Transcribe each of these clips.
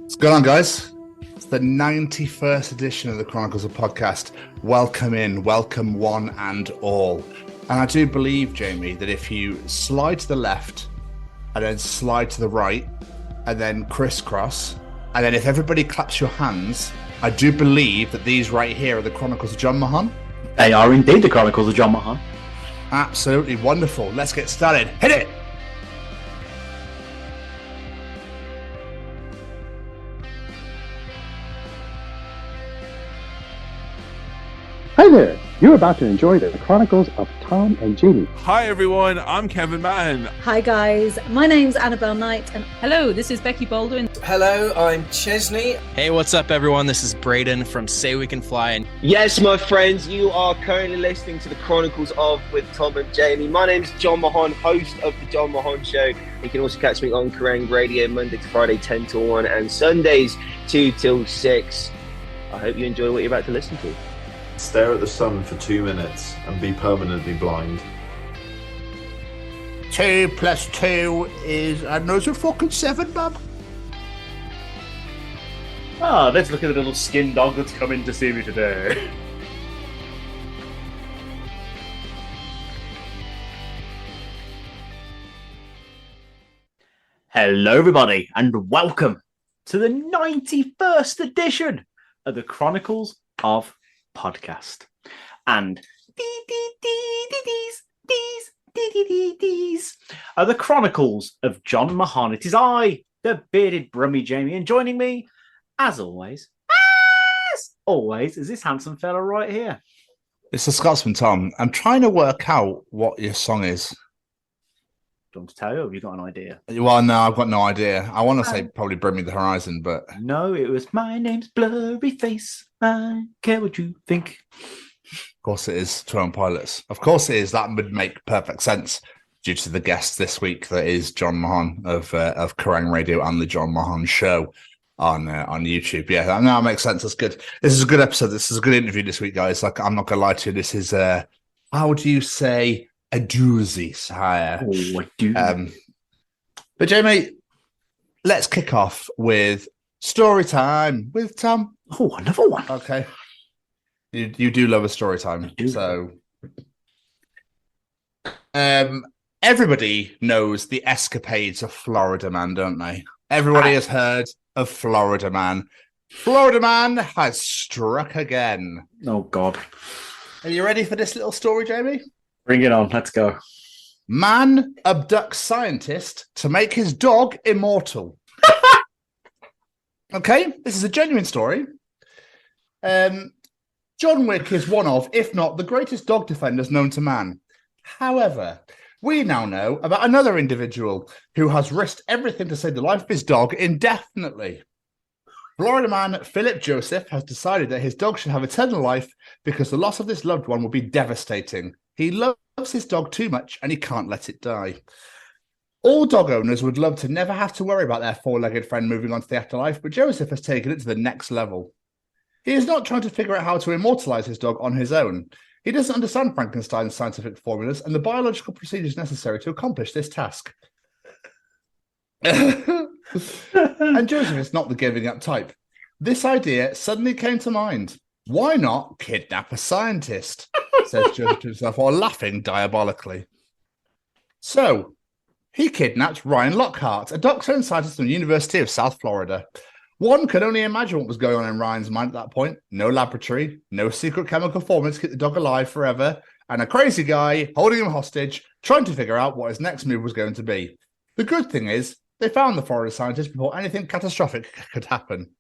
What's going on, guys? It's the 91st edition of the Chronicles of Podcast. Welcome in, welcome one and all. And I do believe, Jamie, that if you slide to the left and then slide to the right and then crisscross, and then if everybody claps your hands, I do believe that these right here are the Chronicles of Jon Mahon. They are indeed the Chronicles of Jon Mahon. Absolutely wonderful. Let's get started. Hit it! Hi there! You're about to enjoy the Chronicles of Tom and Jamie. Hi everyone, I'm Kevin Mahon. Hi guys, my name's Annabelle Knight and hello, this is Becky Baldwin. Hello, I'm Chesney. Hey, what's up everyone? This is Braden from Say We Can Fly. And yes, my friends, you are currently listening to the Chronicles of with Tom and Jamie. My name's Jon Mahon, host of the Jon Mahon Show. You can also catch me on Kerrang Radio Monday to Friday 10 to 1 and Sundays 2 till 6. I hope you enjoy what you're about to listen to. Stare at the sun for 2 minutes and be permanently blind. 2 plus 2 is another fucking 7, Mum. Let's look at the little skin dog that's come in to see me today. Hello, everybody, and welcome to the 91st edition of the Chronicles of Podcast. And these are the Chronicles of Jon Mahon. It is I, the bearded Brummy Jamie, and joining me, as always, is this handsome fella right here. It's the Scotsman, Tom. I'm trying to work out what your song is. Do you want to tell you, or have you got an idea? Well, no, I've got no idea. I want to say probably Bring Me the Horizon, but... No, it was My Name's Blurry Face. I care what you think. Of course it is 12 Pilots. Of course it is. That would make perfect sense due to the guest this week that is Jon Mahon of Kerrang Radio and the Jon Mahon Show on YouTube. Yeah, no, that makes sense. That's good. This is a good episode. This is a good interview this week, guys. Like, I'm not going to lie to you. This is, how do you say... a doozy, sire. Oh, a doozy. But Jamie, let's kick off with story time with Tom. Oh, another one. Okay. You do love a story time. So everybody knows the escapades of Florida Man, don't they? Everybody has heard of Florida Man. Florida Man has struck again. Oh, God. Are you ready for this little story, Jamie? Bring it on. Let's go. Man abducts scientist to make his dog immortal. Okay, this is a genuine story. John Wick is one of, if not the greatest dog defenders known to man. However, we now know about another individual who has risked everything to save the life of his dog indefinitely. Florida man Philip Joseph has decided that his dog should have eternal life because the loss of this loved one will be devastating. He loves his dog too much and he can't let it die. All dog owners would love to never have to worry about their four-legged friend moving on to the afterlife, but Joseph has taken it to the next level. He is not trying to figure out how to immortalize his dog on his own. He doesn't understand Frankenstein's scientific formulas and the biological procedures necessary to accomplish this task. And Joseph is not the giving up type. This idea suddenly came to mind. Why not kidnap a scientist? Says Joseph to himself while laughing diabolically. So, he kidnapped Ryan Lockhart, a doctor and scientist from the University of South Florida. One could only imagine what was going on in Ryan's mind at that point. No laboratory, no secret chemical formula to keep the dog alive forever, and a crazy guy holding him hostage, trying to figure out what his next move was going to be. The good thing is, they found the Florida scientist before anything catastrophic could happen.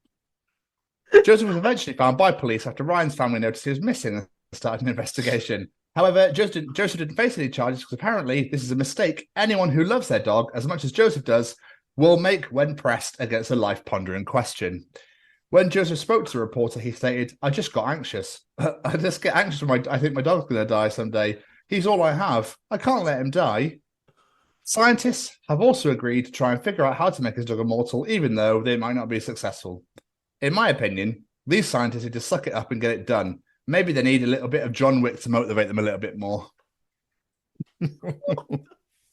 Joseph was eventually found by police after Ryan's family noticed he was missing and started an investigation. However, Joseph didn't face any charges because apparently this is a mistake anyone who loves their dog as much as Joseph does will make when pressed against a life-pondering question. When Joseph spoke to the reporter, he stated, I just got anxious. I just get anxious when I think my dog's going to die someday. He's all I have. I can't let him die. Scientists have also agreed to try and figure out how to make his dog immortal, even though they might not be successful. In my opinion, these scientists need to suck it up and get it done. Maybe they need a little bit of John Wick to motivate them a little bit more.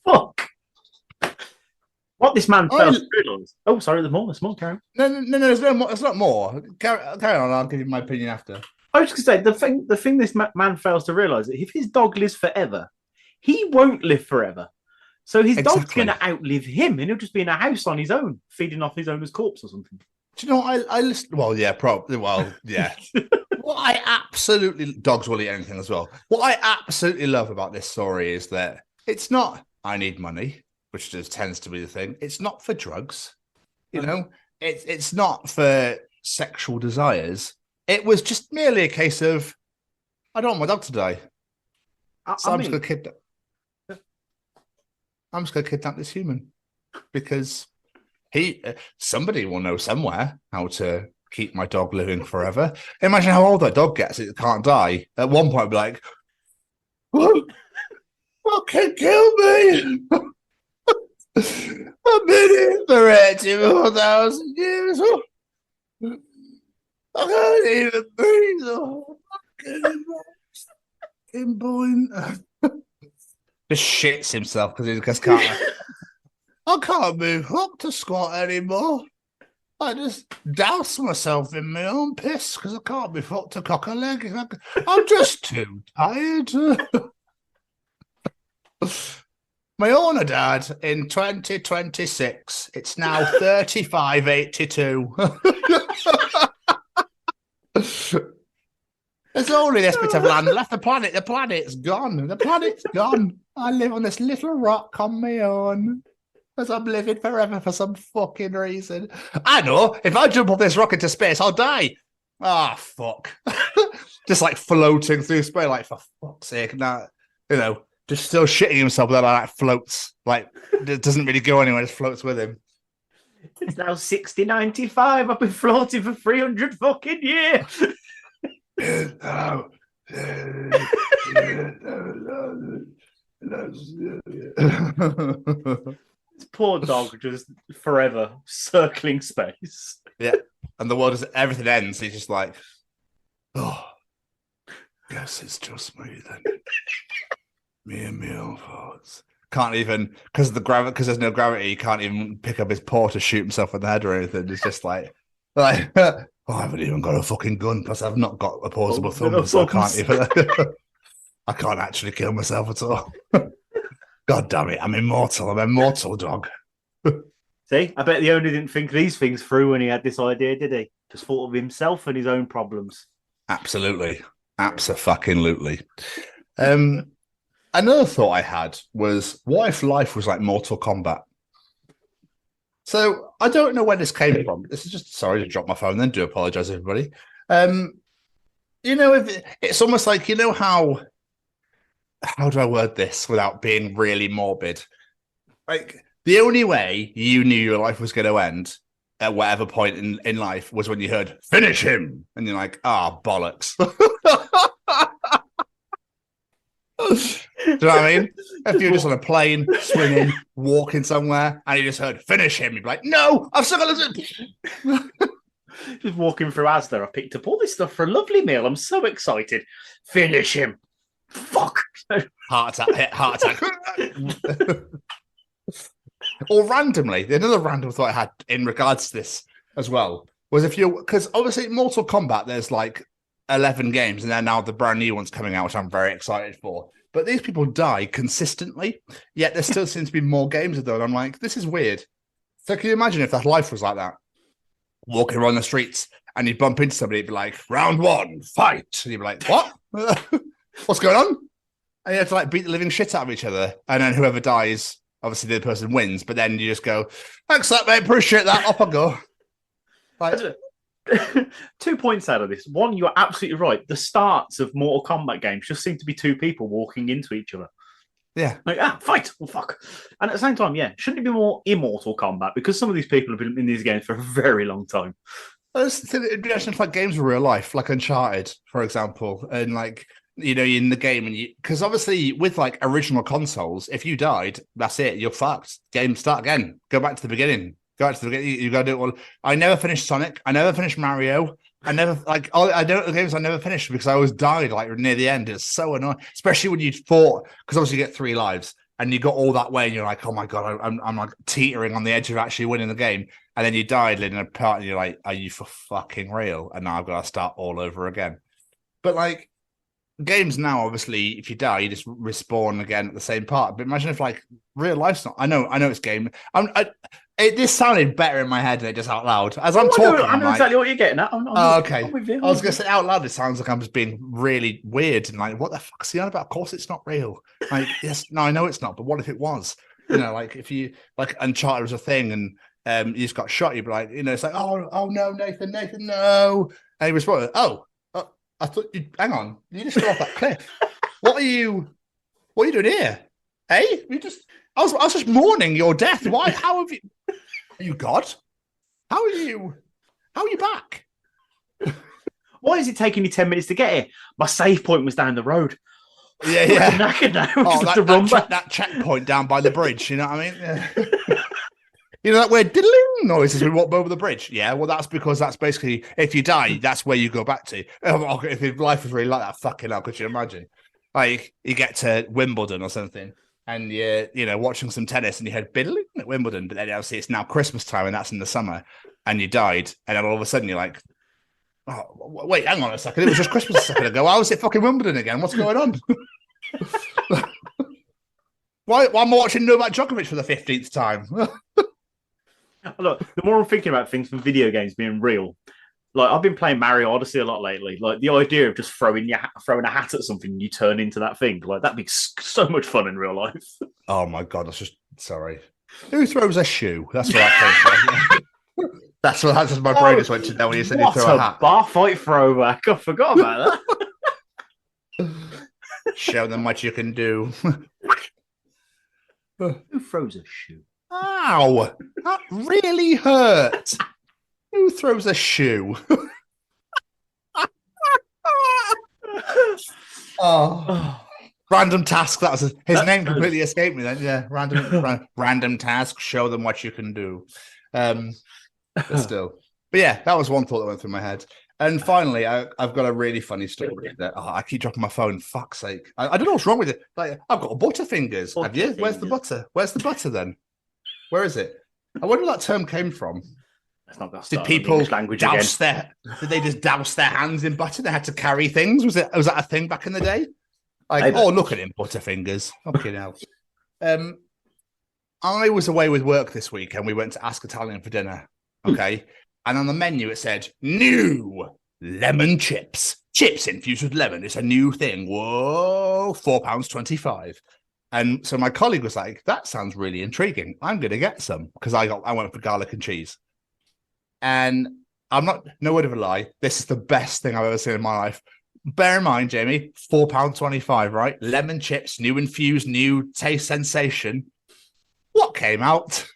Fuck. What this man fails to realise. Oh, sorry, there's more, Karen. No, there's no more. It's not more. Carry on. I'll give you my opinion after. I was just going to say the thing this man fails to realise that if his dog lives forever, he won't live forever. So his dog's going to outlive him, and he'll just be in a house on his own, feeding off his owner's corpse or something. Do you know what I listen? Well, yeah, probably. Well, yeah. What I absolutely dogs will eat anything as well. What I absolutely love about this story is that it's not I need money, which just tends to be the thing. It's not for drugs, you know. It's not for sexual desires. It was just merely a case of I don't want my dog to die. So I'm just going to kidnap this human because somebody will know somewhere how to keep my dog living forever. Imagine how old that dog gets. It can't die. At one point, I'd be like, what can kill me? I've been here for 84,000 years. I can't even breathe. Just shits himself because he just can't. I can't move up to squat anymore. I just douse myself in my own piss because I can't be fucked to cock a leg. I'm just too tired. My owner died in 2026. It's now 3582. There's only this bit of land left. The planet's gone. The planet's gone. I live on this little rock on my own. Because I'm living forever for some fucking reason. I know. If I jump off this rock into space, I'll die. Ah, fuck. Just like floating through space, like, for fuck's sake. Now, you know, just still shitting himself, but like floats. Like, it doesn't really go anywhere, just floats with him. It's now 6095. I've been floating for 300 fucking years. This poor dog just forever circling space. Yeah, and the world is everything ends. He's just like, oh, guess it's just me then. Me and my own thoughts. Can't even because there's no gravity. He can't even pick up his paw to shoot himself in the head or anything. It's just like. Oh, I haven't even got a fucking gun. Plus, I've not got opposable thumbs, so I can't even. I can't actually kill myself at all. God damn it! I'm immortal. I'm a mortal dog. See, I bet the owner didn't think these things through when he had this idea, did he? Just thought of himself and his own problems. Absolutely, abso-fucking-lutely. Another thought I had was, what if life was like Mortal Kombat? So I don't know where this came from. This is just sorry to drop my phone. Then do apologize, everybody. You know, if it's almost like, you know how do I word this without being really morbid? Like the only way you knew your life was going to end at whatever point in life was when you heard "finish him," and you're like, "Ah, bollocks." Do you know what I mean? If you're just on a plane, swinging, walking somewhere, and you just heard "finish him," you'd be like, "No, I've still got to." Just walking through Asda, I picked up all this stuff for a lovely meal. I'm so excited. Finish him. Fuck. Heart attack. Or randomly, another random thought I had in regards to this as well was because obviously Mortal Kombat, there's like 11 games, and then now the brand new one's coming out, which I'm very excited for. But these people die consistently, yet there still seems to be more games of them. And I'm like, this is weird. So can you imagine if that life was like that? Walking around the streets and you'd bump into somebody, you'd be like, "Round one, fight." And you'd be like, "What? What's going on?" And you have to like beat the living shit out of each other. And then whoever dies, obviously the other person wins. But then you just go, "Thanks, that mate, appreciate that." Up I go. Like, 2 points out of this. One, you're absolutely right. The starts of Mortal Kombat games just seem to be two people walking into each other. Yeah. Like, fight! Oh, fuck. And at the same time, yeah, shouldn't it be more Immortal Kombat? Because some of these people have been in these games for a very long time. It'd be actually like games of real life, like Uncharted, for example. And like, you know, in the game, and because obviously with like original consoles, if you died, that's it. You're fucked. Game start again. Go back to the beginning. Go back to the beginning. You got to do it all. I never finished Sonic. I never finished Mario. I never I don't games I never finished because I always died like near the end. It's so annoying, especially when you fought, because obviously you get 3 lives. and you got all that way, and you're like, oh my God, I'm like teetering on the edge of actually winning the game. And then you died in a part, and you're like, are you for fucking real? And now I've got to start all over again. But like games now, obviously, if you die, you just respawn again at the same part. But imagine if like real life's not. I know it's game. This sounded better in my head than it just out loud. As I'm talking, I know exactly what you're getting at. Okay. I was gonna say out loud, it sounds like I'm just being really weird and like, what the fuck's he on about? Of course, it's not real. Like, yes, no, I know it's not. But what if it was? You know, like if you like Uncharted was a thing and you just got shot, you'd be like, you know, it's like, oh no, Nathan, no. And he responded, I thought you hang on, you just fell off that cliff. What are you doing here? Hey, I was just mourning your death. Why? How have you? Are you God? How are you back? Why is it taking you 10 minutes to get here? My save point was down the road. Yeah. I'm knackered now. That checkpoint down by the bridge. You know what I mean? Yeah. You know that weird diddling noise as we walk over the bridge? Yeah, well, that's because that's basically, if you die, that's where you go back to. If your life was really like that, fucking hell, could you imagine? Like, you get to Wimbledon or something, and you're, watching some tennis, and you heard biddling at Wimbledon, but then obviously it's now Christmas time, and that's in the summer, and you died, and then all of a sudden you're like, oh, wait, hang on a second, it was just Christmas a second ago. Why was it fucking Wimbledon again? What's going on? Why am I watching Novak Djokovic for the 15th time? Look, the more I'm thinking about things from video games being real, like I've been playing Mario Odyssey a lot lately. Like the idea of just throwing a hat at something and you turn into that thing, like that'd be so much fun in real life. Oh my God, that's just sorry. Who throws a shoe? That's what I came from. That's just my brain just went to know when you said you throw a hat. Bar fight throwback. I forgot about that. Show them what you can do. Who throws a shoe? Ow! That really hurt. Who throws a shoe? Random task. That was his name completely escaped me then. Yeah, random task. Show them what you can do. But still. But yeah, that was one thought that went through my head. And finally, I've got a really funny story that I keep dropping my phone. Fuck's sake! I don't know what's wrong with it. Like I've got butterfingers. Have you? Where's the butter? Where's the butter then? Where is it? I wonder where that term came from. Did people douse did they just douse their hands in butter? They had to carry things. Was that a thing back in the day? Like, look at him, butterfingers. Fucking hell. I was away with work this week and we went to Ask Italian for dinner. Okay. And on the menu it said new lemon chips. Chips infused with lemon. It's a new thing. Whoa, £4.25. And so my colleague was like, that sounds really intriguing. I'm going to get some because I went for garlic and cheese. And I'm not, no word of a lie, this is the best thing I've ever seen in my life. Bear in mind, Jamie, £4.25, right? Lemon chips, new infused, new taste sensation. What came out?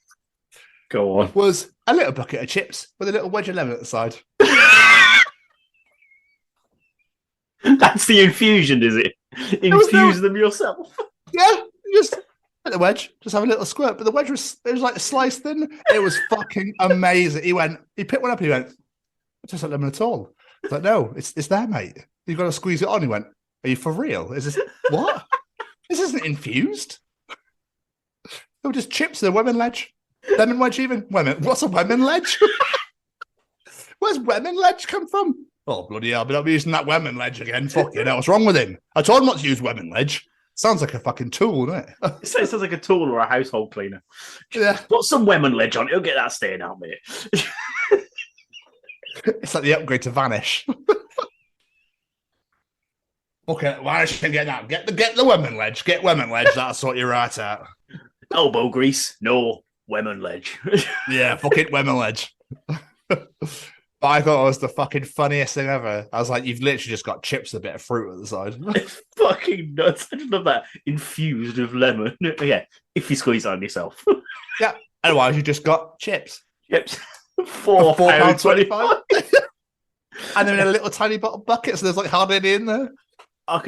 Go on. Was a little bucket of chips with a little wedge of lemon at the side. That's the infusion, is it? Infuse them yourself. Yeah, just at the wedge, just have a little squirt. But the wedge was like sliced thin. It was fucking amazing. He picked one up and he went, just not lemon at all. I was like, no, it's there, mate. You've got to squeeze it on. He went, are you for real? Is this what? This isn't infused. They were just chips, the lemon ledge. Lemon wedge even. What's a lemon ledge? Where's lemon ledge come from? Oh, bloody hell, but I'll be using that lemon ledge again. Fuck you know, what's wrong with him? I told him not to use lemon ledge. Sounds like a fucking tool, doesn't it? It sounds like a tool or a household cleaner. Yeah. Put some lemon ledge on it. It'll get that stain out, mate. It's like the upgrade to Vanish. Okay, Vanish can get that. Get the lemon ledge. Get lemon ledge. That's what you're right at. Elbow grease. No lemon ledge. Yeah, fuck it, lemon ledge. But I thought it was the fucking funniest thing ever. I was like, you've literally just got chips and a bit of fruit at the side. It's fucking nuts. I just love that. Infused with lemon. Yeah, if you squeeze it on yourself. Yeah, otherwise you just got chips. Chips. £4.25. And they're in a little tiny bottle bucket, so there's like hardly any in there. I'm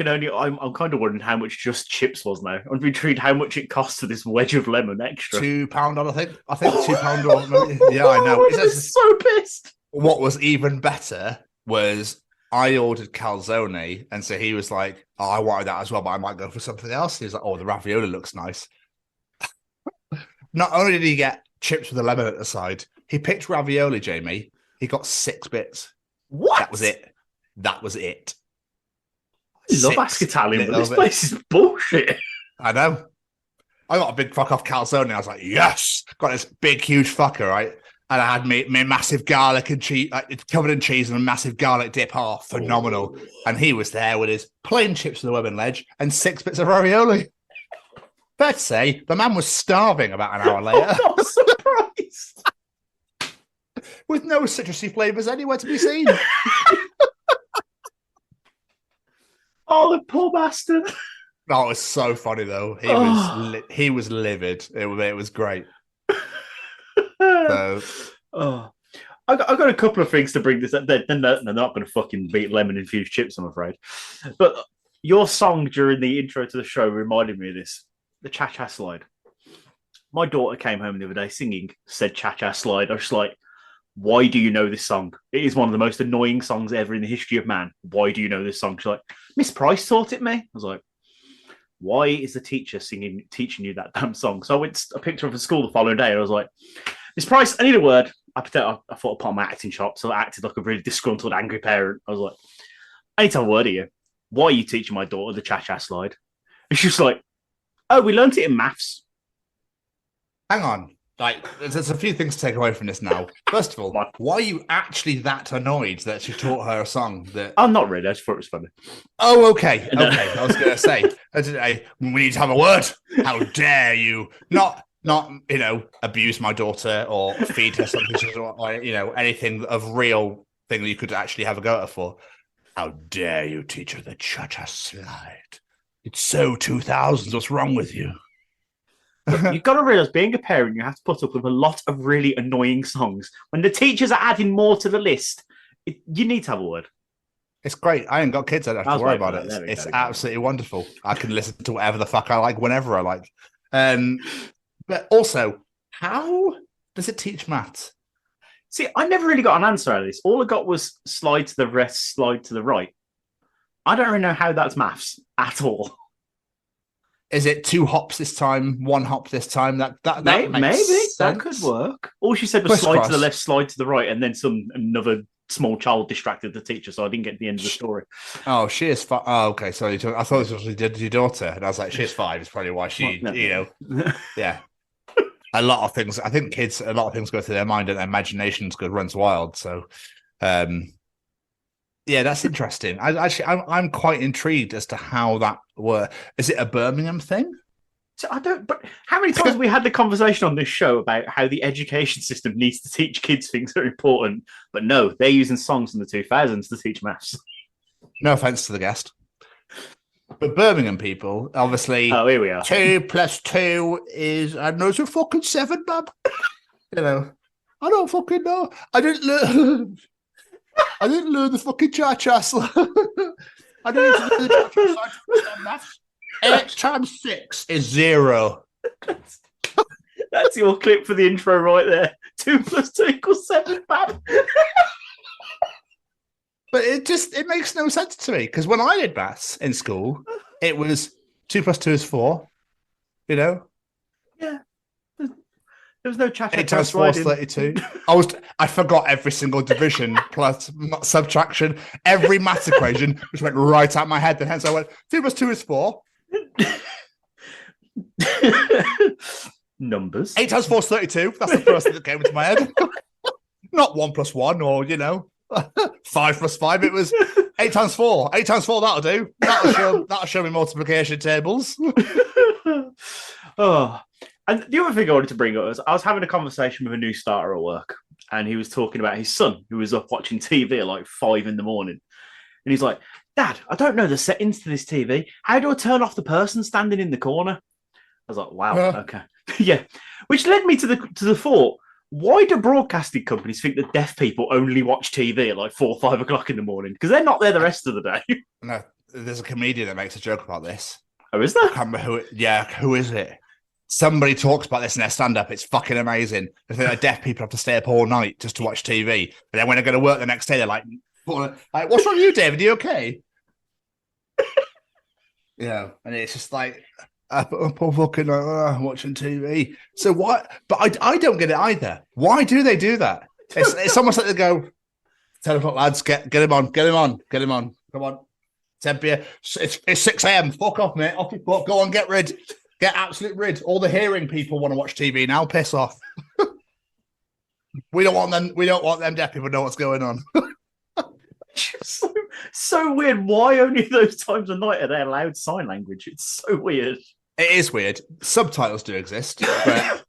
kind of wondering how much just chips was now. I'm intrigued how much it costs for this wedge of lemon extra. £2, I think £2. Yeah, I know. I'm so pissed. What was even better was I ordered calzone, and so he was like, "Oh, I wanted that as well, but I might go for something else." He was like, "Oh, the ravioli looks nice." not only did he get chips with a lemon at the side, he picked ravioli, Jamie. He got 6 bits. What? That was it. I love Ask Italian, but this place is bullshit. I know. I got a big fuck off calzone. I was like, yes! Got this big, huge fucker, right? And I had me massive garlic and cheese, like, covered in cheese and a massive garlic dip. Oh, phenomenal. Oh. And he was there with his plain chips with the lemon ledge and 6 bits of ravioli. Fair to say, the man was starving about an hour later. I'm not surprised. With no citrusy flavours anywhere to be seen. Oh, the poor bastard. Oh, it was so funny, though. He was livid. It was great. So, I got a couple of things to bring this up. They're not going to fucking beat lemon-infused chips, I'm afraid. But your song during the intro to the show reminded me of this. The Cha-Cha Slide. My daughter came home the other day singing, said Cha-Cha Slide. I was just like, why do you know this song? It is one of the most annoying songs ever in the history of man. Why do you know this song? She's like, Miss Price taught it me. I was like, why is the teacher teaching you that damn song? So I picked her up at school the following day and I was like, Miss Price, I need a word. I thought I'd put on my acting shop, so I acted like a really disgruntled, angry parent. I was like, I need to have a word of you. Why are you teaching my daughter the Cha-Cha Slide? And she was like, oh, we learnt it in maths. Hang on. Like, there's a few things to take away from this now. First of all, why are you actually that annoyed that she taught her a song that... I'm not really. I just thought it was funny. Oh, okay. Okay. I was going to say, we need to have a word. How dare you not abuse my daughter or feed her something or anything of real thing that you could actually have a go at her for. How dare you teach her the Cha-Cha Slide? It's so 2000s. What's wrong with you? You've got to realise, being a parent, you have to put up with a lot of really annoying songs. When the teachers are adding more to the list, you need to have a word. It's great. I ain't got kids. I don't have to worry about it. It's absolutely wonderful. I can listen to whatever the fuck I like whenever I like. But also, how does it teach maths? See, I never really got an answer out of this. All I got was slide to the left, slide to the right. I don't really know how that's maths at all. Is it 2 hops this time, 1 hop this time? That maybe sense. That could work. All she said was slide to the left, slide to the right, and then another small child distracted the teacher, so I didn't get the end of the story. Oh, she is 5. Oh, okay. So I thought this was your daughter, and I was like, she's 5. It's probably why she, yeah. A lot of things. I think kids, a lot of things go through their mind, and their imaginations runs wild. So, yeah, that's interesting. I'm quite intrigued as to how that works. Is it a Birmingham thing? So I don't. But how many times have we had the conversation on this show about how the education system needs to teach kids things that are important? But no, they're using songs from the 2000s to teach maths. No offense to the guest, but Birmingham people, obviously. Oh, here we are. 2 + 2 is, I know, it's a fucking 7, bub. I don't fucking know. I didn't learn the fucking Cha-Cha Slide. I didn't learn the Cha-Cha Slide to understand maths. 8 times 6 is 0. That's your clip for the intro right there. 2 + 2 = 7, bub. But it makes no sense to me, because when I did maths in school, it was 2 + 2 is 4. Yeah. There was no Cha-Cha. 8 times 4 is 32. I forgot every single division plus subtraction, every maths equation, which went right out my head. And hence I went, 2 + 2 is 4. Numbers. 8 times 4 is 32. That's the first thing that came into my head. Not 1 + 1 or, 5 + 5. It was 8 times 4. 8 times 4, that'll do. That'll show me multiplication tables. Oh. And the other thing I wanted to bring up was I was having a conversation with a new starter at work, and he was talking about his son who was up watching TV at like 5 a.m. And he's like, Dad, I don't know the settings to this TV. How do I turn off the person standing in the corner? I was like, wow, okay. Yeah. Which led me to the thought, why do broadcasting companies think that deaf people only watch TV at like 4 or 5 o'clock in the morning? Because they're not there the rest of the day. No, there's a comedian that makes a joke about this. Oh, is there? I can't remember who is it? Somebody talks about this in their stand-up. It's fucking amazing. They think that deaf people have to stay up all night just to watch TV. But then when they're going to work the next day, they're like, what's wrong with you, David? Are you okay? And it's just like, fucking watching TV. So what? But I don't get it either. Why do they do that? It's almost like they go, 10 o'clock, lads, get him on. Come on. 10 p.m. It's 6 a.m. Fuck off, mate. Off you fuck. Go on, get rid. Get absolute rid. All the hearing people want to watch TV now. Piss off. We don't want them deaf people to know what's going on. So weird. Why only those times of night are they allowed sign language? It's so weird. It is weird. Subtitles do exist, but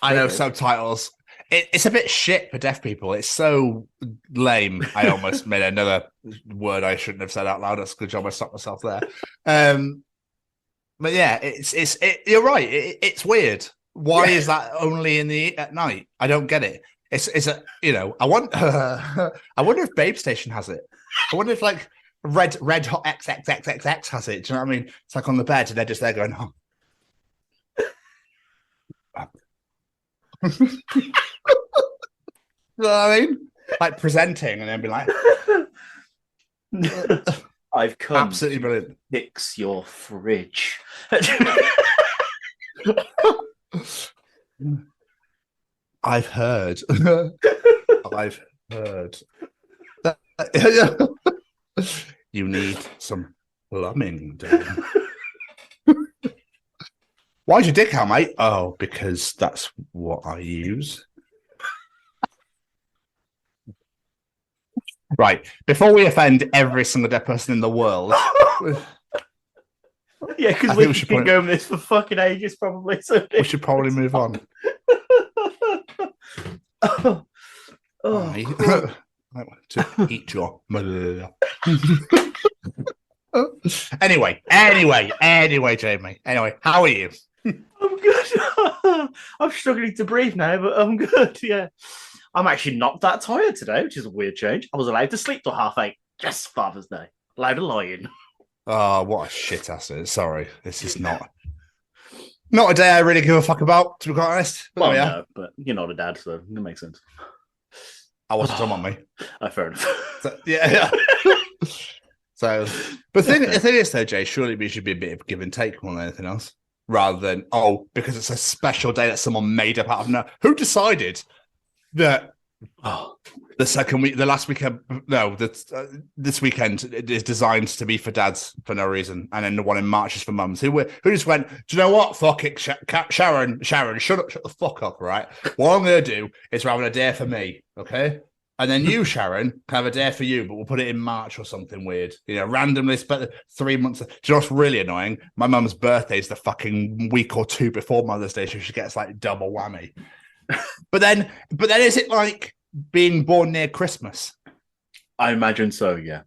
I know subtitles. It's a bit shit for deaf people. It's so lame. I almost made another word I shouldn't have said out loud. That's a good job I stopped myself there. But yeah, you're right. It's weird. Why is that only at night? I don't get it. It's a I wonder if Babe Station has it. I wonder if like Red Hot XXXXX has it. Do you know what I mean? It's like on the bed and they're just there going, oh. You know what I mean? Like presenting and then be like, I've come absolutely brilliant. Fix your fridge. I've heard. You need some plumbing done. Why's your dick out, mate? Oh, because that's what I use. Right. Before we offend every single deaf person in the world. Yeah, because we should keep going with this for fucking ages, probably. So we should probably move on. I want to eat your mother. Anyway, Jamie. Anyway, how are you? I'm good. I'm struggling to breathe now, but I'm good. Yeah, I'm actually not that tired today, which is a weird change. I was allowed to sleep till 8:30. Yes, Father's Day. Allowed to lie in. Oh, what a shit ass it is. Sorry, this is not a day I really give a fuck about, to be quite honest. Well, no, but you're not a dad, so it makes sense. I wasn't talking about me. Oh, fair enough. So, yeah. So, but the thing is, though, Jay, surely we should be a bit of give and take more than anything else, rather than because it's a special day that someone made up out of nowhere. Who decided that? The last weekend, this weekend is designed to be for dads for no reason, and then the one in March is for mums. Who just went, do you know what? Fuck it, Sharon, shut the fuck up, right? What I'm going to do is we're having a day for me, okay? And then you, Sharon, can have a day for you, but we'll put it in March or something weird. Randomly, 3 months. Do you know what's really annoying? My mum's birthday is the fucking week or two before Mother's Day, so she gets like double whammy. But then is it like being born near Christmas? I imagine so, yeah.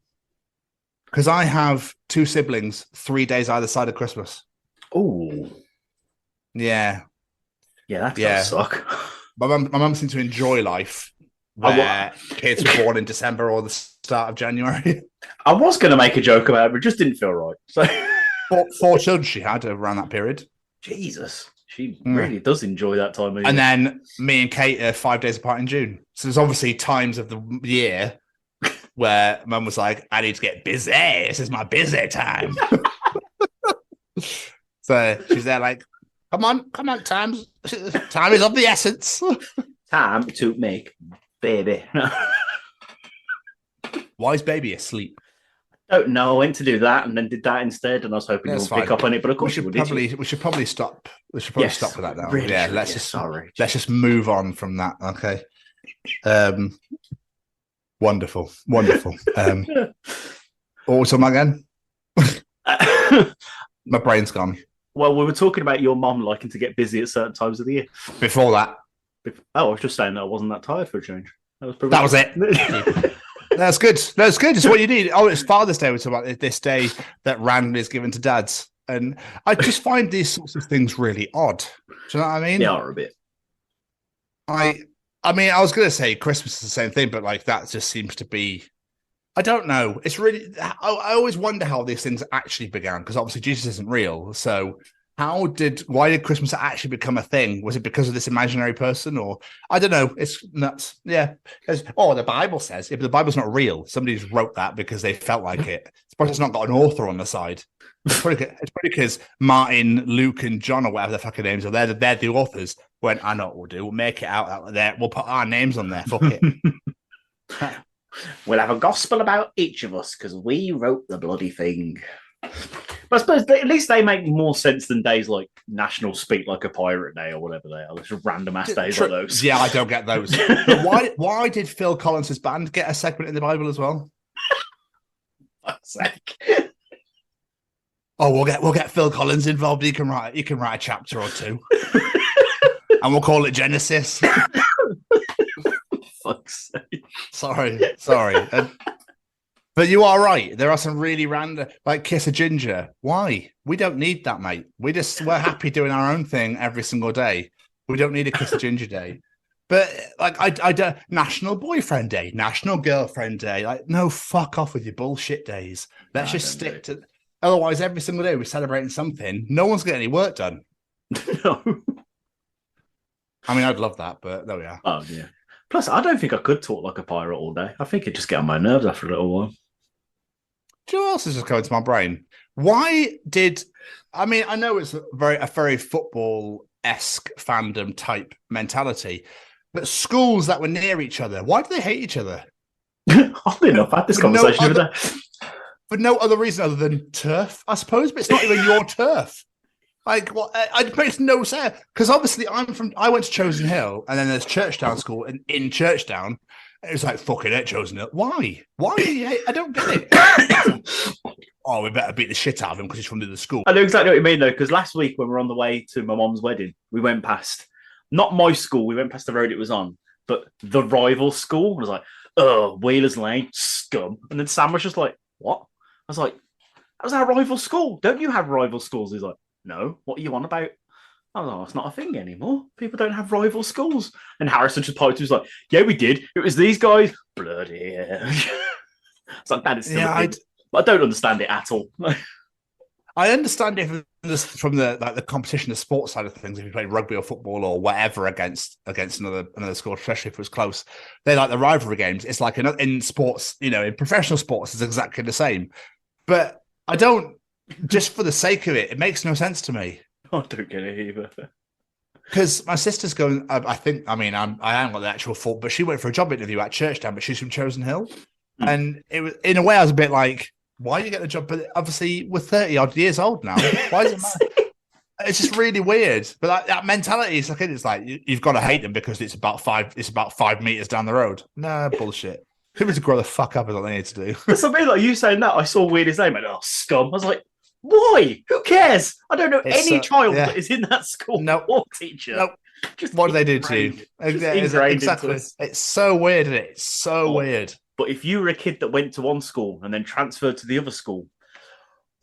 Because I have 2 siblings, 3 days either side of Christmas. Oh. Yeah. Yeah, that does suck. My mum seemed to enjoy life where kids were born in December or the start of January. I was going to make a joke about it, but it just didn't feel right. So 4 children she had around that period. Jesus. She really does enjoy that time of year. And then me and Kate are 5 days apart in June. So there's obviously times of the year where Mum was like, I need to get busy. This is my busy time. So she's there like, come on, time is of the essence. Time to make baby. Why is baby asleep? I don't know. I went to do that and then did that instead, and I was hoping you'll pick up on it. But of course, we should probably stop. We should probably stop with that now. Really, yeah, let's just move on from that. Okay. Wonderful. What was talking about again? My brain's gone. Well, we were talking about your mum liking to get busy at certain times of the year. Before that. I was just saying that I wasn't that tired for a change. That was it. That's good. That's good. It's what you need. Oh, it's Father's Day. We're talking about this day that randomly is given to dads. And I just find these sorts of things really odd. Do you know what I mean? They are a bit. I mean, I was going to say Christmas is the same thing, but like that just seems to be, I don't know. It's really, I always wonder how these things actually began, because obviously Jesus isn't real. So why did Christmas actually become a thing? Was it because of this imaginary person, or I don't know? It's nuts. Yeah. The Bible says if the Bible's not real, somebody just wrote that because they felt like it. It's probably not got an author on the side. It's probably because Martin, Luke, and John, or whatever the fucking names are, they're the authors. Went, I know what we'll do. We'll make it out there. We'll put our names on there. Fuck it. We'll have a gospel about each of us because we wrote the bloody thing. But I suppose at least they make more sense than days like National Speak Like a Pirate Day or whatever they are. Just random ass days like those. Yeah, I don't get those. But why did Phil Collins' band get a segment in the Bible as well? Fuck's sake. Oh, we'll get Phil Collins involved. He can write a chapter or two, and we'll call it Genesis. Fuck's sake. Sorry. But you are right. There are some really random, like Kiss a Ginger. Why? We don't need that, mate. We're happy doing our own thing every single day. We don't need a Kiss a Ginger Day. But like, I do National Boyfriend Day, National Girlfriend Day. Like, no, fuck off with your bullshit days. Let's just stick to. Otherwise, every single day we're celebrating something. No one's getting any work done. No. I mean, I'd love that, but there we are. Oh yeah. Plus, I don't think I could talk like a pirate all day. I think it'd just get on my nerves after a little while. Do you know what else is just coming to my brain? I know it's a very football-esque fandom type mentality, but schools that were near each other, why do they hate each other? Oddly enough, I had this conversation over there. For no other reason other than turf, I suppose, but it's not even your turf. Like, what? It makes no sense. Because obviously I went to Chosen Hill, and then there's Churchdown School, and in Churchdown, it was like, fucking it, Chosen Hill. Why? Why do you hate? I don't get it. Oh, we better beat the shit out of him because he's from the other school. I know exactly what you mean, though, because last week when we were on the way to my mom's wedding, we went past, not my school, we went past the road it was on, but the rival school. I was like, oh, Wheeler's Lane, scum. And then Sam was just like, what? I was like, that was our rival school. Don't you have rival schools? He's like, no, what are you on about? I was like, it's not a thing anymore. People don't have rival schools. And Harrison just piped, he was like, yeah, we did. It was these guys. Bloody hell. It's like, that is still a thing. But I don't understand it at all. I understand it from the competition, the sports side of things. If you play rugby or football or whatever against another school, especially if it was close, they like the rivalry games. It's like in sports, in professional sports, it's exactly the same. But I don't, just for the sake of it, it makes no sense to me. I don't get it either. Because my sister's going, I haven't got the actual fault, but she went for a job interview at Churchdown, but she's from Chosen Hill. And it was, in a way, I was a bit like, why are you getting a job? But obviously, we're 30 odd years old now. Why does it matter? It's just really weird. But that mentality is like you've got to hate them because it's about 5 meters down the road. No, bullshit. People to grow the fuck up is what they need to do. That's something like you saying that. I saw Weirdest name and scum. I was like, why? Who cares? I don't know any child that is in that school or teacher. Nope. What do they do to you? Exactly. It's so weird, isn't it? It's so weird. But if you were a kid that went to one school and then transferred to the other school,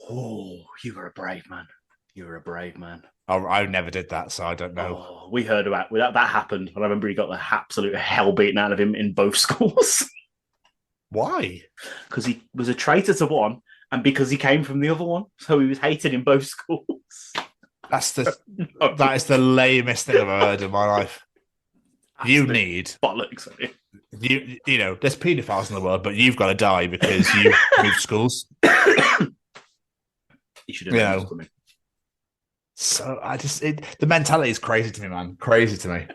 you were a brave man. You were a brave man. Oh, I never did that, so I don't know. Oh, we heard about that happened, and I remember he got the absolute hell beaten out of him in both schools. Why? Because he was a traitor to one, and because he came from the other one, so he was hated in both schools. That is the lamest thing I've ever heard in my life. You need bollocks. You know, there's paedophiles in the world, but you've got to die because you moved schools. You should have done it. So the mentality is crazy to me, man. Crazy to me.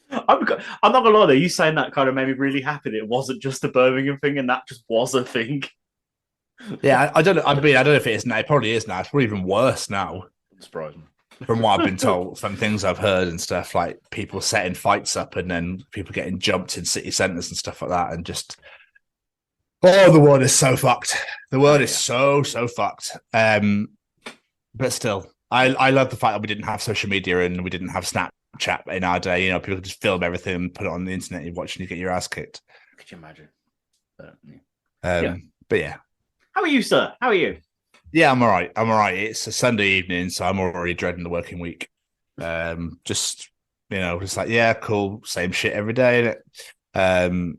I'm not gonna lie though. You saying that kind of made me really happy that it wasn't just a Birmingham thing, and that just was a thing. Yeah, I don't know. I don't know if it is now. It probably is now. It's probably even worse now. Surprising. From what I've been told, from things I've heard and stuff, like people setting fights up and then people getting jumped in city centres and stuff like that, and just the world is so fucked. The world is so fucked. But still, I love the fact that we didn't have social media and we didn't have Snapchat in our day. You know, people could just film everything and put it on the internet. You're watching, you get your ass kicked. Could you imagine? But yeah. How are you, sir? How are you? Yeah, I'm all right. It's a Sunday evening, so I'm already dreading the working week. Just like, yeah, cool, same shit every day, innit?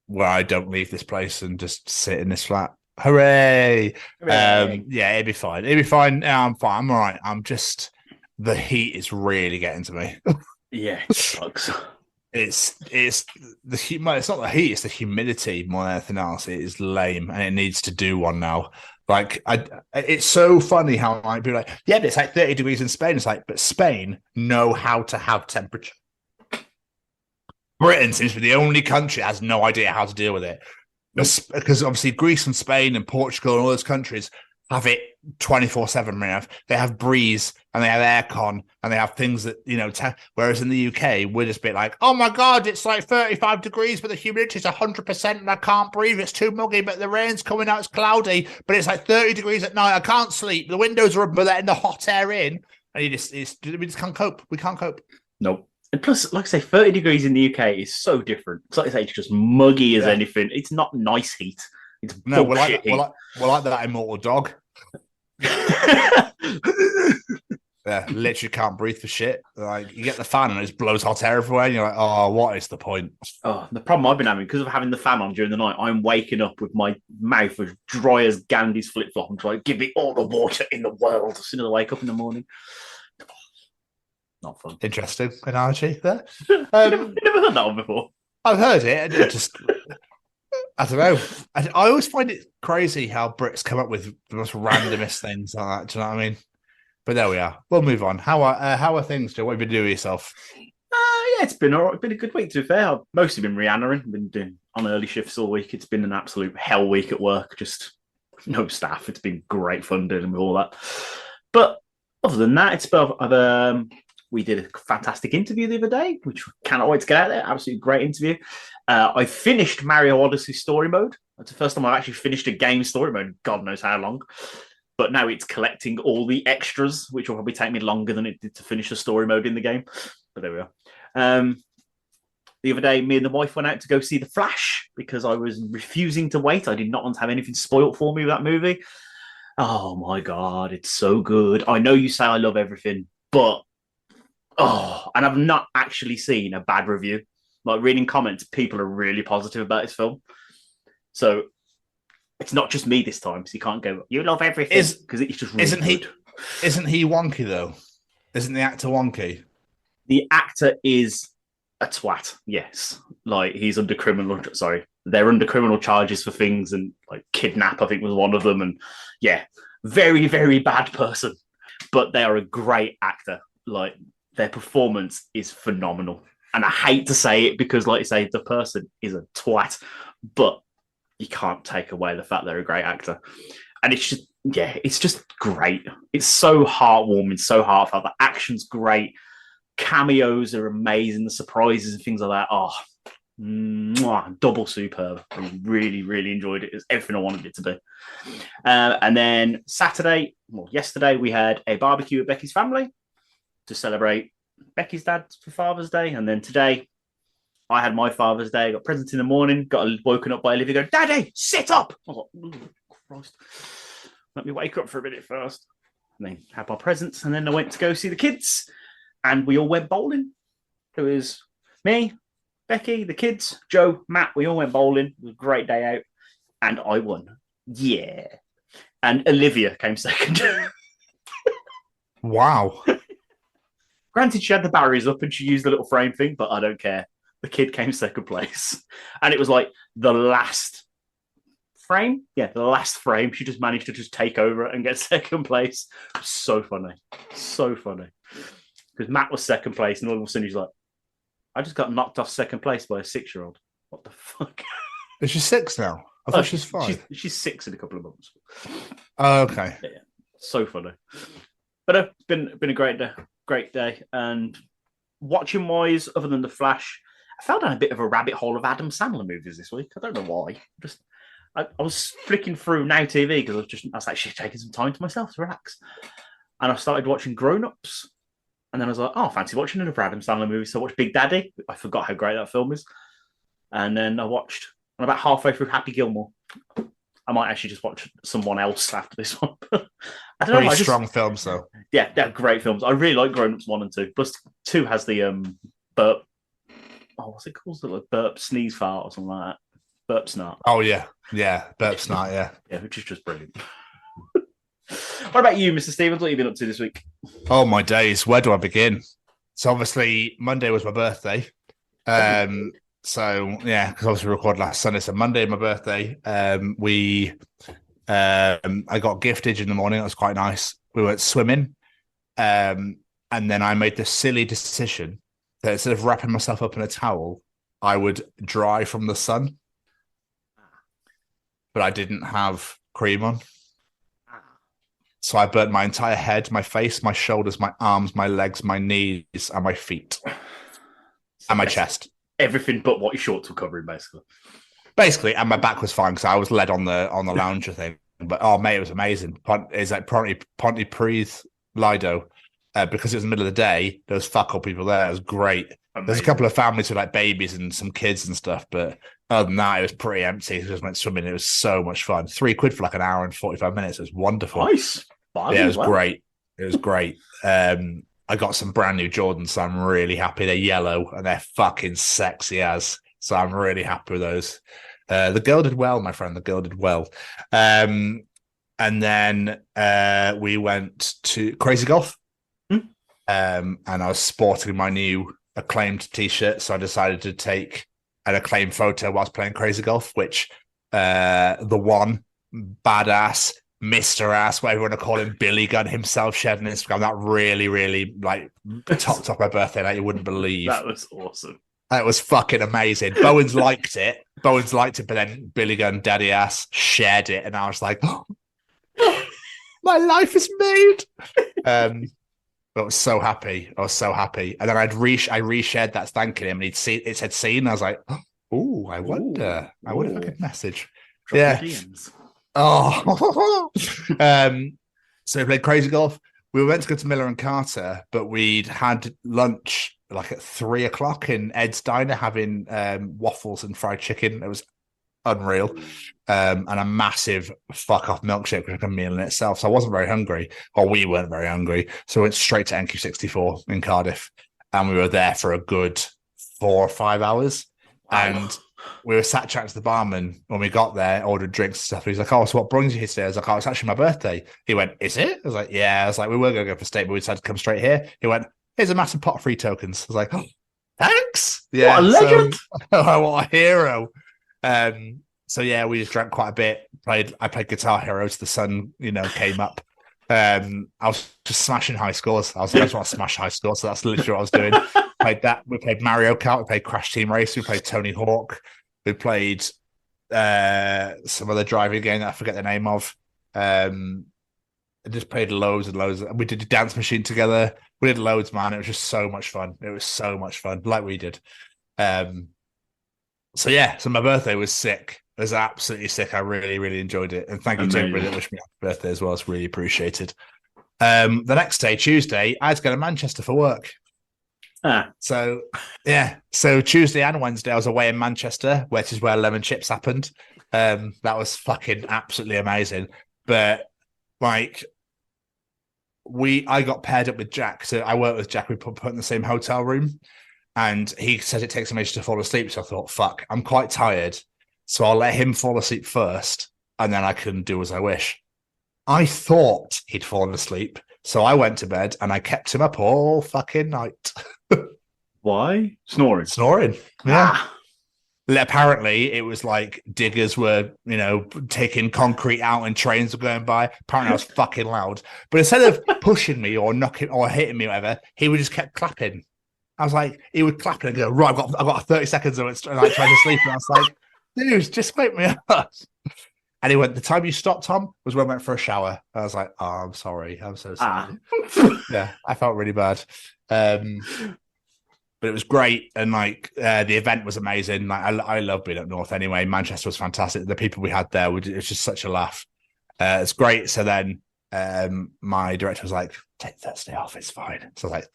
Where I don't leave this place and just sit in this flat. Hooray! Yeah, it'd be fine. Yeah, I'm fine. I'm all right. I'm just the heat is really getting to me. Yeah, it sucks. It's not the heat, it's the humidity more than anything else. It is lame, and it needs to do one now. Like, it's so funny how like people are like, yeah, but it's like 30 degrees in Spain. It's like, but Spain know how to have temperature. Britain seems to be the only country that has no idea how to deal with it. Because obviously Greece and Spain and Portugal and all those countries have it 24/7. They have breeze and they have aircon and they have things that, whereas in the UK, we're just a bit like, oh my God, it's like 35 degrees, but the humidity is 100% and I can't breathe. It's too muggy, but the rain's coming out. It's cloudy, but it's like 30 degrees at night. I can't sleep. The windows are open, but letting the hot air in. And we just can't cope. We can't cope. Nope. And plus, like I say, 30 degrees in the UK is so different. It's like I say, it's just muggy as anything. It's not nice heat. It's no, we're like that immortal dog. Yeah, literally can't breathe for shit. Like, you get the fan and it just blows hot air everywhere, and you're like, oh, what is the point? Oh, the problem I've been having, because of having the fan on during the night, I'm waking up with my mouth as dry as Gandhi's flip-flop. I'm trying to give me all the water in the world as soon as I wake up in the morning. Not fun. Interesting analogy there. You never heard that one before. I've heard it. I don't know. I always find it crazy how Brits come up with the most randomest things like that. Do you know what I mean? But there we are. We'll move on. How are things, Joe? What have you been doing with yourself? Yeah, it's been all right. It's been a good week, to be fair. I've mostly been Rihannaing. Been doing on early shifts all week. It's been an absolute hell week at work. Just no staff. It's been great fun dealing with all that. But other than that, we did a fantastic interview the other day, which cannot wait to get out there. Absolutely great interview. I finished Mario Odyssey story mode. That's the first time I've actually finished a game story mode. God knows how long. But now it's collecting all the extras, which will probably take me longer than it did to finish the story mode in the game. But there we are. The other day, me and the wife went out to go see The Flash because I was refusing to wait. I did not want to have anything spoilt for me with that movie. Oh my God, it's so good. I know you say I love everything, but and I've not actually seen a bad review. Like, reading comments, people are really positive about this film. So it's not just me this time. So you can't go, you love everything, because it's just really good. Isn't he wonky though? Isn't the actor wonky? The actor is a twat. Yes, like they're under criminal charges for things, and like kidnap, I think, was one of them. And yeah, very, very bad person. But they are a great actor. Like, their performance is phenomenal. And I hate to say it because, like you say, the person is a twat, but you can't take away the fact they're a great actor. And it's just great. It's so heartwarming, so heartfelt. The action's great. Cameos are amazing. The surprises and things like that. Double superb. I really, really enjoyed it. It's everything I wanted it to be. And then yesterday, we had a barbecue at Becky's family to celebrate Becky's dad for Father's Day. And then today, I had my Father's Day. I got presents in the morning, got woken up by Olivia going, Daddy, sit up! I was like, oh, Christ. Let me wake up for a minute first. And then had my presents, and then I went to go see the kids, and we all went bowling. It was me, Becky, the kids, Joe, Matt, we all went bowling. It was a great day out, and I won. Yeah. And Olivia came second. Wow. Granted, she had the barriers up and she used the little frame thing, but I don't care. The kid came second place. And it was like the last frame. Yeah, the last frame. She just managed to just take over and get second place. So funny. So funny. Because Matt was second place, and all of a sudden he's like, I just got knocked off second place by a 6-year-old. What the fuck? Is she 6 now? I thought she's 5. She's 6 in a couple of months. Oh, okay. Yeah, so funny. But it's been a great day. And watching wise, other than The Flash, I fell down a bit of a rabbit hole of Adam Sandler movies this week. I don't know why. I was flicking through Now TV because I was actually taking some time to myself to relax. And I started watching Grown Ups. And then I was like, I fancy watching another Adam Sandler movie. So I watched Big Daddy. I forgot how great that film is. And then I'm about halfway through Happy Gilmore. I might actually just watch someone else after this one. I don't know. Pretty strong films, though. Yeah, they're great films. I really like Grown Ups 1 and 2. Plus, 2 has the burp. Oh, what's it called? The burp sneeze fart or something like that. Burp snart. Oh, yeah. Yeah, burp snart, yeah. Yeah, which is just brilliant. What about you, Mr. Stevens? What have you been up to this week? Oh, my days. Where do I begin? So obviously Monday was my birthday. So yeah, because obviously we recorded last Sunday. So Monday, my birthday. I got gifted in the morning. It was quite nice. We went swimming. And then I made the silly decision that instead of wrapping myself up in a towel, I would dry from the sun. But I didn't have cream on. So I burnt my entire head, my face, my shoulders, my arms, my legs, my knees, and my feet. And my chest. Everything but what your shorts were covering, basically. Basically, and my back was fine because I was led on the lounger thing. But oh mate, it was amazing. It's like Pontypridd Lido. Because it was the middle of the day, there was fuck all people there. It was great. Amazing. There's a couple of families with like babies and some kids and stuff, but other than that, it was pretty empty. We just went swimming. It was so much fun. £3 for like an hour and 45 minutes. It was wonderful. Nice. Yeah, it was great. It was great. I got some brand new Jordans, so I'm really happy. They're yellow and they're fucking sexy as. So I'm really happy with those. The girl did well, my friend. The girl did well. And then we went to Crazy Golf. And I was sporting my new Acclaimed t-shirt, so I decided to take an Acclaimed photo whilst playing Crazy Golf, which the one badass Mr. Ass, whatever you want to call him, Billy Gunn himself shared on Instagram. That really like topped off my birthday night. You wouldn't believe. That was awesome. That was fucking amazing. Bowens liked it. But then Billy Gunn, Daddy Ass, shared it, and I was like, oh, my life is made. I was so happy. And then I reshared that thanking him, and it said seen. I was like, oh, I wonder if I could message. Drop yeah. Oh. So we played Crazy Golf. We were meant to go to Miller and Carter, but we'd had lunch like at 3:00 in Ed's Diner having waffles and fried chicken. It was unreal. And a massive fuck off milkshake, which was like a meal in itself. So I wasn't very hungry. Well, we weren't very hungry. So we went straight to NQ64 in Cardiff. And we were there for a good 4 or 5 hours. And we were sat chatting to the barman when we got there, ordered drinks and stuff. He's like, oh, so what brings you here today? I was like, oh, it's actually my birthday. He went, is it? I was like, yeah. I was like, we were going to go for steak, but we decided to come straight here. He went, here's a massive pot of free tokens. I was like, oh, thanks. Yeah, what a legend. What a hero. So yeah, we just drank quite a bit. I played Guitar Hero till the sun, came up. I was just smashing high scores. I just want to smash high scores, so that's literally what I was doing. Played that. We played Mario Kart. We played Crash Team Race. We played Tony Hawk. We played some other driving game that I forget the name of. I just played loads and loads. We did a dance machine together. We did loads, man. It was just so much fun. Like we did. So my birthday was sick. It was absolutely sick. I really, really enjoyed it. And thank you to everybody that wished me happy birthday as well. It's really appreciated. The next day, Tuesday, I had to go to Manchester for work. So Tuesday and Wednesday, I was away in Manchester, which is where Lemon Chips happened. That was fucking absolutely amazing. But like, I got paired up with Jack. So I worked with Jack. We put in the same hotel room. And he said it takes him ages to fall asleep. So I thought, fuck, I'm quite tired. So I'll let him fall asleep first, and then I can do as I wish. I thought he'd fallen asleep. So I went to bed, and I kept him up all fucking night. Why? Snoring. Yeah. Apparently, it was like diggers were, taking concrete out and trains were going by. Apparently, I was fucking loud. But instead of pushing me or knocking or hitting me or whatever, he would just kept clapping. I was like, he would clap and go, right, I've got 30 seconds of it, and I tried to sleep. And I was like, dude, just wake me up. And he went, the time you stopped, Tom, was when I went for a shower. I was like, oh, I'm sorry. I'm so sorry. Yeah, I felt really bad. But it was great. And like the event was amazing. Like I love being up north anyway. Manchester was fantastic. The people we had there, it was just such a laugh. It's great. So then my director was like, take Thursday off. It's fine. So I was like,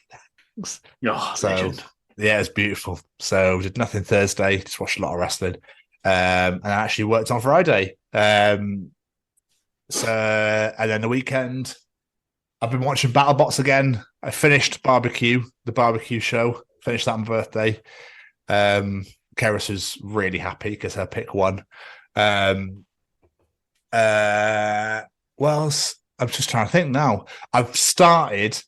thanks. Oh, so legend. Yeah, it's beautiful. So we did nothing Thursday. Just watched a lot of wrestling. And I actually worked on Friday. And then the weekend, I've been watching BattleBots again. I finished the barbecue show. Finished that on my birthday. Keris was really happy because her pick won. Well, I'm just trying to think now. I've started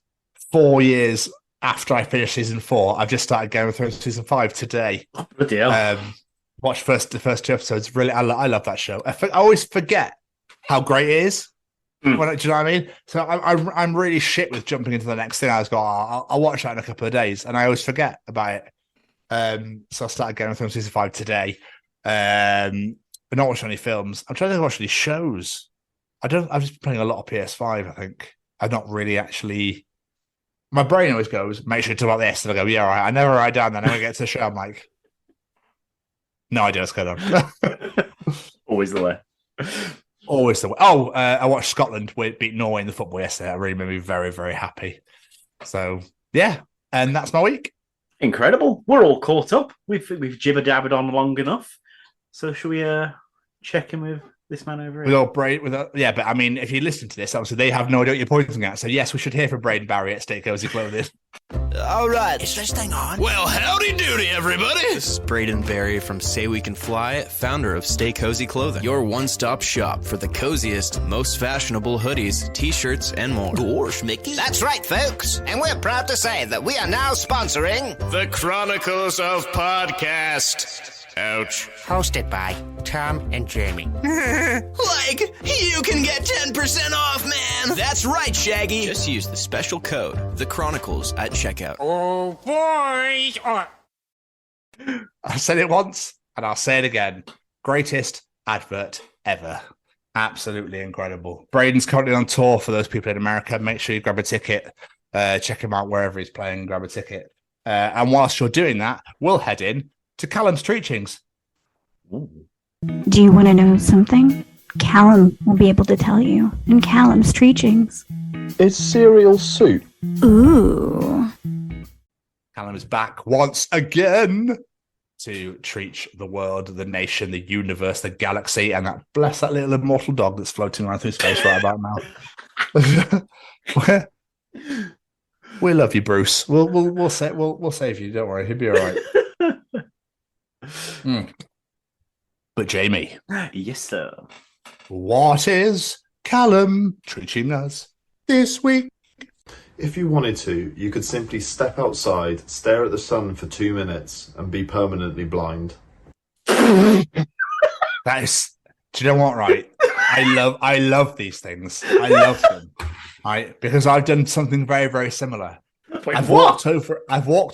4 years after I finished season 4, I've just started Game of Thrones season 5 today. Oh, bloody hell. Watched the first 2 episodes. Really, I love that show. I always forget how great it is. Do you know what I mean? So I'm really shit with jumping into the next thing. I was going, I'll watch that in a couple of days, and I always forget about it. So I started Game of Thrones season 5 today. But not watching any films. I'm trying to watch any shows. I've just been playing a lot of PS5. I think I've not really actually. My brain always goes, make sure to talk about this, and I go, yeah, all right. I never write down. Then when I get to the show, I'm like, no idea what's going on. Always the way. Always the way. Oh, I watched Scotland beat Norway in the football yesterday. That really made me very, very happy. So yeah, and that's my week. Incredible. We're all caught up. We've jibber-jabbered on long enough. So should we check in with this man over here? With old Braden, yeah, but I mean, if you listen to this, obviously they have no idea what you're pointing at. So yes, we should hear from Braden Barry at Stay Cozy Clothing. All right, is this thing on? Well, howdy doody, everybody. This is Braden Barry from Say We Can Fly, founder of Stay Cozy Clothing, your one-stop shop for the coziest, most fashionable hoodies, t-shirts, and more. Gosh, Mickey. That's right, folks. And we're proud to say that we are now sponsoring the Chronicles of Podcast. Ouch. Hosted by Tom and Jamie. Like, you can get 10% off, man! That's right, Shaggy! Just use the special code, The Chronicles, at checkout. Oh, boys! I said it once, and I'll say it again. Greatest advert ever. Absolutely incredible. Braden's currently on tour for those people in America. Make sure you grab a ticket. Check him out wherever he's playing and grab a ticket. And whilst you're doing that, we'll head in to Callum's Treachings. Do you want to know something? Callum will be able to tell you in Callum's Treachings. It's cereal soup. Ooh. Callum is back once again to treach the world, the nation, the universe, the galaxy, and that little immortal dog that's floating around through space right about now. We love you, Bruce. We'll save you. Don't worry, he'll be all right. But Jamie, yes, sir. What is Callum treating us this week? If you wanted to, you could simply step outside, stare at the sun for 2 minutes, and be permanently blind. That is. Do you know what? Right, I love these things. I love them. Right, because I've done something very, very similar. Wait, I've walked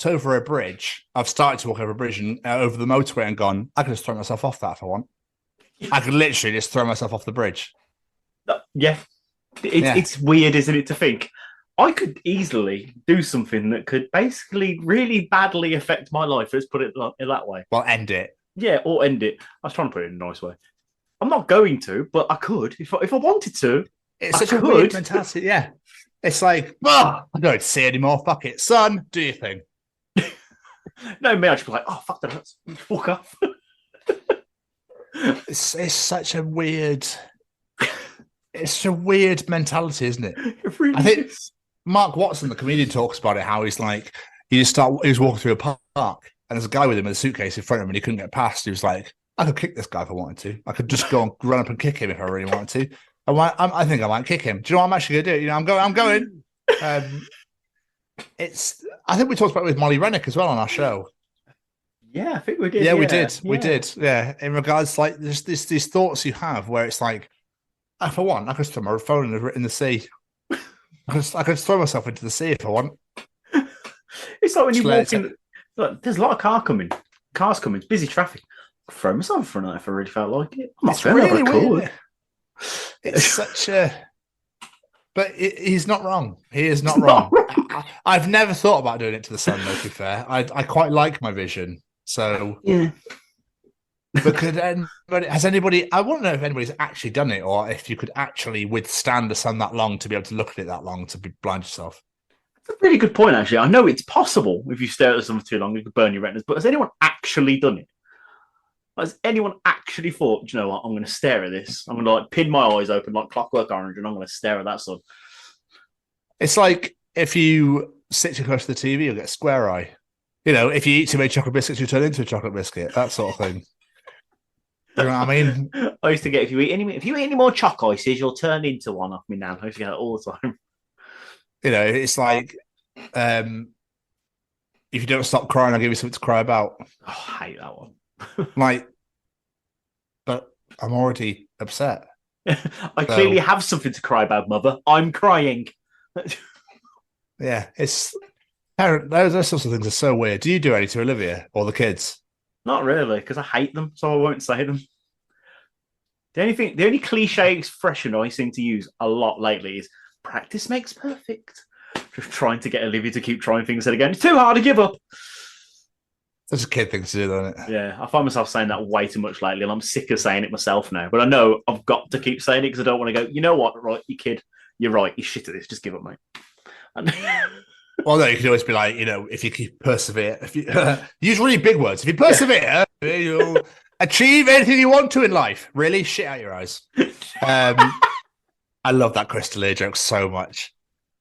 over a bridge. I've started to walk over a bridge and over the motorway and gone, I could just throw myself off that if I want. I could literally just throw myself off the bridge. Yeah. It's weird, isn't it, to think I could easily do something that could basically really badly affect my life. Let's put it that way. Well, end it. Yeah, or end it. I was trying to put it in a nice way. I'm not going to, but I could. If I wanted to, it's such a weird mentality, yeah. It's like, I don't see anymore. Fuck it. Son, do your thing. No, me, I'd just be like, fuck that. Let's walk off. It's such a weird... It's a weird mentality, isn't it? It really I think is. Mark Watson, the comedian, talks about it, how he's like, he was walking through a park, and there's a guy with him with a suitcase in front of him, and he couldn't get past. He was like, I could kick this guy if I wanted to. I could just go and run up and kick him if I really wanted to. I think I might kick him. Do you know what I'm actually going to do? I'm going. I think we talked about it with Molly Rennick as well on our show. Yeah, I think we did. Yeah, we did. We did. Yeah, in regards to like these thoughts you have where it's like, if I want, I could throw my phone in the sea. I could throw myself into the sea if I want. It's like when you walk in. Look, there's a lot of cars coming. It's busy traffic. I'll throw myself in front of that if I really felt like it. It's really weird. It's such a. But he's not wrong. He is not wrong. I've never thought about doing it to the sun, though, to be fair. I quite like my vision. So. Yeah. But has anybody? I want to know if anybody's actually done it, or if you could actually withstand the sun that long to be able to look at it that long to be blind yourself. That's a really good point, actually. I know it's possible if you stare at the sun for too long, you could burn your retinas. But has anyone actually done it? Has anyone actually thought, do you know what? I'm going to stare at this. I'm going to pin my eyes open like Clockwork Orange, and I'm going to stare at that sun. It's like if you sit too close to the TV, you'll get square eye. You know, if you eat too many chocolate biscuits, you turn into a chocolate biscuit. That sort of thing. You know what I mean? I used to get if you eat any more choc ices, you'll turn into one. Off me now. I used to get that all the time. You know, it's like if you don't stop crying, I'll give you something to cry about. Oh, I hate that one. But I'm already upset. I clearly have something to cry about, Mother. I'm crying. Yeah, those sorts of things are so weird. Do you do any to Olivia or the kids? Not really, because I hate them, so I won't say them. The only cliche expression I seem to use a lot lately is practice makes perfect. Just trying to get Olivia to keep trying things again. It's too hard to give up. That's a kid thing to do, isn't it? Yeah, I find myself saying that way too much lately, and I'm sick of saying it myself now. But I know I've got to keep saying it because I don't want to go, you know what, right, you kid, you're right, you're shit at this, just give up, mate. Well, no, you can always be like, if you keep persevere, if you use really big words, if you persevere, you'll achieve anything you want to in life. Really, shit out your eyes. I love that Crystal Lear joke so much.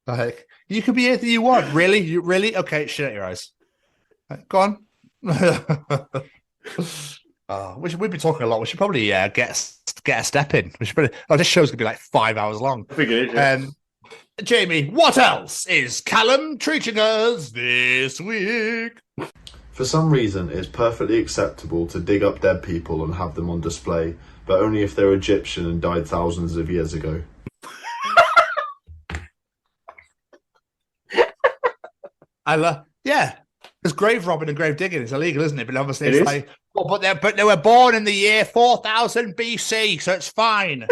Like, you could be anything you want. Really? You really? Okay, shit out your eyes. Go on. We'd be talking a lot. We should probably get a step in. We should probably. This show's gonna be like 5 hours long. I think it is, yeah. Jamie, what else is Callum treating us this week? For some reason, it's perfectly acceptable to dig up dead people and have them on display, but only if they're Egyptian and died thousands of years ago. Yeah. Because grave robbing and grave digging is illegal, isn't it? But obviously it's like, but they were born in the year 4000 BC, so it's fine.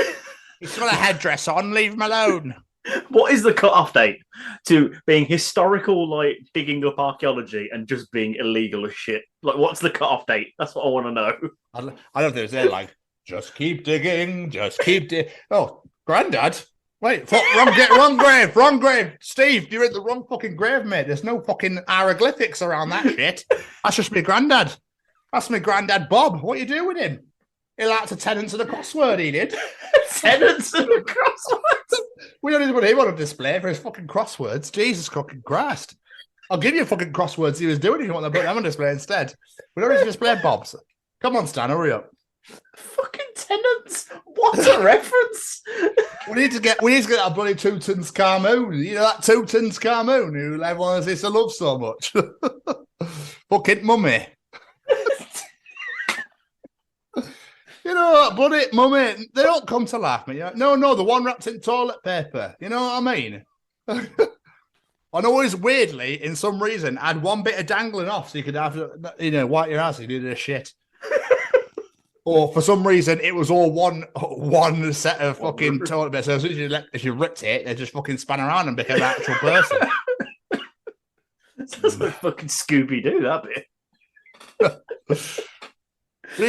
He's got a headdress on, leave him alone. What is the cut-off date to being historical, like digging up archaeology, and just being illegal as shit? Like, what's the cut-off date? That's what I want to know. I don't think it's like, just keep digging, just keep digging. Oh, Grandad. Wait, wrong grave. Steve, you're in the wrong fucking grave, mate. There's no fucking hieroglyphics around that shit. That's just my granddad. That's my granddad Bob. What you do with him? He liked a tenants of the crossword, he did. Tenants of the crosswords? We don't even put him on a display for his fucking crosswords. Jesus fucking Christ. I'll give you fucking crosswords he was doing if you want to put them on display instead. We don't need to display Bob's. Come on, Stan, hurry up. Fucking tenants? What a reference! We need to get that bloody Tutankhamun. You know that Tutankhamun who everyone says to love so much. Fucking mummy. You know that bloody mummy. They don't come to laugh, mate. No, the one wrapped in toilet paper. You know what I mean? I always weirdly, in some reason, had one bit of dangling off so you could have, wipe your ass if you did a shit. Or for some reason, it was all one set of fucking toilet paper. So as soon as you ripped it, they just fucking span around and became an actual person. Sounds like fucking Scooby-Doo, that bit. We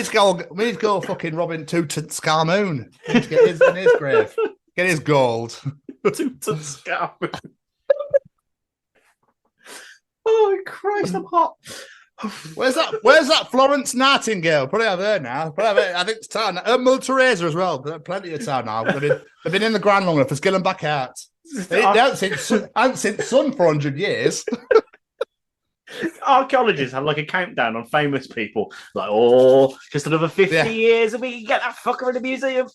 need to go fucking Robin Tutankhamun. We need to get his in his grave. Get his gold. Tutankhamun. Oh, Christ, I'm hot. Where's that Florence Nightingale? Probably have her now. I think it's time. Mother Teresa as well. Plenty of time now. They've been in the ground long enough. Let's get them back out. They haven't seen sun for 100 years. Archaeologists have like a countdown on famous people. Like, just another 50 years and we can get that fucker in the museum.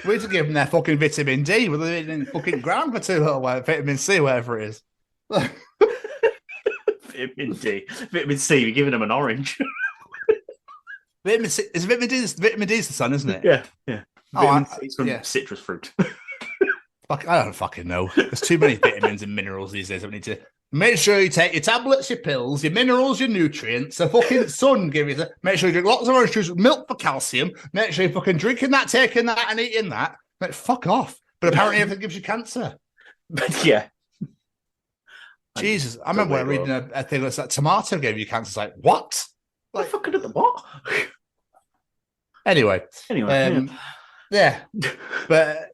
We need to give them their fucking vitamin D. Whether they've been in fucking ground for too long. Vitamin C, whatever it is. Vitamin D. Vitamin C, we're giving them an orange. Vitamin C, vitamin D is the sun, isn't it? Yeah. Vitamin C is from citrus fruit. I don't fucking know. There's too many vitamins and minerals these days. I need to make sure you take your tablets, your pills, your minerals, your nutrients. The fucking sun give you. Make sure you drink lots of orange juice, milk for calcium. Make sure you're fucking drinking that, taking that, and eating that. Like, fuck off. But apparently everything gives you cancer. But yeah. Jesus, I remember reading a thing that's like tomato gave you cancer. It's like, what? Like, fucking at the what? Anyway. Yeah. But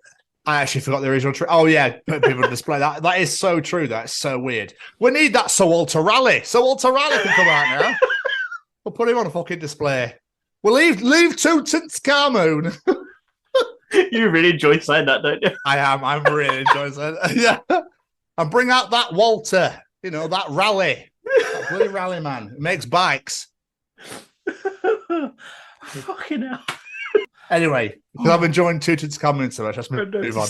I actually forgot the original trick. Oh, yeah, put people on display. That is so true. That's so weird. We need that Sir Walter Raleigh. Sir Walter Raleigh can come out now. We'll put him on a fucking display. We'll leave Tutankhamun. You really enjoy saying that, don't you? I am. I'm really enjoying saying that. Yeah. And bring out that Walter, that Raleigh. That bloody Raleigh man who makes bikes. Fucking hell. Anyway, because I've enjoyed Tutankhamun so much, let's move on.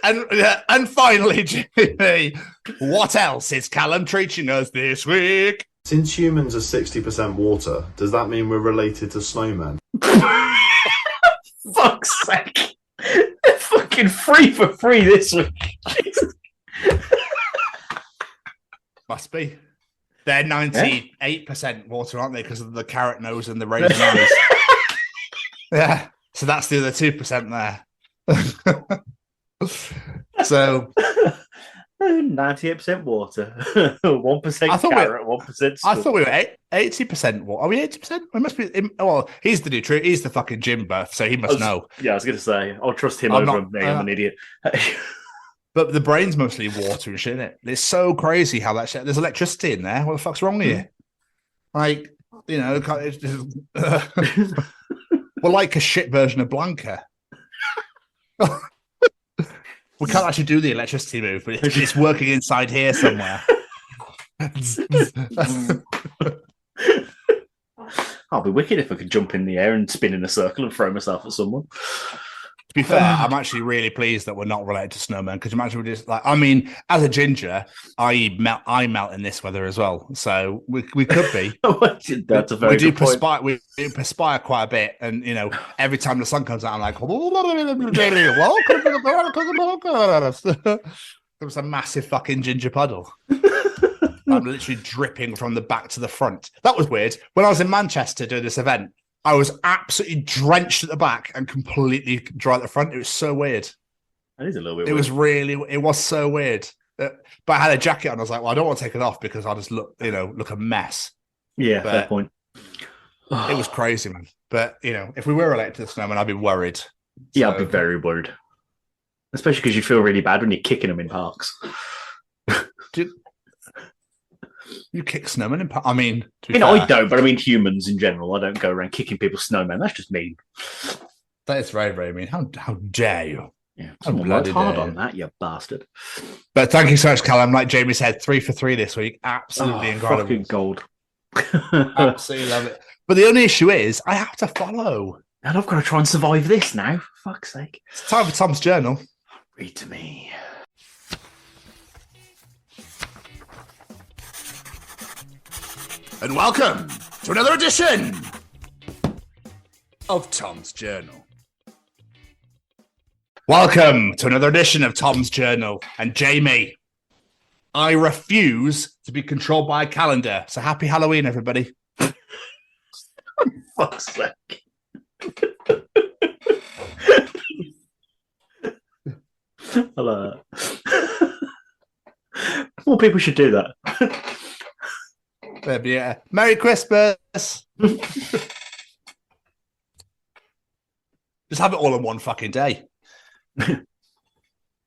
And finally, Jimmy, what else is Callum teaching us this week? Since humans are 60% water, does that mean we're related to snowmen? Fuck's sake. They're fucking free for free this week. Must be. They're 98% water, aren't they? Because of the carrot nose and the raisin eyes. Yeah. So that's the other 2% there. So 98% water, 1% carrot, 1% I thought we were 80% water. Are we 80%? We must be. Well, he's the new truth. He's the fucking gym buff, so he must know. Yeah, I was going to say, I'll trust him over me. I'm an idiot. But the brain's mostly water and shit, isn't it? It's so crazy how that shit. There's electricity in there. What the fuck's wrong with you? Like, you know, we're like a shit version of Blanca. We can't actually do the electricity move, but it's working inside here somewhere. I'll be wicked if I could jump in the air and spin in a circle and throw myself at someone. To be fair, I'm actually really pleased that we're not related to snowmen, because imagine we just I mean, as a ginger, I melt in this weather as well. So we could be. That's a very good point. We do perspire quite a bit, and you know, every time the sun comes out, I'm like, it was a massive fucking ginger puddle. I'm literally dripping from the back to the front. That was weird. When I was in Manchester doing this event, I was absolutely drenched at the back and completely dry at the front. It was so weird. That is a little bit weird. It was so weird. But I had a jacket on. I was like, well, I don't want to take it off because I'll just look a mess. Yeah, fair point. It was crazy, man. But, you know, if we were related to the snowman, I'd be worried. Yeah, I'd be very worried. Especially because you feel really bad when you're kicking them in parks. You kick snowmen in parks? I mean, I don't, but I mean humans in general. I don't go around kicking people's snowmen. That's just mean. That is very, very mean. How dare you? Yeah, someone worked hard on that, you bastard. But thank you so much, Callum. Like Jamie said, 3 for 3 this week. Absolutely incredible. Fucking gold. Absolutely love it. But the only issue is I have to follow. And I've got to try and survive this now. For fuck's sake. It's time for Tom's Journal. Read to me. And welcome to another edition of Tom's Journal. Welcome to another edition of Tom's Journal. And Jamie, I refuse to be controlled by a calendar. So happy Halloween, everybody. Fuck's sake. Hello. More people should do that. Yeah. Merry Christmas. Just have it all in one fucking day.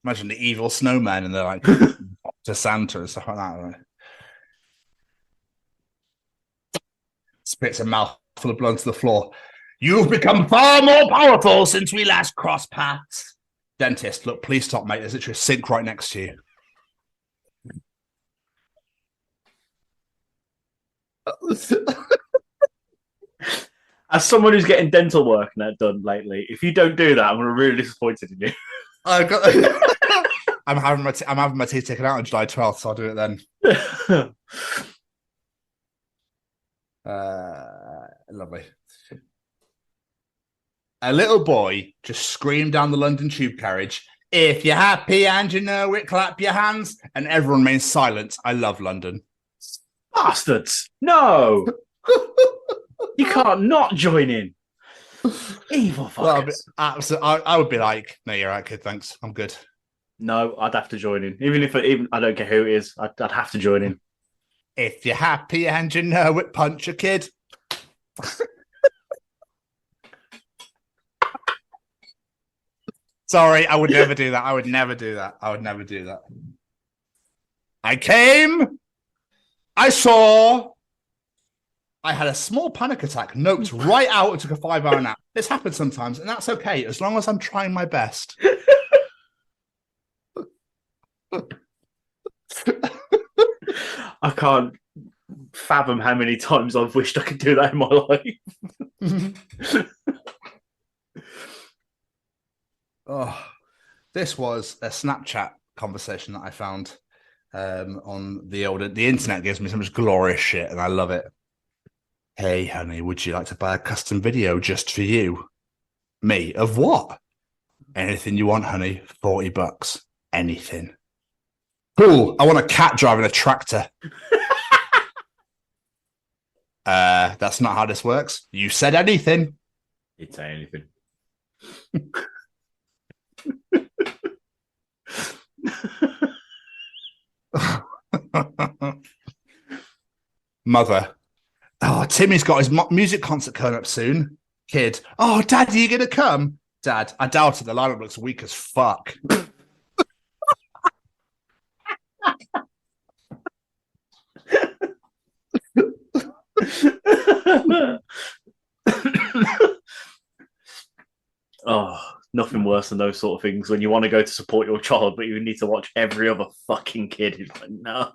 Imagine the evil snowman and they're like to Santa and stuff like that. Right? Spits a mouthful of blood to the floor. You've become far more powerful since we last crossed paths. Dentist, look, please stop, mate. There's literally a sink right next to you. As someone who's getting dental work done lately, if you don't do that, I'm going to be really disappointed in you. I'm having my teeth taken out on July 12th, so I'll do it then. Lovely. A little boy just screamed down the London tube carriage, "If you're happy and you know it, clap your hands," and everyone remains silent. I love London. Bastards! No! You can't not join in. Evil fuckers. Well, I would be like, "No, you're right, kid. Thanks. I'm good." No, I'd have to join in. Even I don't care who it is. I'd have to join in. If you're happy and you know it, punch a kid. Sorry, I would never do that. I would never do that. I came. I saw. I had a small panic attack, noped right out and took a 5-hour nap. This happens sometimes, and that's okay, as long as I'm trying my best. I can't fathom how many times I've wished I could do that in my life. Oh, This was a Snapchat conversation that I found on the internet. Gives me so much glorious shit, and I love it. Hey, honey, would you like to buy a custom video just for you? Me? Of what? Anything you want, honey. $40. Anything. Cool. I want a cat driving a tractor. That's not how this works. You said anything. You'd say anything. Mother. Oh, Timmy's got his music concert coming up soon. Kid. Oh, Dad, are you going to come? Dad, I doubt it. The lineup looks weak as fuck. Oh, nothing worse than those sort of things when you want to go to support your child, but you need to watch every other fucking kid. It's like, no.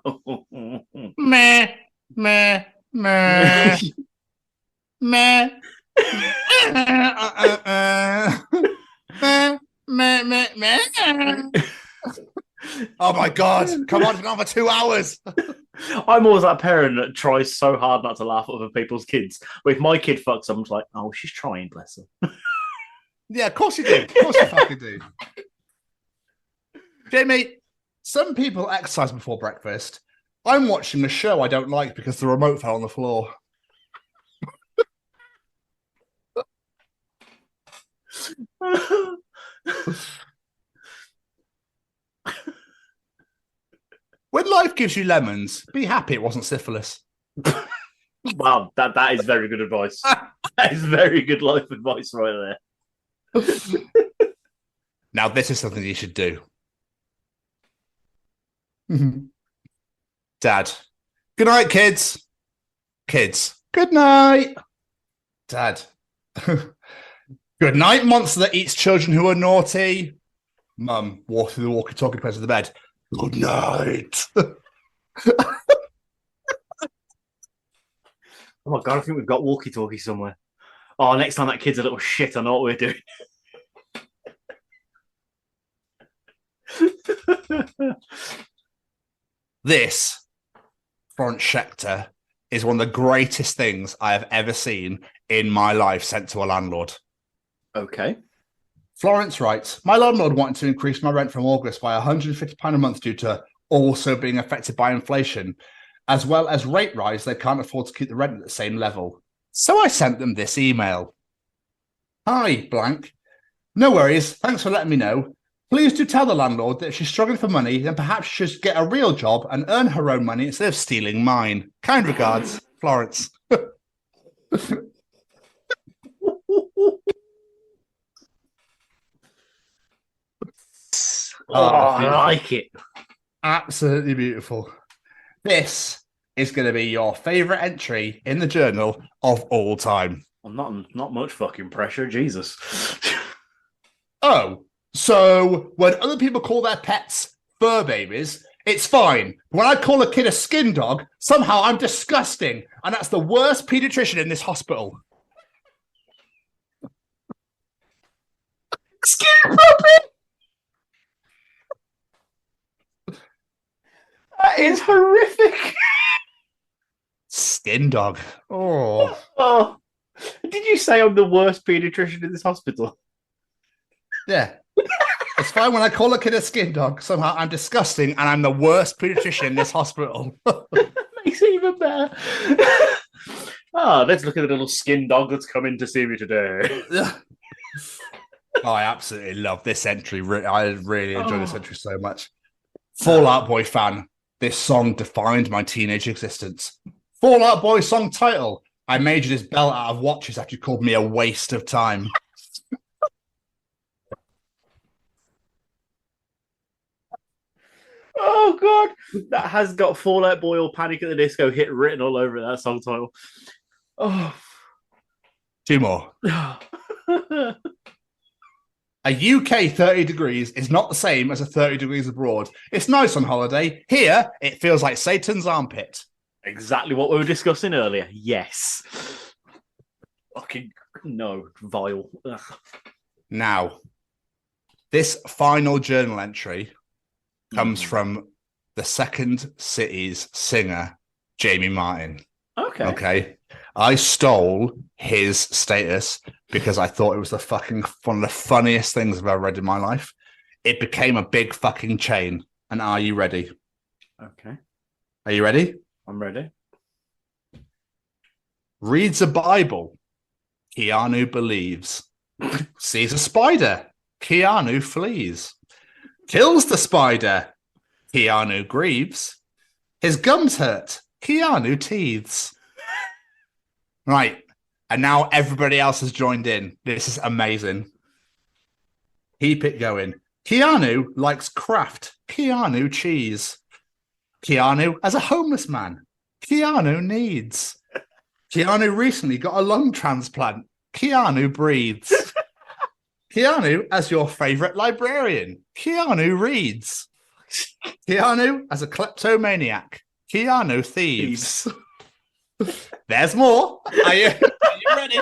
Meh, meh, meh, meh. Oh my God, come on for another 2 hours. I'm always that parent that tries so hard not to laugh at other people's kids. But if my kid fucks, I'm just like, oh, she's trying, bless her. Yeah, of course you do. Of course you fucking do. Jamie, some people exercise before breakfast. I'm watching a show I don't like because the remote fell on the floor. When life gives you lemons, be happy it wasn't syphilis. Wow, that is very good advice. That is very good life advice right there. Now, this is something you should do. Dad. Good night, kids. Kids. Good night. Dad. Good night, monster that eats children who are naughty. Mum, walk through the walkie-talkie to the bed. Good night. Oh my God, I think we've got walkie-talkie somewhere. Oh, next time that kid's a little shit, I know what we're doing. This front Schecter is one of the greatest things I have ever seen in my life sent to a landlord. Okay. Florence writes, my landlord wanted to increase my rent from August by £150 a month due to also being affected by inflation, as well as rate rise. They can't afford to keep the rent at the same level. So I sent them this email. Hi, blank. No worries. Thanks for letting me know. Please do tell the landlord that if she's struggling for money, then perhaps she should get a real job and earn her own money instead of stealing mine. Kind regards, Florence. I like it. Absolutely beautiful. This is going to be your favourite entry in the journal of all time. Well, not much fucking pressure, Jesus. Oh, so when other people call their pets fur babies, it's fine. When I call a kid a skin dog, somehow I'm disgusting, and that's the worst paediatrician in this hospital. Skin puppy! That is horrific. Skin dog. Oh. Did you say I'm the worst paediatrician in this hospital? Yeah. It's fine when I call a kid a skin dog. Somehow I'm disgusting and I'm the worst paediatrician in this hospital. Makes it even better. Let's look at the little skin dog that's come in to see me today. I absolutely love this entry. I really enjoy this entry so much. Fall Out Boy fan. This song defined my teenage existence. Fall Out Boy song title. I made you this belt out of watches after you called me a waste of time. Oh, God. That has got Fall Out Boy or Panic at the Disco hit written all over it, that song title. Oh. 2 more. A UK 30 degrees is not the same as a 30 degrees abroad. It's nice on holiday. Here, it feels like Satan's armpit. Exactly what we were discussing earlier. Yes. Fucking no, vile. Ugh. Now, This final journal entry comes from the Second City's singer, Jamie Martin. Okay. I stole his status because I thought it was one of the funniest things I've ever read in my life. It became a big fucking chain. And are you ready? Okay. Are you ready? I'm ready. Reads a Bible. Keanu believes. Sees a spider. Keanu flees. Kills the spider. Keanu grieves. His gums hurt. Keanu teethes. Right. And now everybody else has joined in. This is amazing. Keep it going. Keanu likes craft. Keanu cheese. Keanu as a homeless man. Keanu needs. Keanu recently got a lung transplant. Keanu breathes. Keanu as your favorite librarian. Keanu reads. Keanu as a kleptomaniac. Keanu thieves. There's more. Are you ready?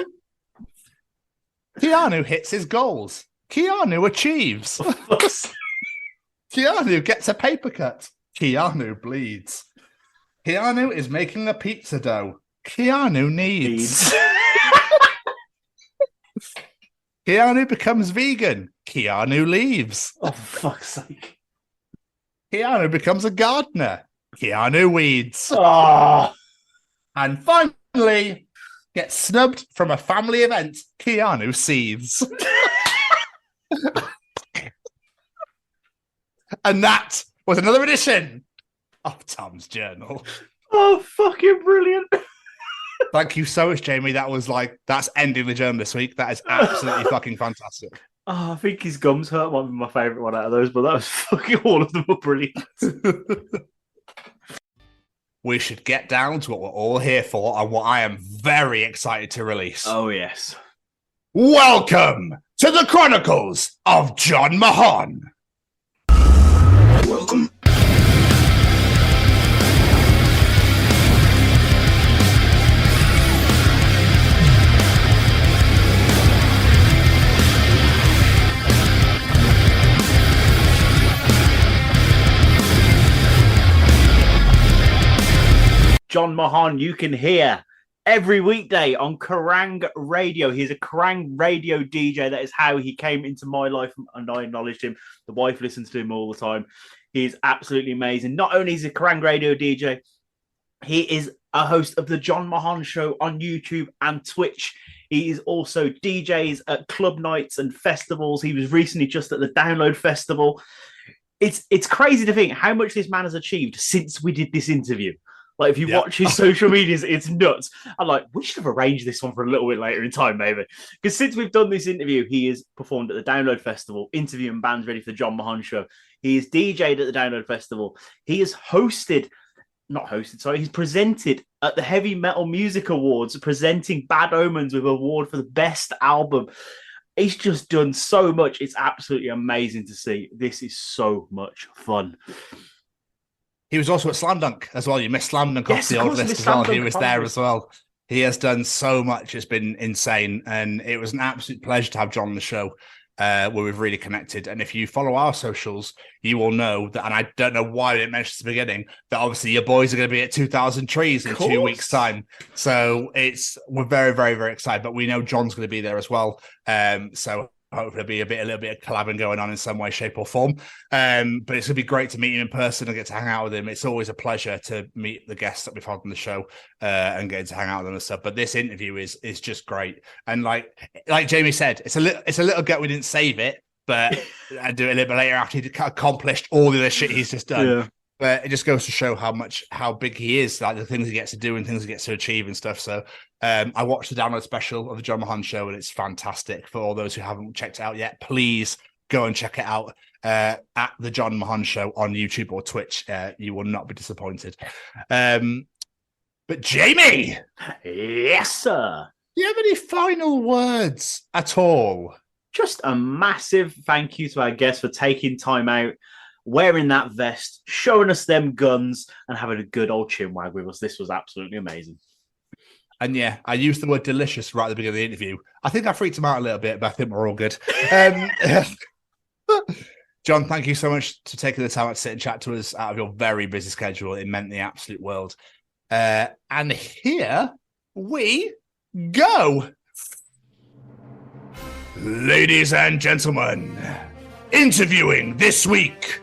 Keanu hits his goals. Keanu achieves. Keanu gets a paper cut. Keanu bleeds. Keanu is making a pizza dough. Keanu needs. Keanu becomes vegan. Keanu leaves. Oh, for fuck's sake. Keanu becomes a gardener. Keanu weeds. Oh. And finally, gets snubbed from a family event. Keanu seethes. And that was another edition of Tom's Journal. Oh, fucking brilliant. Thank you so much, Jamie. That's ending the journal this week. That is absolutely fucking fantastic. Oh, I think his gums hurt might be my favourite one out of those, but that was fucking all of them were brilliant. We should get down to what we're all here for and what I am very excited to release. Oh, yes. Welcome to the Chronicles of Jon Mahon. Welcome. Jon Mahon, you can hear every weekday on Kerrang Radio. He's a Kerrang Radio DJ. That is how he came into my life, and I acknowledged him. The wife listens to him all the time. He's absolutely amazing. Not only is he a Kerrang Radio DJ, he is a host of the Jon Mahon Show on YouTube and Twitch. He is also DJs at club nights and festivals. He was recently just at the Download Festival. It's crazy to think how much this man has achieved since we did this interview. Like, if you watch his social medias, it's nuts. I'm like, we should have arranged this one for a little bit later in time, maybe. Because since we've done this interview, he has performed at the Download Festival, interviewing bands ready for the Jon Mahon Show. He is DJ'd at the Download Festival. He has he's presented at the Heavy Metal Music Awards, presenting Bad Omens with an award for the best album. He's just done so much. It's absolutely amazing to see. This is so much fun. He was also at Slam Dunk as well. You missed Slam Dunk off the old list as well. He was there as well. He has done so much. It's been insane. And it was an absolute pleasure to have Jon on the show, where we've really connected. And if you follow our socials, you will know that, and I don't know why I didn't mention at the beginning, that obviously your boys are going to be at 2,000 Trees in 2 weeks' time. So we're very, very, very excited. But we know Jon's going to be there as well. So hopefully there'll be a little bit of collabing going on in some way, shape, or form. But it's going to be great to meet him in person and get to hang out with him. It's always a pleasure to meet the guests that we've had on the show and get to hang out with them and stuff. But this interview is just great. And like Jamie said, it's a little gut we didn't save it, but I'll do it a little bit later after he'd accomplished all the other shit he's just done. Yeah. But it just goes to show how big he is, like the things he gets to do and things he gets to achieve and stuff. So I watched the download special of the Jon Mahon Show, and it's fantastic. For all those who haven't checked it out yet, please go and check it out at the Jon Mahon Show on YouTube or Twitch. You will not be disappointed. But Jamie, yes, sir. Do you have any final words at all? Just a massive thank you to our guests for taking time out, wearing that vest, showing us them guns, and having a good old chinwag with us. This was absolutely amazing. And yeah, I used the word delicious right at the beginning of the interview. I think I freaked him out a little bit, but I think we're all good. Jon, thank you so much for taking the time to sit and chat to us out of your very busy schedule. It meant the absolute world. And here we go. Ladies and gentlemen, interviewing this week,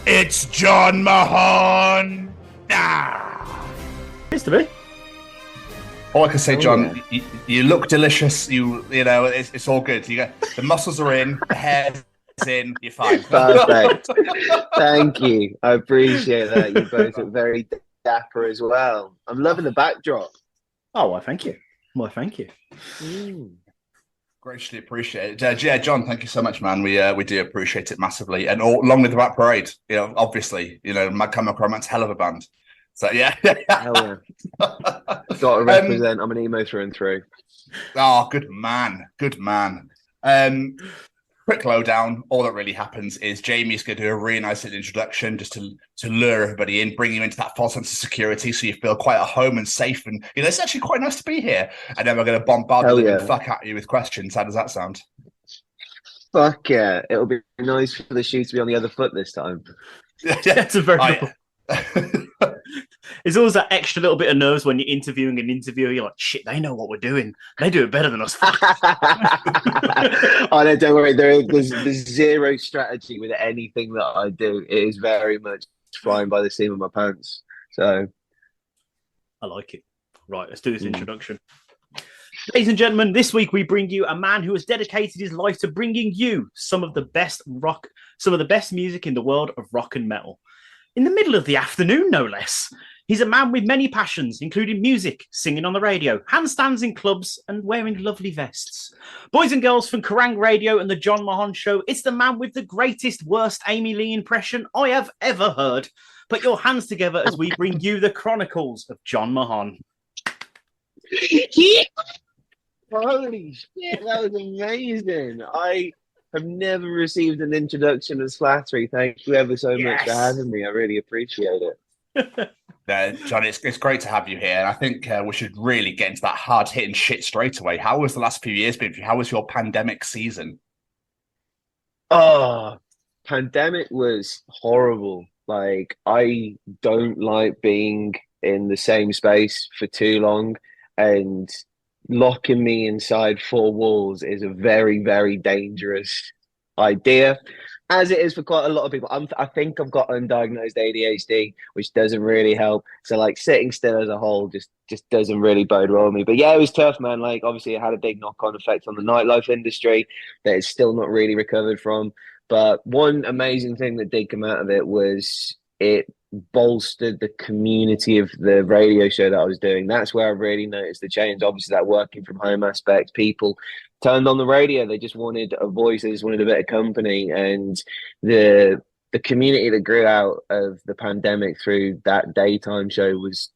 it's Jon Mahon. Used to be. All I can say, Jon, you look delicious. You know, it's all good. You got the muscles are in, the hair's in, you're fine. Perfect. Thank you. I appreciate that. You both look very dapper as well. I'm loving the backdrop. Oh, well, thank you. Well, thank you. Greatly appreciate it. Yeah, Jon, thank you so much, man. We do appreciate it massively. And along with the Black Parade, you know, obviously, you know, Mad Chemical Romance, hell of a band. So, yeah. Hell yeah. Got to represent. I'm an emo through and through. Oh, good man. Good man. Quick lowdown. All that really happens is Jamie's going to do a really nice introduction just to lure everybody in, bring you into that false sense of security so you feel quite at home and safe. And, you know, it's actually quite nice to be here. And then we're going to bombard the living fuck at you with questions. How does that sound? Fuck yeah. It'll be nice for the shoe to be on the other foot this time. That's a very good It's always that extra little bit of nerves when you're interviewing an interviewer. You're like, shit, they know what we're doing. They do it better than us. Oh, no, don't worry. There's zero strategy with anything that I do. It is very much flying by the seam of my pants. So I like it. Right, let's do this introduction. Ladies and gentlemen, this week we bring you a man who has dedicated his life to bringing you some of the best music in the world of rock and metal. In the middle of the afternoon, no less. He's a man with many passions, including music, singing on the radio, handstands in clubs, and wearing lovely vests. Boys and girls from Kerrang Radio and the Jon Mahon Show, it's the man with the greatest, worst Amy Lee impression I have ever heard. Put your hands together as we bring you the Chronicles of Jon Mahon. Holy shit, that was amazing. I have never received an introduction as flattery. Thank you ever so much for having me. I really appreciate it. Jon, it's great to have you here. And I think we should really get into that hard-hitting shit straight away. How was the last few years been for you? How was your pandemic season? Oh, pandemic was horrible. Like, I don't like being in the same space for too long, and locking me inside four walls is a very, very dangerous idea, as it is for quite a lot of people. I think I've got undiagnosed ADHD, which doesn't really help. So, like, sitting still as a whole just doesn't really bode well with me. But yeah, it was tough, man. Like, obviously it had a big knock-on effect on the nightlife industry that it's still not really recovered from. But one amazing thing that did come out of it was it bolstered the community of the radio show that I was doing. That's where I really noticed the change. Obviously, that working from home aspect, people turned on the radio. They just wanted a voice. They just wanted a bit of company. And the community that grew out of the pandemic through that daytime show was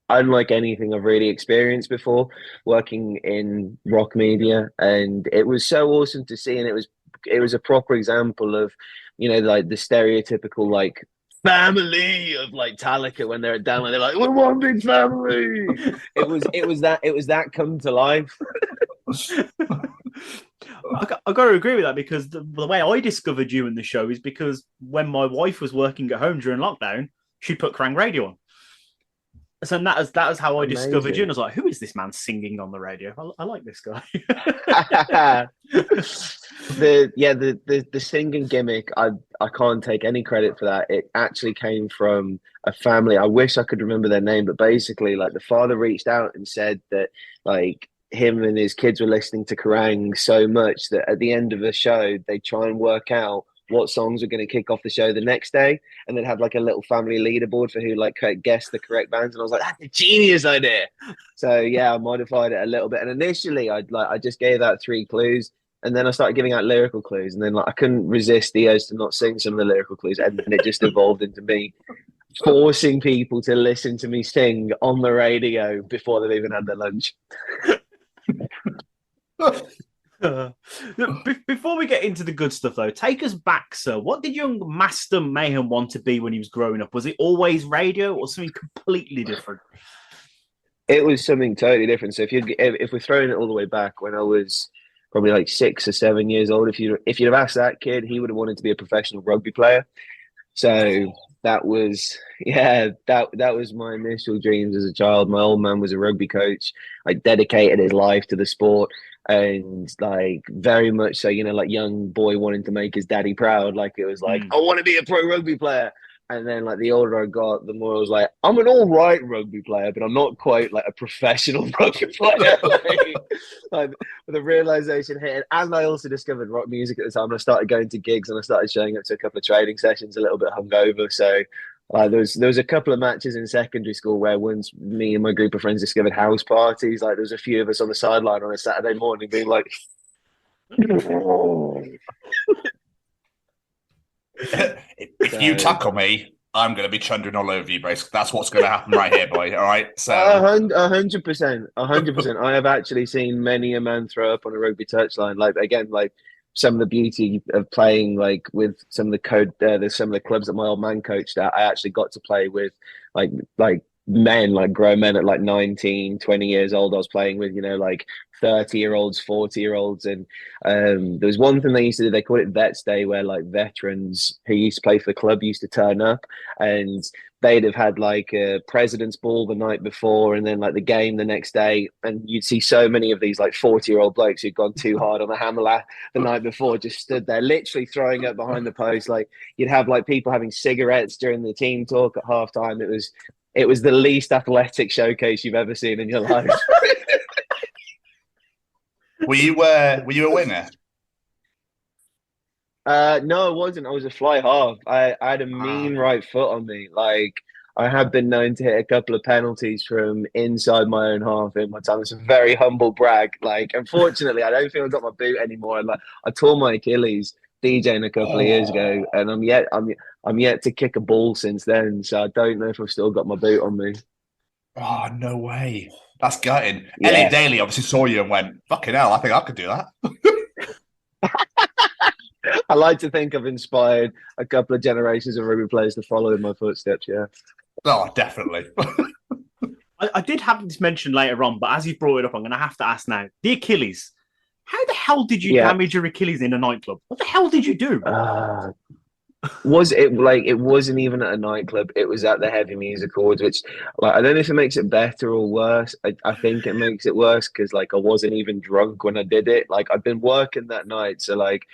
unlike anything I've really experienced before, working in rock media. And it was so awesome to see. And it was a proper example of, you know, like the stereotypical, like, family of like Metallica when they're down and they're like, we're one big family. It was that come to life. I got to agree with that, because the way I discovered you in the show is because when my wife was working at home during lockdown, she put Kerrang Radio on. So that was how I discovered you, and I was like, who is this man singing on the radio? I like this guy. The singing gimmick, I can't take any credit for that. It actually came from a family. I wish I could remember their name, but basically, like, the father reached out and said that, like, him and his kids were listening to Kerrang so much that at the end of the show, they try and work out what songs are going to kick off the show the next day, and then have like a little family leaderboard for who like guessed the correct bands. And I was like, that's a genius idea. So yeah, I modified it a little bit. And initially I just gave out 3 clues, and then I started giving out lyrical clues, and then like I couldn't resist the urge to not sing some of the lyrical clues, and then it just evolved into me forcing people to listen to me sing on the radio before they've even had their lunch. Before we get into the good stuff, though, take us back, sir. What did young Master Mahon want to be when he was growing up? Was it always radio or something completely different? It was something totally different. So if we're throwing it all the way back, when I was probably like 6 or 7 years old. If you'd have asked that kid, he would have wanted to be a professional rugby player. So that was that was my initial dreams as a child. My old man was a rugby coach. I dedicated his life to the sport, and like very much so, like young boy wanting to make his daddy proud. Like it was like, I want to be a pro rugby player. And then like the older I got, the more I was like, I'm an all right rugby player, but I'm not quite like a professional rugby player. like the realization hit. And I also discovered rock music at the time. And I started going to gigs and I started showing up to a couple of training sessions a little bit hungover. So there was a couple of matches in secondary school where once me and my group of friends discovered house parties, like there was a few of us on the sideline on a Saturday morning being like, if you tackle me, I'm going to be chundering all over you, basically. That's what's going to happen right here, boy. All right? So 100%. I have actually seen many a man throw up on a rugby touchline. Like, again, like some of the beauty of playing like with some of the some of the clubs that my old man coached at, I actually got to play with like men, like grown men at like 19, 20 years old. I was playing with, like 30-year-olds, 40-year-olds. And there was one thing they used to do, they called it Vets Day, where like veterans who used to play for the club used to turn up, and they'd have had like a president's ball the night before and then like the game the next day. And you'd see so many of these like 40-year-old blokes who'd gone too hard on the hammer the night before, just stood there literally throwing up behind the post. Like you'd have like people having cigarettes during the team talk at halftime. It was the least athletic showcase you've ever seen in your life. Were you a winger? No, I wasn't. I was a fly half. I had a mean right foot on me. Like I have been known to hit a couple of penalties from inside my own half in my time. It's a very humble brag. Like, unfortunately, I don't think I've got my boot anymore. And like, I tore my Achilles DJing a couple of years ago, and I'm yet to kick a ball since then. So I don't know if I've still got my boot on me. Oh, no way. That's gutting. Yeah. Elliot Daly obviously saw you and went, fucking hell, I think I could do that. I like to think I've inspired a couple of generations of rugby players to follow in my footsteps, yeah. Oh, definitely. I did have this mentioned later on, but as you brought it up, I'm going to have to ask now. The Achilles. How the hell did you damage your Achilles in a nightclub? What the hell did you do? Was it like, it wasn't even at a nightclub, it was at the Heavy Music Awards, which like I don't know if it makes it better or worse. I think it makes it worse because like I wasn't even drunk when I did it. Like I'd been working that night, so like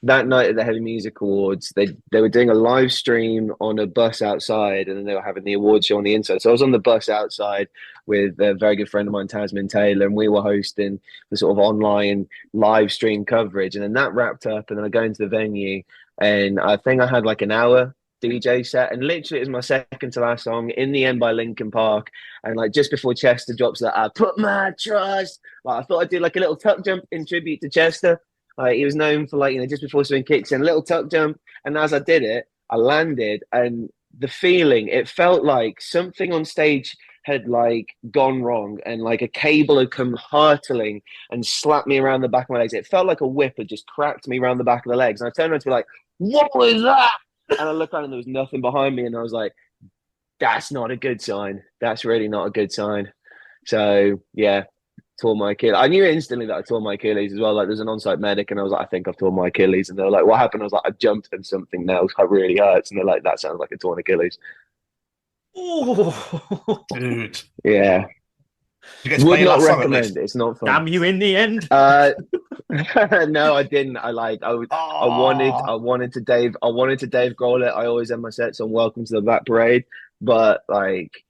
that night at the Heavy Music Awards, they were doing a live stream on a bus outside, and then they were having the award show on the inside. So I was on the bus outside with a very good friend of mine, Tasman Taylor, and we were hosting the sort of online live stream coverage. And then that wrapped up, and then I go into the venue, and I think I had like an hour DJ set, and literally it was my second to last song, In the End by Linkin Park. And like just before Chester drops that, I put my trust, like I thought I'd do like a little tuck jump in tribute to Chester. He was known for like, just before something kicks in, a little tuck jump. And as I did it, I landed, and the feeling, it felt like something on stage had like gone wrong, and like a cable had come hurtling and slapped me around the back of my legs. It felt like a whip had just cracked me around the back of the legs. And I turned around to be like, what was that? And I looked around and there was nothing behind me. And I was like, that's not a good sign. That's really not a good sign. So yeah, tore my Achilles. I knew instantly that I tore my Achilles as well. Like there's an on-site medic, and I was like, I think I've torn my Achilles. And they were like, what happened? I was like, I jumped and something else. It really hurts. And they're like, that sounds like a torn Achilles. Oh, dude. Yeah. Would not recommend. It's not fun. Damn you in the end. No, I didn't. I wanted to Dave Grohl it. I always have my sets on Welcome to the Black Parade, but like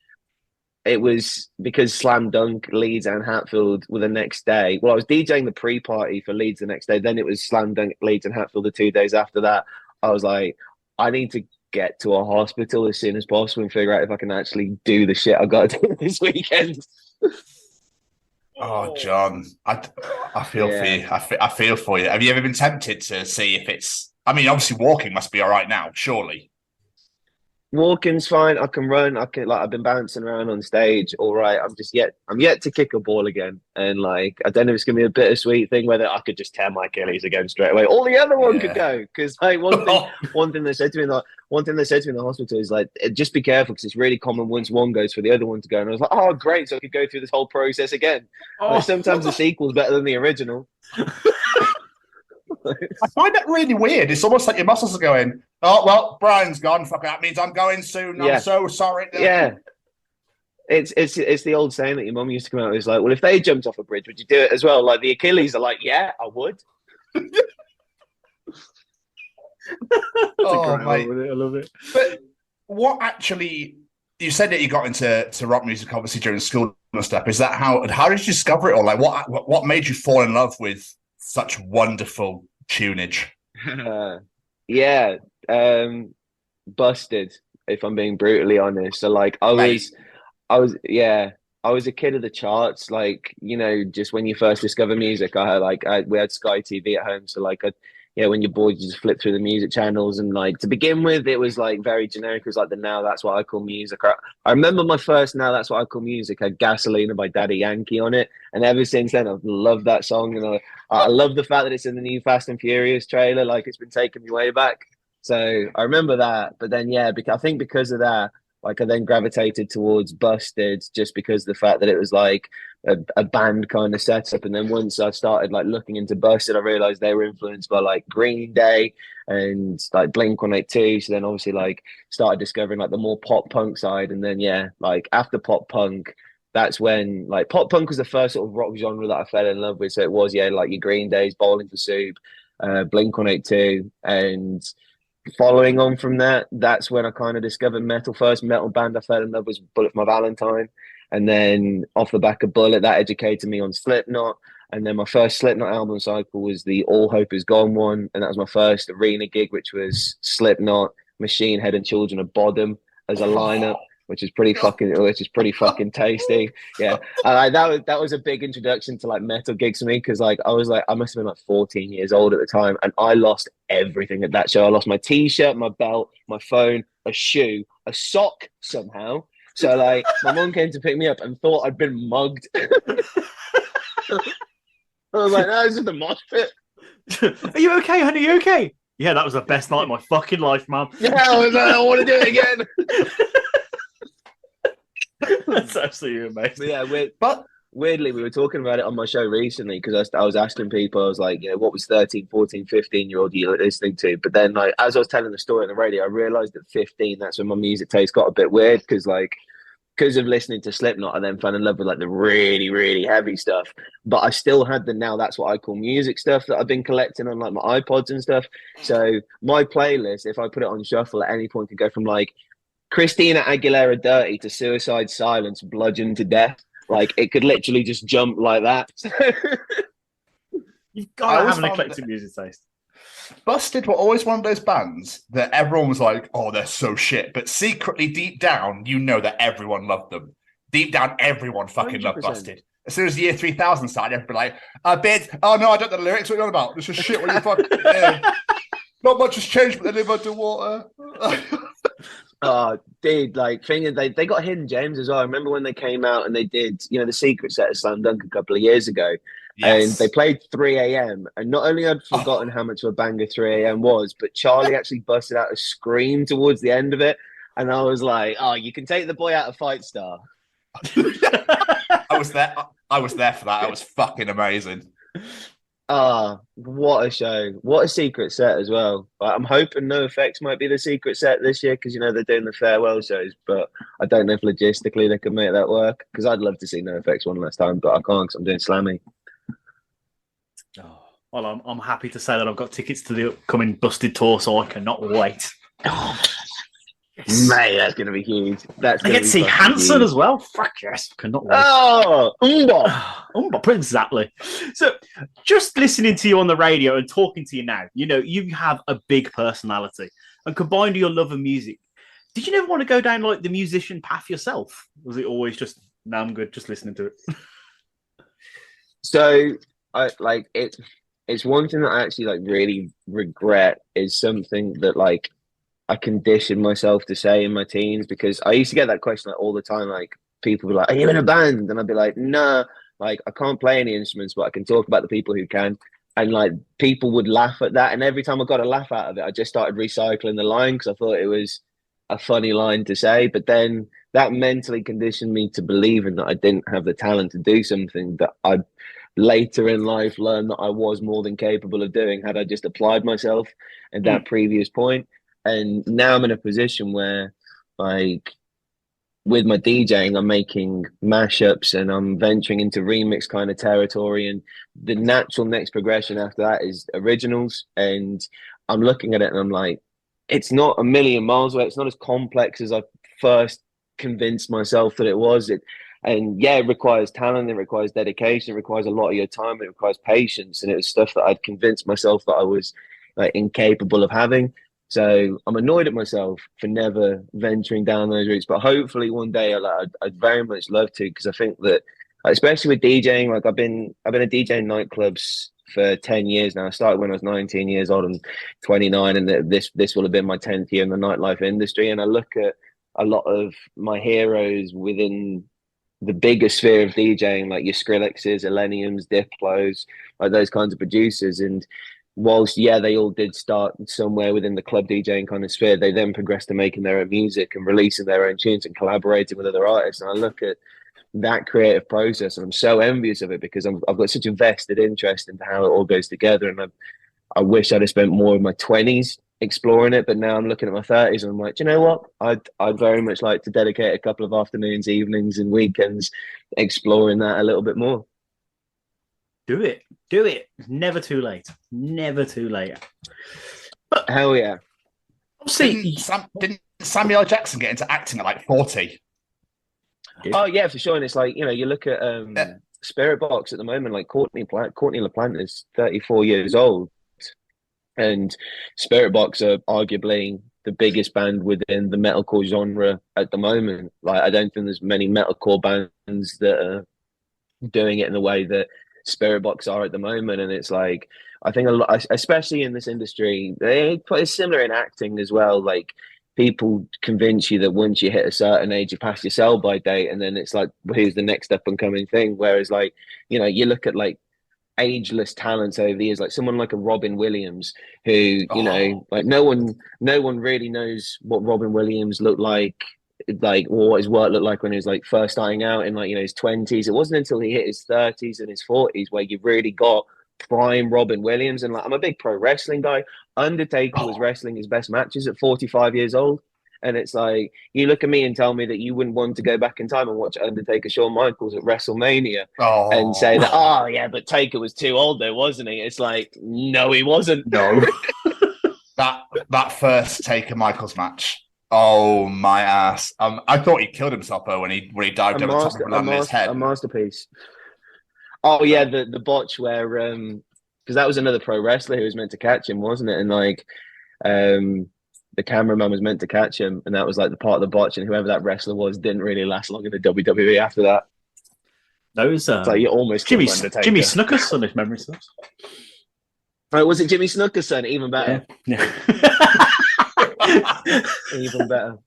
it was because Slam Dunk, Leeds and Hatfield were the next day. Well, I was DJing the pre-party for Leeds the next day. Then it was Slam Dunk, Leeds and Hatfield the 2 days after that. I was like, I need to get to a hospital as soon as possible and figure out if I can actually do the shit I got to do this weekend. Oh, John, I feel for you. I feel for you. Have you ever been tempted to see if it's... I mean, obviously walking must be all right now, surely. Walking's fine. I can run. I can I've been bouncing around on stage. All right. I'm yet to kick a ball again. And like, I don't know if it's gonna be a bittersweet thing whether I could just tear my Achilles again straight away, or the other one could go. Because like one thing they said to me in the hospital is like, just be careful because it's really common once one goes for the other one to go. And I was like, oh great, so I could go through this whole process again. Like, sometimes the sequel's better than the original. I find that really weird. It's almost like your muscles are going, oh, well, Brian's gone. Fuck, that means I'm going soon. I'm so sorry. Yeah. It's the old saying that your mum used to come out with. It's like, well, if they jumped off a bridge, would you do it as well? Like the Achilles are like, yeah, I would. Oh, mate. I love it. But what actually, you said that you got into rock music, obviously, during school and stuff. Is that how did you discover it? Or like, what made you fall in love with such wonderful tunage? Busted, if I'm being brutally honest. So like I was a kid of the charts. Like, you know, just when you first discover music, we had Sky TV at home, so like when you're bored, you just flip through the music channels, and like to begin with, it was like very generic. It was like the Now That's What I Call Music. I remember my first Now That's What I Call Music had Gasolina by Daddy Yankee on it, and ever since then I've loved that song, and I love the fact that it's in the new Fast and Furious trailer. Like, it's been taking me way back. So I remember that. But then I think because of that, like I then gravitated towards Busted, just because the fact that it was like a band kind of setup. And then once I started like looking into Busted, I realized they were influenced by like Green Day and like Blink-182. So then obviously like started discovering like the more pop punk side. And then like after pop punk, that's when like pop punk was the first sort of rock genre that I fell in love with. So it was like your Green Days, Bowling for Soup, Blink-182, and following on from that, that's when I kind of discovered metal. First metal band I fell in love was Bullet for My Valentine, and then off the back of Bullet, that educated me on Slipknot. And then my first Slipknot album cycle was the All Hope Is Gone one, and that was my first arena gig, which was Slipknot, Machine Head, and Children of Bodom as a lineup, which is pretty fucking tasty. Yeah, that was a big introduction to like metal gigs for me, because like I must have been like 14 years old at the time, and I lost everything at that show. I lost my T-shirt, my belt, my phone, a shoe, a sock somehow. So like my mum came to pick me up and thought I'd been mugged. I was like, no, it's just a mosh pit. Are you okay, honey? Are you okay? Yeah, that was the best night of my fucking life, Mum. Yeah, I was like, I want to do it again. That's absolutely amazing. But yeah, weirdly, we were talking about it on my show recently, because I was asking people, I was like, what was 13, 14, 15-year-old you listening to? But then, like, as I was telling the story on the radio, I realised at 15, that's when my music taste got a bit weird, because of listening to Slipknot, I then fell in love with like the really, really heavy stuff. But I still had the Now That's What I Call Music stuff that I've been collecting on like my iPods and stuff. So my playlist, if I put it on shuffle at any point, could go from like Christina Aguilera Dirty to Suicide Silence Bludgeoned to Death. Like, it could literally just jump like that. You've got to have an eclectic music taste. Busted were always one of those bands that everyone was like, oh, they're so shit. But secretly, deep down, you know that everyone loved them. Deep down, everyone fucking 100%. loved Busted. As soon as the year 3000 started, everybody like, oh no, I don't know the lyrics. What are you on about? This is shit. What are you fucking... Not much has changed, but they live underwater. Oh, dude, like, thing is, they got Hidden Gems as well. I remember when they came out and they did, the secret set of Slam Dunk a couple of years ago. Yes. And they played 3 a.m. And not only had I forgotten how much of a banger 3 a.m. was, but Charlie actually busted out a scream towards the end of it. And I was like, oh, you can take the boy out of Fight Star. I was there for that. It was fucking amazing. What a show. What a secret set as well. I'm hoping No Effects might be the secret set this year, because they're doing the farewell shows, but I don't know if logistically they can make that work, because I'd love to see No Effects one last time, but I can't because I'm doing Slammy. Well, I'm happy to say that I've got tickets to the upcoming Busted tour, so I cannot wait. Yes. Mate, that's going to be huge. I get to see Hanson as well. Fuck yes, I cannot wait. Oh, Umba. Exactly. So, just listening to you on the radio and talking to you now, you have a big personality, and combined with your love of music, did you never want to go down like the musician path yourself? Was it always just, no, I'm good, just listening to it? So, it's one thing that I actually really regret, is something that I conditioned myself to say in my teens, because I used to get that question like all the time. Like people were like, "Are you in a band?" And I'd be like, "Nah, like I can't play any instruments, but I can talk about the people who can." And like people would laugh at that, and every time I got a laugh out of it, I just started recycling the line because I thought it was a funny line to say. But then that mentally conditioned me to believing that I didn't have the talent to do something that I later in life learned that I was more than capable of doing had I just applied myself at that previous point. And now I'm in a position where, like, with my DJing, I'm making mashups and I'm venturing into remix kind of territory. And the natural next progression after that is originals. And I'm looking at it and I'm like, it's not a million miles away. It's not as complex as I first convinced myself that it was. It requires talent, it requires dedication, it requires a lot of your time, it requires patience. And it was stuff that I'd convinced myself that I was like incapable of having. So I'm annoyed at myself for never venturing down those routes, but hopefully one day I'd very much love to, because I think that, especially with DJing, like I've been a DJ in nightclubs for 10 years now. I started when I was 19 years old. I'm 29, and this will have been my 10th year in the nightlife industry. And I look at a lot of my heroes within the bigger sphere of DJing, like your Skrillexes, Eleniums, Diplos, like those kinds of producers. And whilst, they all did start somewhere within the club DJing kind of sphere, they then progressed to making their own music and releasing their own tunes and collaborating with other artists. And I look at that creative process and I'm so envious of it, because I've got such a vested interest into how it all goes together. And I wish I'd have spent more of my 20s exploring it, but now I'm looking at my 30s and I'm like, do you know what? I'd very much like to dedicate a couple of afternoons, evenings and weekends exploring that a little bit more. Do it. It's never too late. Never too late. But hell yeah. Didn't Samuel L. Jackson get into acting at like 40? Oh yeah, for sure. And it's like, you look at Spirit Box at the moment, like Courtney LaPlante is 34 years old, and Spirit Box are arguably the biggest band within the metalcore genre at the moment. Like, I don't think there's many metalcore bands that are doing it in the way that Spirit Box are at the moment. And it's like, I think a lot, especially in this industry, it's similar in acting as well. Like, people convince you that once you hit a certain age, you pass your sell-by date, and then it's like, who's the next up-and-coming thing? Whereas, like, you look at like ageless talents over the years, like someone like a Robin Williams, who like no one really knows what Robin Williams looked like or what his work looked like when he was like first starting out in his 20s. It wasn't until he hit his 30s and his 40s where you really got prime Robin Williams. And like, I'm a big pro wrestling guy. Undertaker was wrestling his best matches at 45 years old. And it's like, you look at me and tell me that you wouldn't want to go back in time and watch Undertaker Shawn Michaels at WrestleMania and say that, but Taker was too old though, wasn't he? It's like, no, he wasn't. No. that first Taker Michaels match. Oh my ass! I thought he killed himself though when he dived over the top of his head. A masterpiece. Oh yeah, the botch where because that was another pro wrestler who was meant to catch him, wasn't it? And like the cameraman was meant to catch him, and that was like the part of the botch. And whoever that wrestler was didn't really last long in the WWE after that. Those it's like you almost Jimmy Snooker's son, if memory serves. Right, was it Jimmy Snooker's son? Even better. Yeah. Even better.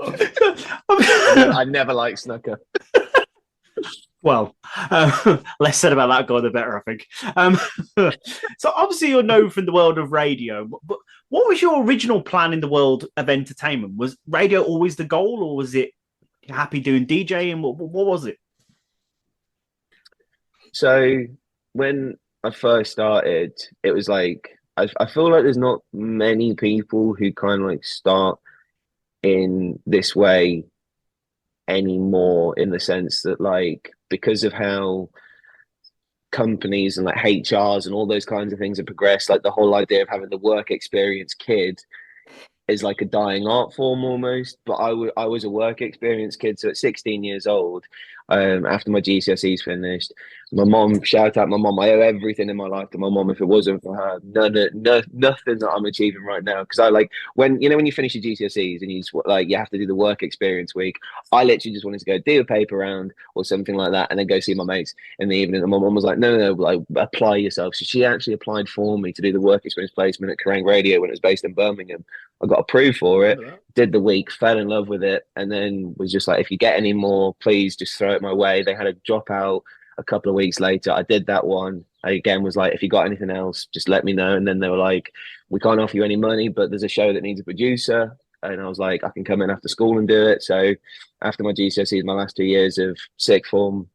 I never liked Snooker. Well, less said about that guy, the better, I think. So obviously you're known from the world of radio, but what was your original plan in the world of entertainment? Was radio always the goal, or was it happy doing DJing? What was it? So when I first started, it was like, I feel like there's not many people who kind of like start in this way anymore, in the sense that, like, because of how companies and like HRs and all those kinds of things have progressed, like the whole idea of having the work experience kid is like a dying art form almost. But I was a work experience kid, so at 16 years old after my GCSEs finished. My mom, shout out my mom. I owe everything in my life to my mom. If it wasn't for her, nothing that I'm achieving right now. Because I like when you finish your GCSEs and you have to do the work experience week. I literally just wanted to go do a paper round or something like that, and then go see my mates in the evening. And my mom was like, no, like apply yourself. So she actually applied for me to do the work experience placement at Kerrang Radio when it was based in Birmingham. I got approved for it, did the week, fell in love with it, and then was just like, if you get any more, please just throw it my way. They had a dropout a couple of weeks later. I did that one. I again was like, if you got anything else, just let me know. And then they were like, we can't offer you any money, but there's a show that needs a producer. And I was like, I can come in after school and do it. So after my GCSEs, my last 2 years of sixth form,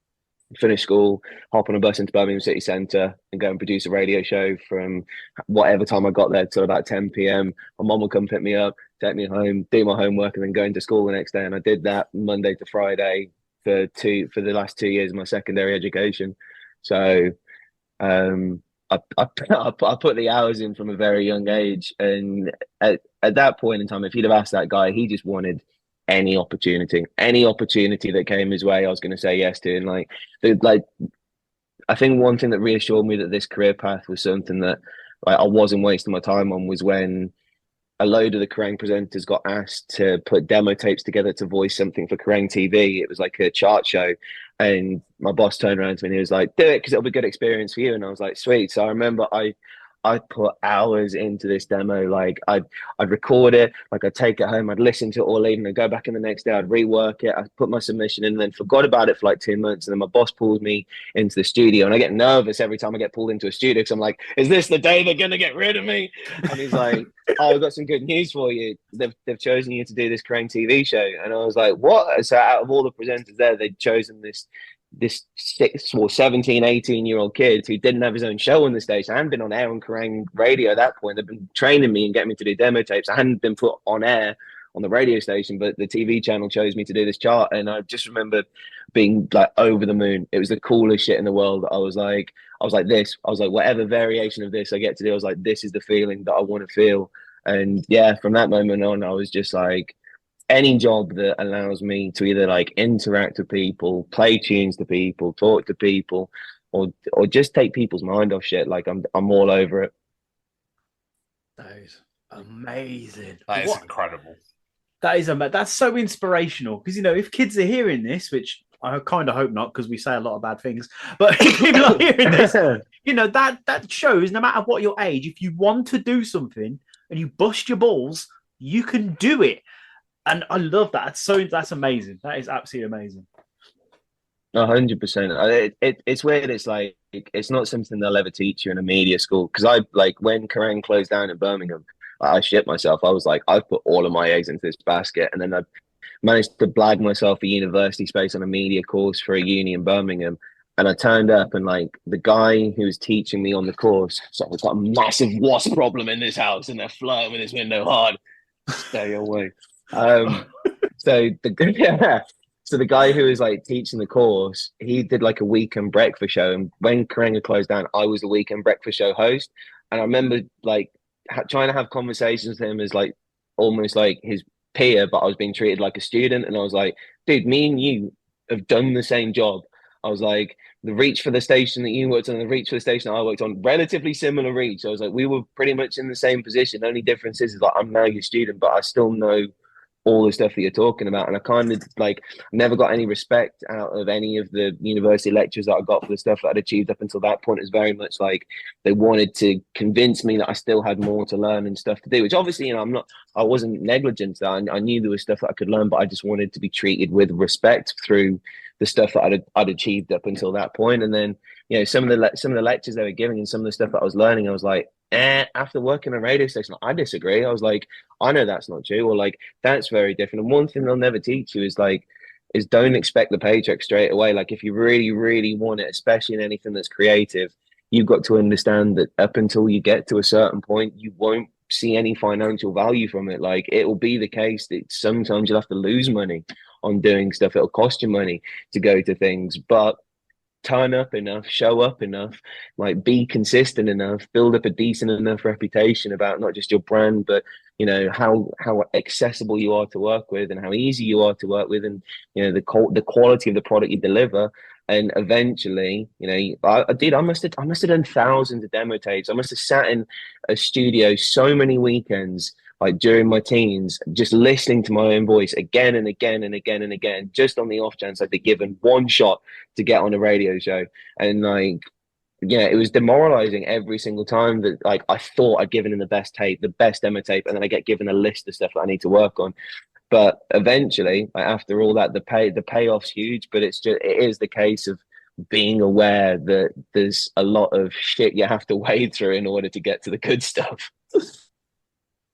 finish school, hop on a bus into Birmingham City Centre and go and produce a radio show from whatever time I got there till about 10 p.m. My mum would come pick me up, take me home, do my homework, and then go into school the next day. And I did that Monday to Friday for the last 2 years of my secondary education. So I put the hours in from a very young age. And at that point in time, if you'd have asked that guy, he just wanted any opportunity that came his way, I was going to say yes to. And I think one thing that reassured me that this career path was something that I wasn't wasting my time on was when a load of the Kerrang presenters got asked to put demo tapes together to voice something for Kerrang TV. It was like a chart show. And my boss turned around to me and he was like, do it because it'll be a good experience for you. And I was like, sweet. So I remember I put hours into this demo. Like I'd record it, like I'd take it home, I'd listen to it all evening, I'd go back in the next day, I'd rework it, I'd put my submission in and then forgot about it for like 2 months. And then my boss pulls me into the studio and I get nervous every time I get pulled into a studio because I'm like, is this the day they're going to get rid of me? And he's like, oh, we've got some good news for you. They've chosen you to do this Kerrang TV show. And I was like, what? So out of all the presenters there, they'd chosen this 17, 18-year-old kid who didn't have his own show on the station. I hadn't been on air on Kerrang Radio at that point. They've been training me and getting me to do demo tapes. I hadn't been put on air on the radio station, but the TV channel chose me to do this chart. And I just remember being like over the moon. It was the coolest shit in the world. I was like, whatever variation of this I get to do, I was like, this is the feeling that I want to feel. And yeah, from that moment on, I was just like, any job that allows me to either like interact with people, play tunes to people, talk to people, or just take people's mind off shit, like I'm all over it. That is amazing. That is incredible. That's so inspirational because if kids are hearing this, which I kind of hope not because we say a lot of bad things, but if people are hearing this, that shows no matter what your age, if you want to do something and you bust your balls, you can do it. And I love that. That's amazing. That is absolutely amazing. 100%. It's weird. It's like, it's not something they'll ever teach you in a media school. Because when Kerrang closed down in Birmingham, I shit myself. I was like, I've put all of my eggs into this basket. And then I managed to blag myself a university space on a media course for a uni in Birmingham. And I turned up and the guy who was teaching me on the course, so I've got a massive wasp problem in this house and they're flirting with this window hard. Stay away. So the guy who was teaching the course, he did a weekend breakfast show, and when Kerrang closed down, I was the weekend breakfast show host. And I remember trying to have conversations with him as almost like his peer, but I was being treated like a student. And I was like, dude, me and you have done the same job. I was like, the reach for the station that you worked on, the reach for the station that I worked on, relatively similar reach. I was like, we were pretty much in the same position. The only difference is I'm now your student, but I still know all the stuff that you're talking about. And I kind of never got any respect out of any of the university lectures that I got for the stuff that I'd achieved up until that point. It was very much they wanted to convince me that I still had more to learn and stuff to do, which obviously, I wasn't negligent. I knew there was stuff that I could learn, but I just wanted to be treated with respect through the stuff that I'd achieved up until that point. And then, some of the lectures they were giving and some of the stuff that I was learning, I was like, after working on a radio station, I disagree. I was like, I know that's not true, or that's very different. And one thing they'll never teach you is don't expect the paycheck straight away. If you really, really want it, especially in anything that's creative, you've got to understand that up until you get to a certain point, you won't see any financial value from it. It will be the case that sometimes you'll have to lose money on doing stuff. It'll cost you money to go to things, but turn up enough, show up enough, like be consistent enough, build up a decent enough reputation about not just your brand, but you know how accessible you are to work with and how easy you are to work with, and you know the quality of the product you deliver. And eventually, you know, I must have done thousands of demo tapes. I must have sat in a studio so many weekends, like during my teens, just listening to my own voice again and again and again and again, just on the off chance I'd be given one shot to get on a radio show. And like, yeah, it was demoralizing every single time that like I thought I'd given him the best tape, the best demo tape, and then I get given a list of stuff that I need to work on. But eventually, like, after all that, the payoff's huge. But it is the case of being aware that there's a lot of shit you have to wade through in order to get to the good stuff.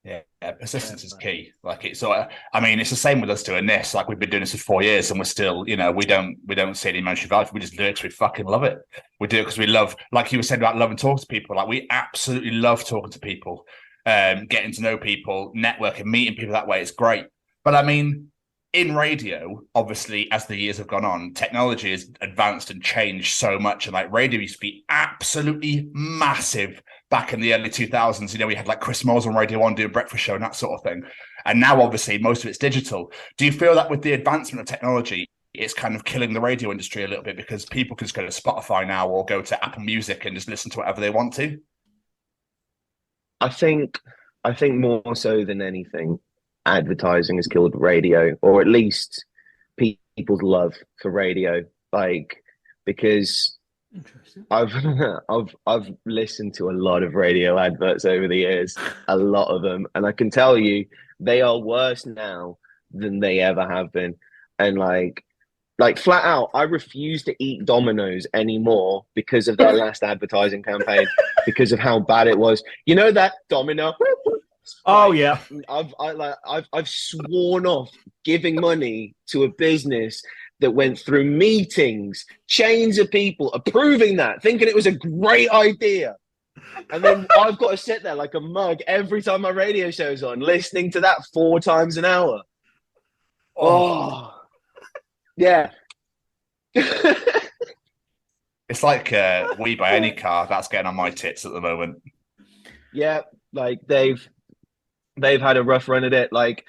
Yeah, persistence is key. Like it's so. I mean, it's the same with us doing this. Like we've been doing this for 4 years, and we're still, you know, we don't see any emotional value. We just do it because we fucking love it. We do it because we love, like you were saying about loving talking to people. Like we absolutely love talking to people, getting to know people, networking, meeting people that way. It's great. But I mean, in radio, obviously, as the years have gone on, technology has advanced and changed so much. And like radio used to be absolutely massive back in the early 2000s. You know, we had like Chris Moores on Radio 1 doing a breakfast show and that sort of thing. And now, obviously, most of it's digital. Do you feel that with the advancement of technology, it's kind of killing the radio industry a little bit because people can just go to Spotify now or go to Apple Music and just listen to whatever they want to? I think more so than anything, advertising has killed radio, or at least people's love for radio. Like, because I've listened to a lot of radio adverts over the years, a lot of them, and I can tell you they are worse now than they ever have been. And like flat out, I refuse to eat Domino's anymore because of their last advertising campaign, because of how bad it was. You know that Domino? Oh yeah, I've sworn off giving money to a business that went through meetings, chains of people approving that, thinking it was a great idea, and then I've got to sit there like a mug every time my radio show's on, listening to that 4 times an hour. Oh, yeah. It's like We Buy Any Car. That's getting on my tits at the moment. Yeah, like they've had a rough run at it. Like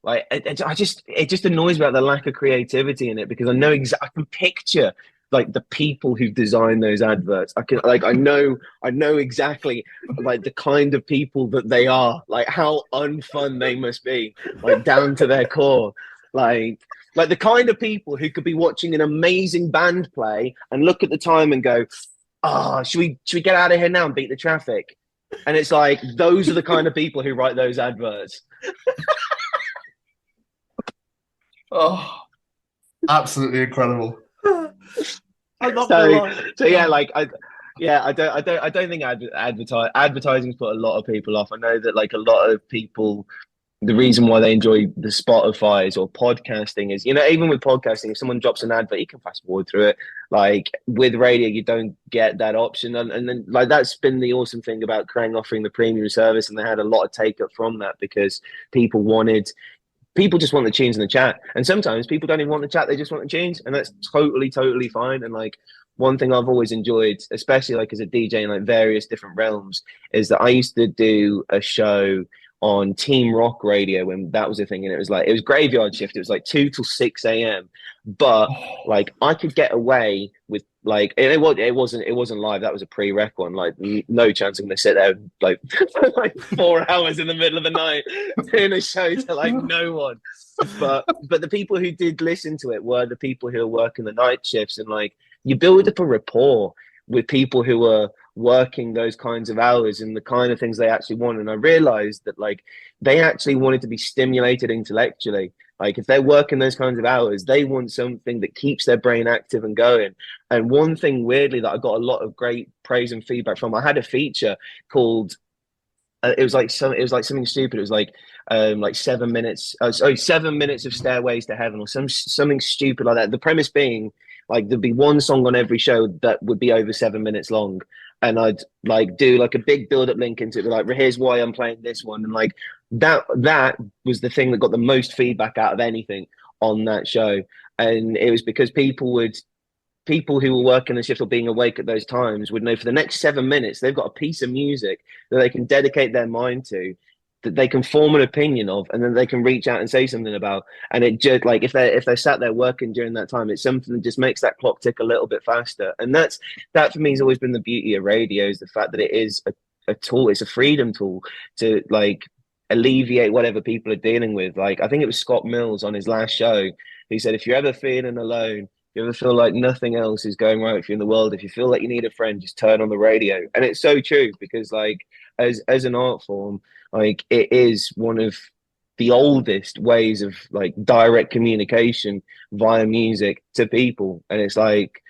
it just annoys me about the lack of creativity in it, because I know I can picture like the people who design those adverts. I know exactly like the kind of people that they are, like how unfun they must be, like down to their core. Like the kind of people who could be watching an amazing band play and look at the time and go, "Oh, should we get out of here now and beat the traffic?" And it's like, those are the kind of people who write those adverts. Oh, absolutely incredible. So yeah, like I don't think advertising's put a lot of people off. I know that like a lot of people, the reason why they enjoy the Spotify's or podcasting is, you know, even with podcasting, if someone drops an advert, you can fast forward through it. Like with radio, you don't get that option. And then like that's been the awesome thing about Kerrang offering the premium service. And they had a lot of take up from that, because people just want the tunes in the chat. And sometimes people don't even want the chat, they just want the tunes. And that's totally fine. And like one thing I've always enjoyed, especially like as a DJ in like various different realms, is that I used to do a show on Team Rock Radio when that was a thing, and it was graveyard shift. It was like 2 till 6 a.m. But like I could get away with like it wasn't live. That was a pre-rec one. Like no chance I'm gonna sit there like for like 4 hours in the middle of the night doing a show to like no one. But the people who did listen to it were the people who are working the night shifts, and like you build up a rapport with people who are working those kinds of hours and the kind of things they actually want. And I realized that like they actually wanted to be stimulated intellectually. Like if they're working those kinds of hours, they want something that keeps their brain active and going. And one thing weirdly that I got a lot of great praise and feedback from, I had a feature called it was like something stupid. It was like 7 minutes of Stairways to Heaven or something stupid like that. The premise being like there'd be one song on every show that would be over 7 minutes long. And I'd like do like a big build-up link into it, like here's why I'm playing this one, and like that was the thing that got the most feedback out of anything on that show. And it was because people would people who were working the shift or being awake at those times would know for the next 7 minutes they've got a piece of music that they can dedicate their mind to, that they can form an opinion of, and then they can reach out and say something about. And it just, like, if they're sat there working during that time, it's something that just makes that clock tick a little bit faster. And that for me has always been the beauty of radio, is the fact that it is a tool. It's a freedom tool to, like, alleviate whatever people are dealing with. Like, I think it was Scott Mills on his last show who said, if you're ever feeling alone, you ever feel like nothing else is going right for you in the world, if you feel like you need a friend, just turn on the radio. And it's so true, because, like, as an art form, like, it is one of the oldest ways of, like, direct communication via music to people. And it's like,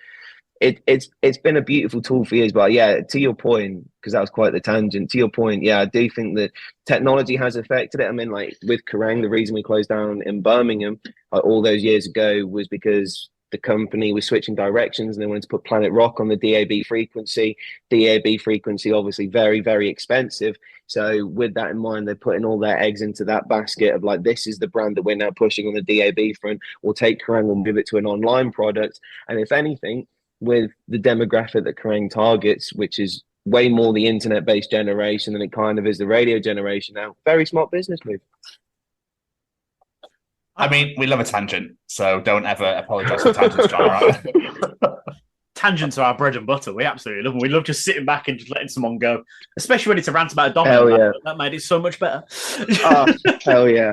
it's been a beautiful tool for years. But yeah, to your point, because that was quite the tangent, to your point, yeah, I do think that technology has affected it. I mean, like, with Kerrang, the reason we closed down in Birmingham all those years ago was because the company was switching directions and they wanted to put Planet Rock on the DAB frequency. DAB frequency, obviously very, very expensive. So with that in mind, they're putting all their eggs into that basket of, like, this is the brand that we're now pushing on the DAB front. We'll take Kerrang, we'll move it to an online product. And if anything, with the demographic that Kerrang targets, which is way more the internet-based generation than it kind of is the radio generation now, very smart business move. I mean, we love a tangent, so don't ever apologise for tangents, John. Right? Tangents are our bread and butter. We absolutely love them. We love just sitting back and just letting someone go, especially when it's a rant about a dog. Hell yeah. That made it so much better. Oh, hell yeah.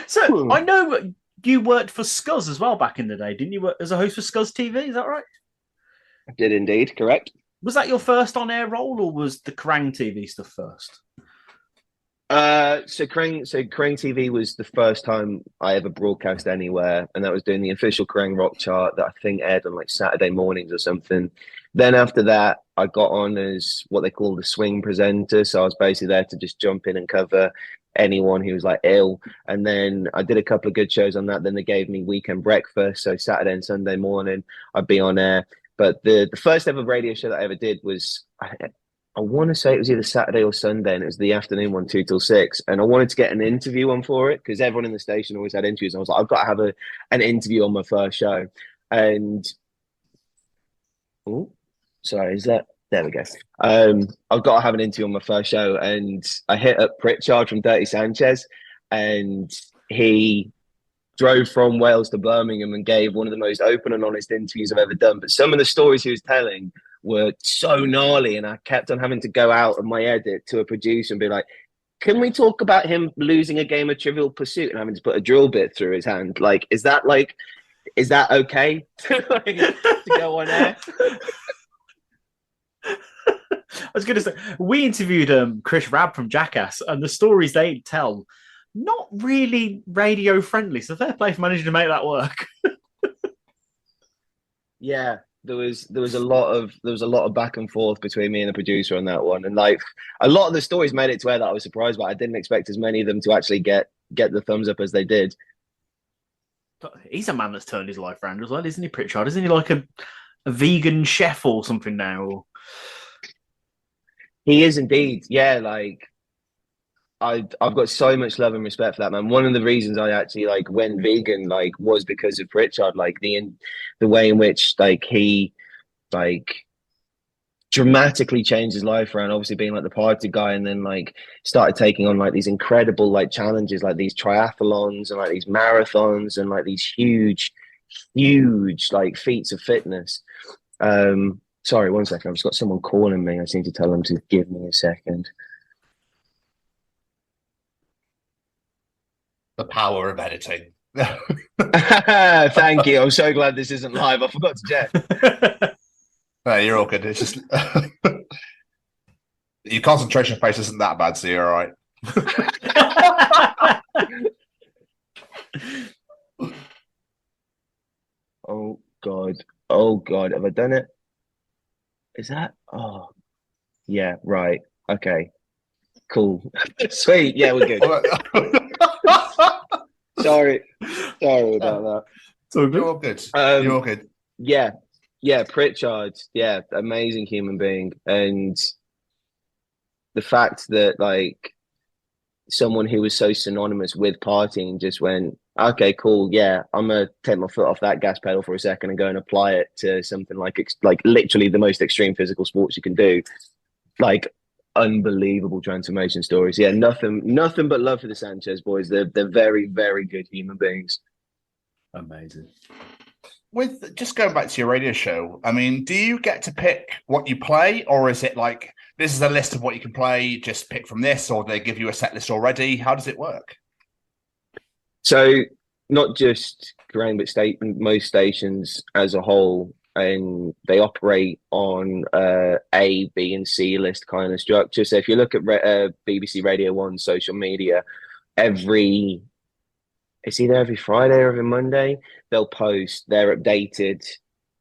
So I know you worked for Scuzz as well back in the day, didn't you? Work as a host for Scuzz TV, is that right? I did indeed, correct. Was that your first on-air role, or was the Kerrang TV stuff first? So Kerrang TV was the first time I ever broadcast anywhere, and that was doing the official Kerrang Rock chart that I think aired on, like, Saturday mornings or something. Then after that, I got on as what they call the swing presenter, so I was basically there to just jump in and cover anyone who was, like, ill. And then I did a couple of good shows on that. Then they gave me weekend breakfast, so Saturday and Sunday morning I'd be on air. But the first ever radio show that I ever did was, I want to say it was either Saturday or Sunday, and it was the afternoon one, 2 till 6. And I wanted to get an interview on for it, because everyone in the station always had interviews. And I was like, I've got to have an interview on my first show. And there we go. I've got to have an interview on my first show, and I hit up Pritchard from Dirty Sanchez, and he drove from Wales to Birmingham and gave one of the most open and honest interviews I've ever done. But some of the stories he was telling were so gnarly, and I kept on having to go out of my edit to a producer and be like, can we talk about him losing a game of Trivial Pursuit and having to put a drill bit through his hand? Like, is that okay to go on air? I was going to say, we interviewed Chris Rabb from Jackass, and the stories they tell, not really radio friendly. So fair play for managing to make that work. Yeah, there was a lot of back and forth between me and the producer on that one, and, like, a lot of the stories made it to where that I was surprised by. I didn't expect as many of them to actually get the thumbs up as they did. But he's a man that's turned his life around as well, isn't he, Pritchard? Isn't he like a vegan chef or something now? He is indeed, yeah. Like, I've got so much love and respect for that man. One of the reasons I actually, like, went vegan, like, was because of Pritchard. Like, the way in which, like, he, like, dramatically changed his life around, obviously being, like, the party guy, and then, like, started taking on, like, these incredible, like, challenges, like these triathlons and, like, these marathons and, like, these huge, like, feats of fitness. Sorry, 1 second. I've just got someone calling me. I just need to tell them to give me a second. The power of editing. Thank you. I'm so glad this isn't live. I forgot to check. No, you're all good. It's just your concentration face isn't that bad, so you're all right. Oh God. Have I done it? Is that? Oh, yeah. Right. Okay. Cool. Sweet. Yeah, we're good. Sorry about that. You're all good. You're all good. Yeah, Pritchard. Yeah, amazing human being, and the fact that, like, someone who was so synonymous with partying just went Okay, cool. Yeah, I'm gonna take my foot off that gas pedal for a second and go and apply it to something like literally the most extreme physical sports you can do. Like unbelievable transformation stories. Yeah, nothing but love for the Sanchez boys. They're very, very good human beings. Amazing. With just going back to your radio show, I mean, do you get to pick what you play, or is it like this is a list of what you can play, just pick from this, or they give you a set list already? How does it work? So not just Kerrang, but most stations as a whole, and they operate on A, B, and C list kind of structure. So if you look at BBC Radio 1 social media, it's either every Friday or every Monday, they'll post their updated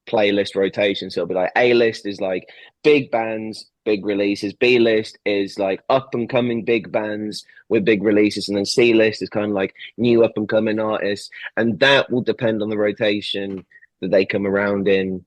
playlist rotation. So it'll be like A list is like big bands, big releases. B list is like up and coming big bands with big releases. And then C list is kind of like new up and coming artists. And that will depend on the rotation that they come around in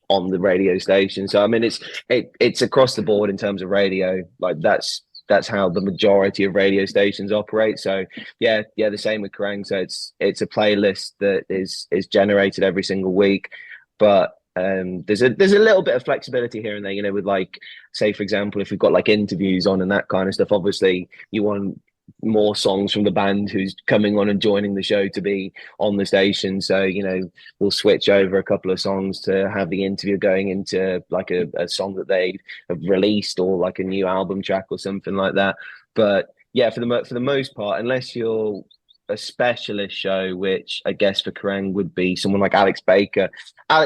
on the radio station. So I mean, it's across the board in terms of radio. Like that's how the majority of radio stations operate. So yeah, the same with Kerrang. So it's a playlist that is generated every single week, but there's a little bit of flexibility here and there, you know, with like, say for example, if we've got like interviews on and that kind of stuff, obviously you want more songs from the band who's coming on and joining the show to be on the station. So, you know, we'll switch over a couple of songs to have the interview going into like a song that they have released or like a new album track or something like that. But yeah, for the most part, unless you're a specialist show, which I guess for Kerrang would be someone like Alex Baker.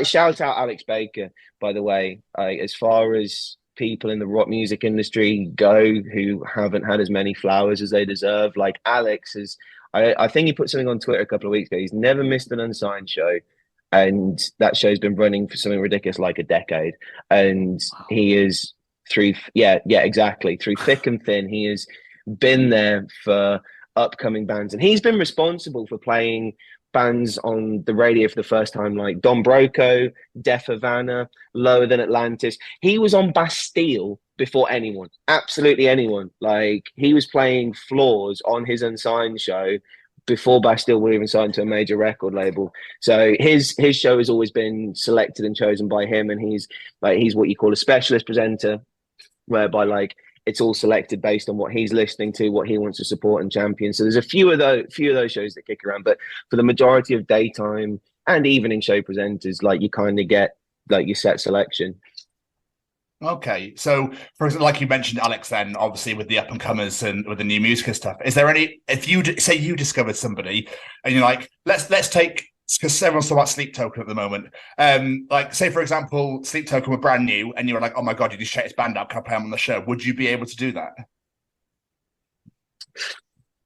Shout out Alex Baker, by the way. As far as people in the rock music industry go who haven't had as many flowers as they deserve, like Alex is, I think he put something on Twitter a couple of weeks ago. He's never missed an unsigned show, and that show's been running for something ridiculous like a decade. And he is through thick and thin, he has been there for upcoming bands, and he's been responsible for playing bands on the radio for the first time, like Don Broco, Def Havana, Lower Than Atlantis. He was on Bastille before anyone, absolutely anyone. Like, he was playing Flaws on his unsigned show before Bastille were even signed to a major record label. So his show has always been selected and chosen by him, and he's what you call a specialist presenter, whereby like it's all selected based on what he's listening to, what he wants to support and champion. So there's a few of those shows that kick around, but for the majority of daytime and evening show presenters, like you kind of get like your set selection. Okay, so for example, like you mentioned, Alex, then obviously with the up and comers and with the new music and stuff, is there any? If you say you discovered somebody and you're like, let's take, because everyone's talking about Sleep Token at the moment. Like, say, for example, Sleep Token were brand new and you were like, oh my God, you just shake this band up, can I play them on the show? Would you be able to do that?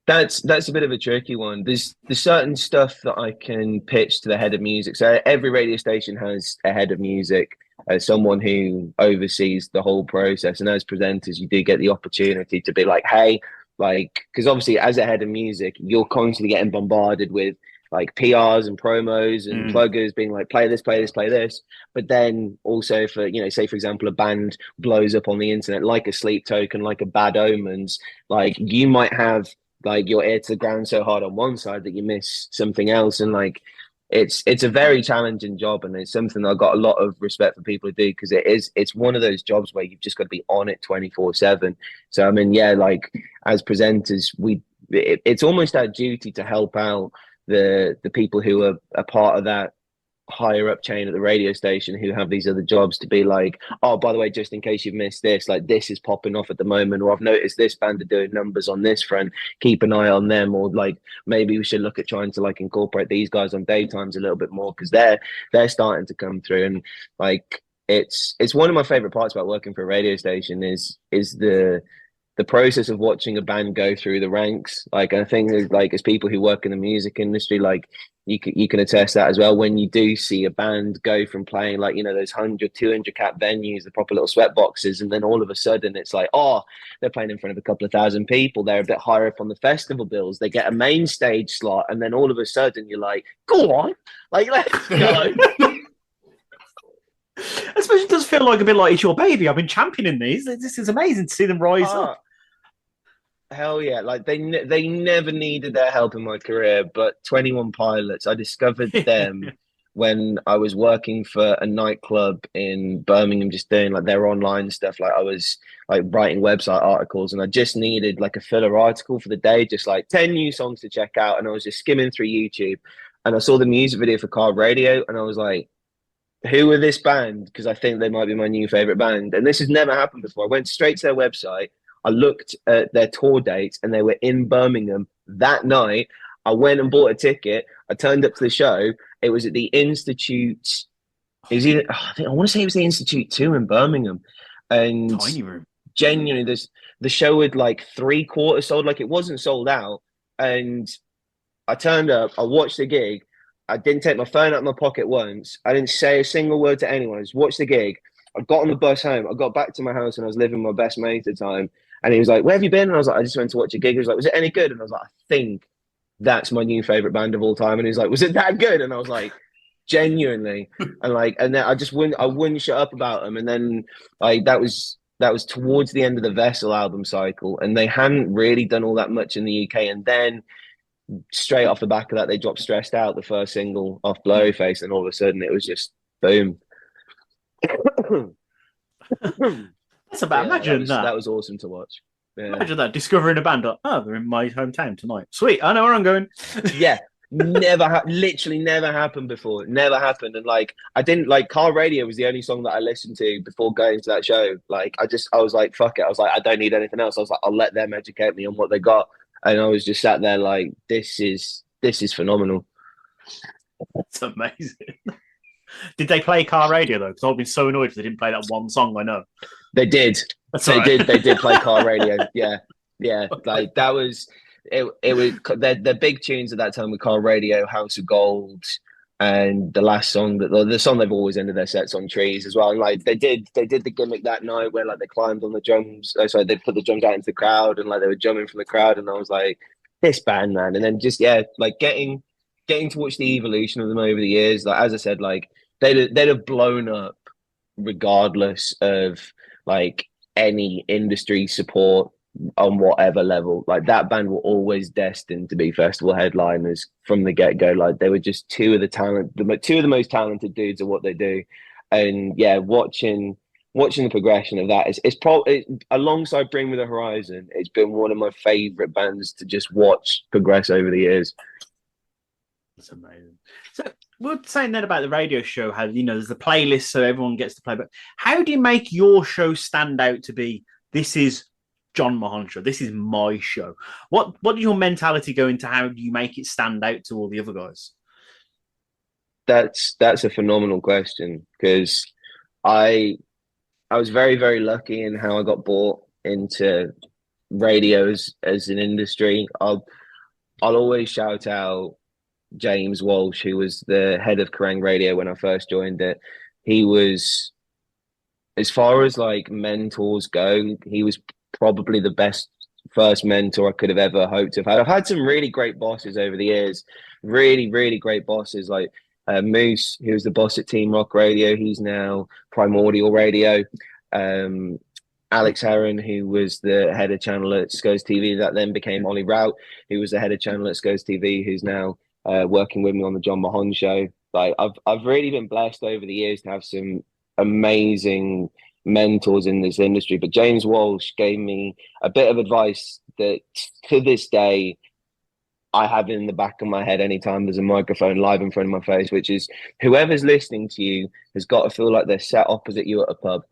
That's a bit of a tricky one. There's certain stuff that I can pitch to the head of music. So every radio station has a head of music, someone who oversees the whole process. And as presenters, you do get the opportunity to be like, hey, like, because obviously as a head of music, you're constantly getting bombarded with like PRs and promos and pluggers being like, play this. But then also for, you know, say, for example, a band blows up on the internet, like a Sleep Token, like a Bad Omens, like you might have like your ear to the ground so hard on one side that you miss something else. And like, it's a very challenging job, and it's something that I've got a lot of respect for people who do, because it's one of those jobs where you've just got to be on it 24/7. So I mean, yeah, like as presenters, it's almost our duty to help out the people who are a part of that higher up chain at the radio station who have these other jobs, to be like, oh, by the way, just in case you've missed this, like this is popping off at the moment, or I've noticed this band are doing numbers on this front, keep an eye on them, or like maybe we should look at trying to like incorporate these guys on daytimes a little bit more, because they're starting to come through. And like it's one of my favorite parts about working for a radio station is the process of watching a band go through the ranks. Like, I think like as people who work in the music industry, like you can attest that as well. When you do see a band go from playing like, you know, those 100, 200 cap venues, the proper little sweat boxes, and then all of a sudden it's like, oh, they're playing in front of a couple of thousand people. They're a bit higher up on the festival bills. They get a main stage slot, and then all of a sudden you're like, go on, like let's go. I suppose it does feel like a bit like it's your baby. I've been championing these. This is amazing to see them rise up. Hell yeah! Like they never needed their help in my career, but 21 Pilots, I discovered them when I was working for a nightclub in Birmingham, just doing like their online stuff. Like I was like writing website articles, and I just needed like a filler article for the day, just like 10 new songs to check out. And I was just skimming through YouTube, and I saw the music video for Car Radio, and I was like, who are this band? Because I think they might be my new favorite band. And this has never happened before. I went straight to their website. I looked at their tour dates, and they were in Birmingham that night. I went and bought a ticket. I turned up to the show. It was at the Institute. It was either, I want to say it was the Institute 2 in Birmingham. And Tiny room. Genuinely, the show had like 3/4 sold. Like it wasn't sold out. And I turned up. I watched the gig. I didn't take my phone out of my pocket once. I didn't say a single word to anyone. I just watched the gig. I got on the bus home. I got back to my house, and I was living with my best mate at the time. And he was like, "Where have you been?" And I was like, "I just went to watch a gig." He was like, "Was it any good?" And I was like, "I think that's my new favorite band of all time." And he's like, "Was it that good?" And I was like, "Genuinely." And then I wouldn't shut up about them. And then like that was towards the end of the Vessel album cycle, and they hadn't really done all that much in the UK. And then straight off the back of that, they dropped Stressed Out, the first single off Blurryface, and all of a sudden it was just boom. That's about imagine that. That was awesome to watch. Yeah. Imagine that, discovering a band. Oh, they're in my hometown tonight. Sweet, I know where I'm going. Yeah, literally never happened before. Never happened. And like, I didn't like Car Radio was the only song that I listened to before going to that show. Like, I was like, fuck it. I was like, I don't need anything else. I was like, I'll let them educate me on what they got. And I was just sat there like, this is phenomenal. That's amazing. Did they play Car Radio though? Because I've been so annoyed if they didn't play that one song. I know they did. They did play Car Radio. Yeah. Like that was it. Was the big tunes at that time were Car Radio, House of Gold, and the last song the song they've always ended their sets on, Trees as well. And like they did the gimmick that night where like they climbed on the drums. So they put the drums out into the crowd, and like they were jumping from the crowd. And I was like, this band, man. And then just like getting to watch the evolution of them over the years. Like as I said, like they'd have blown up regardless of like any industry support on whatever level. Like that band were always destined to be festival headliners from the get-go. Like they were just two of the most talented dudes at what they do. And yeah, watching the progression of that is probably, alongside Bring Me the Horizon, it's been one of my favorite bands to just watch progress over the years. That's amazing. So we're saying then about the radio show, how, there's the playlist so everyone gets to play, but how do you make your show stand out to be, this is Jon Mahon Show, this is my show? What does your mentality go into? How do you make it stand out to all the other guys? That's a phenomenal question, because I was very, very lucky in how I got brought into radio as an industry. I'll always shout out James Walsh, who was the head of Kerrang Radio when I first joined it. He was, as far as like mentors go, he was probably the best first mentor I could have ever hoped to have had. I've had some really great bosses over the years, really, really great bosses, like Moose, who was the boss at Team Rock Radio. He's now Primordial Radio. Alex Heron, who was the head of channel at Sco's TV, that then became Ollie Rout, who was the head of channel at Sco's TV, who's now working with me on the Jon Mahon Show. Like I've really been blessed over the years to have some amazing mentors in this industry. But James Walsh gave me a bit of advice that to this day I have in the back of my head anytime there's a microphone live in front of my face, which is, whoever's listening to you has got to feel like they're sat opposite you at a pub,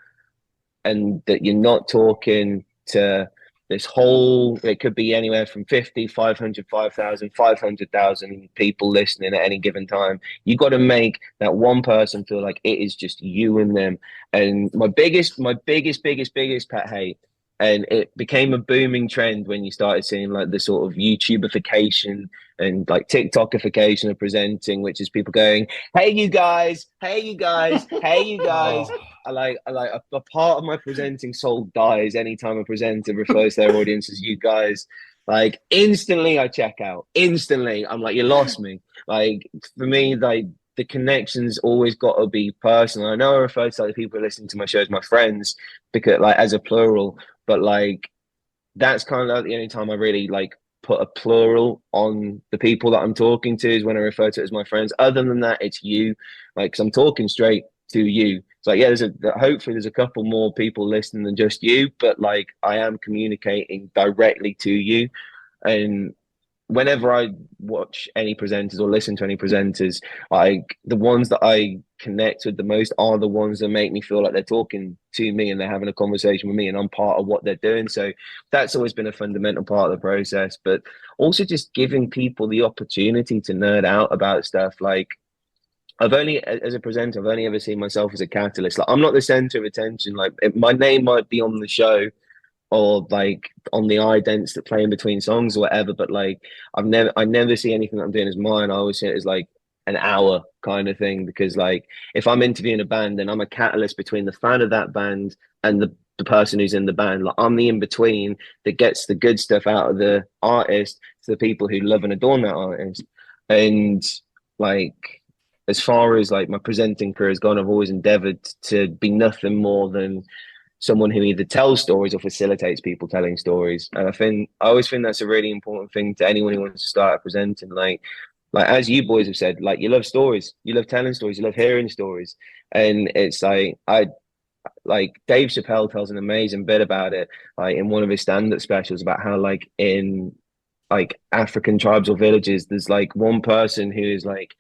and that you're not talking to this whole, it could be anywhere from 50, 500, 5,000, 500,000 people listening at any given time. You got to make that one person feel like it is just you and them. And my biggest pet hate, and it became a booming trend when you started seeing like the sort of YouTubeification and like TikTokification of presenting, which is people going, hey you guys, hey you guys, hey you guys. I like a part of my presenting soul dies anytime a presenter refers to their audience as you guys. Like instantly I check out. Instantly I'm like, you lost me. Like for me, like the connection's always got to be personal. I know I refer to like the people who are listening to my show as my friends, because like as a plural, but like that's kind of like the only time I really like put a plural on the people that I'm talking to, is when I refer to it as my friends. Other than that, it's you, like, 'cause I'm talking straight to you. It's like, yeah, hopefully there's a couple more people listening than just you, but like I am communicating directly to you. And whenever I watch any presenters or listen to any presenters, like the ones that I connect with the most are the ones that make me feel like they're talking to me and they're having a conversation with me and I'm part of what they're doing. So that's always been a fundamental part of the process, but also just giving people the opportunity to nerd out about stuff. Like, as a presenter, I've only ever seen myself as a catalyst. Like, I'm not the center of attention. Like, my name might be on the show or like on the idents that play in between songs or whatever, but like I never see anything that I'm doing as mine. I always see it as like an hour kind of thing, because like if I'm interviewing a band, then I'm a catalyst between the fan of that band and the person who's in the band. Like, I'm the in-between that gets the good stuff out of the artist to the people who love and adore that artist. And like, as far as like my presenting career has gone, I've always endeavored to be nothing more than someone who either tells stories or facilitates people telling stories. And I always think that's a really important thing to anyone who wants to start presenting. Like as you boys have said, like, you love stories, you love telling stories, you love hearing stories. And it's like, Dave Chappelle tells an amazing bit about it, like in one of his stand-up specials, about how like in like African tribes or villages, there's like one person who is like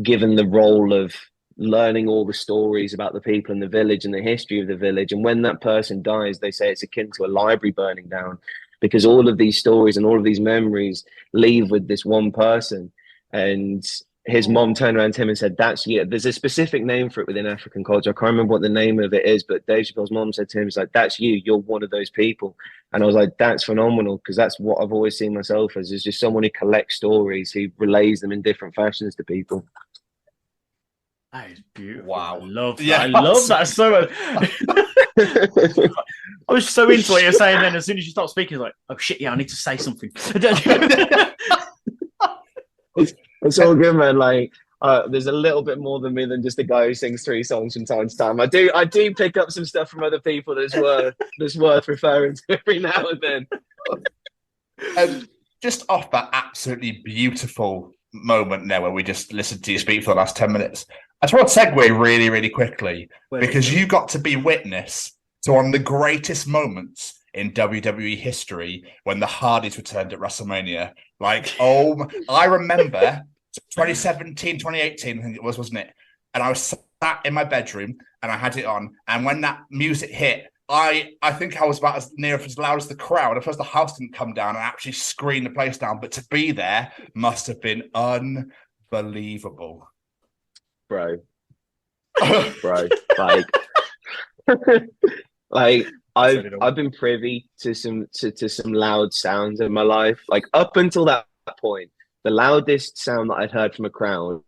given the role of learning all the stories about the people in the village and the history of the village. And when that person dies, they say it's akin to a library burning down, because all of these stories and all of these memories leave with this one person. And his mom turned around to him and said, "That's you." There's a specific name for it within African culture. I can't remember what the name of it is, but Dave Chappelle's mom said to him, "It's like, that's you. You're one of those people." And I was like, that's phenomenal, because that's what I've always seen myself as, is just someone who collects stories, who relays them in different fashions to people. That is beautiful. Wow. I love that. Yeah, I love that so much. I was so into what you're saying then. As soon as you start speaking, like, oh shit, yeah, I need to say something. It's all good, man. Like, there's a little bit more than me than just a guy who sings 3 songs from time to time. I do pick up some stuff from other people that's worth referring to every now and then. Just off that absolutely beautiful moment now where we just listened to you speak for the last 10 minutes, I just want to segue really, really quickly, because you got to be witness to one of the greatest moments in WWE history when the Hardys returned at WrestleMania. Like, I remember 2017, 2018, I think it was, wasn't it? And I was sat in my bedroom and I had it on. And when that music hit, I think I was about as near as loud as the crowd. At first, the house didn't come down and actually screamed the place down. But to be there must have been unbelievable. Bro, like I've been privy to some loud sounds in my life. Like, up until that point, the loudest sound that I'd heard from a crowd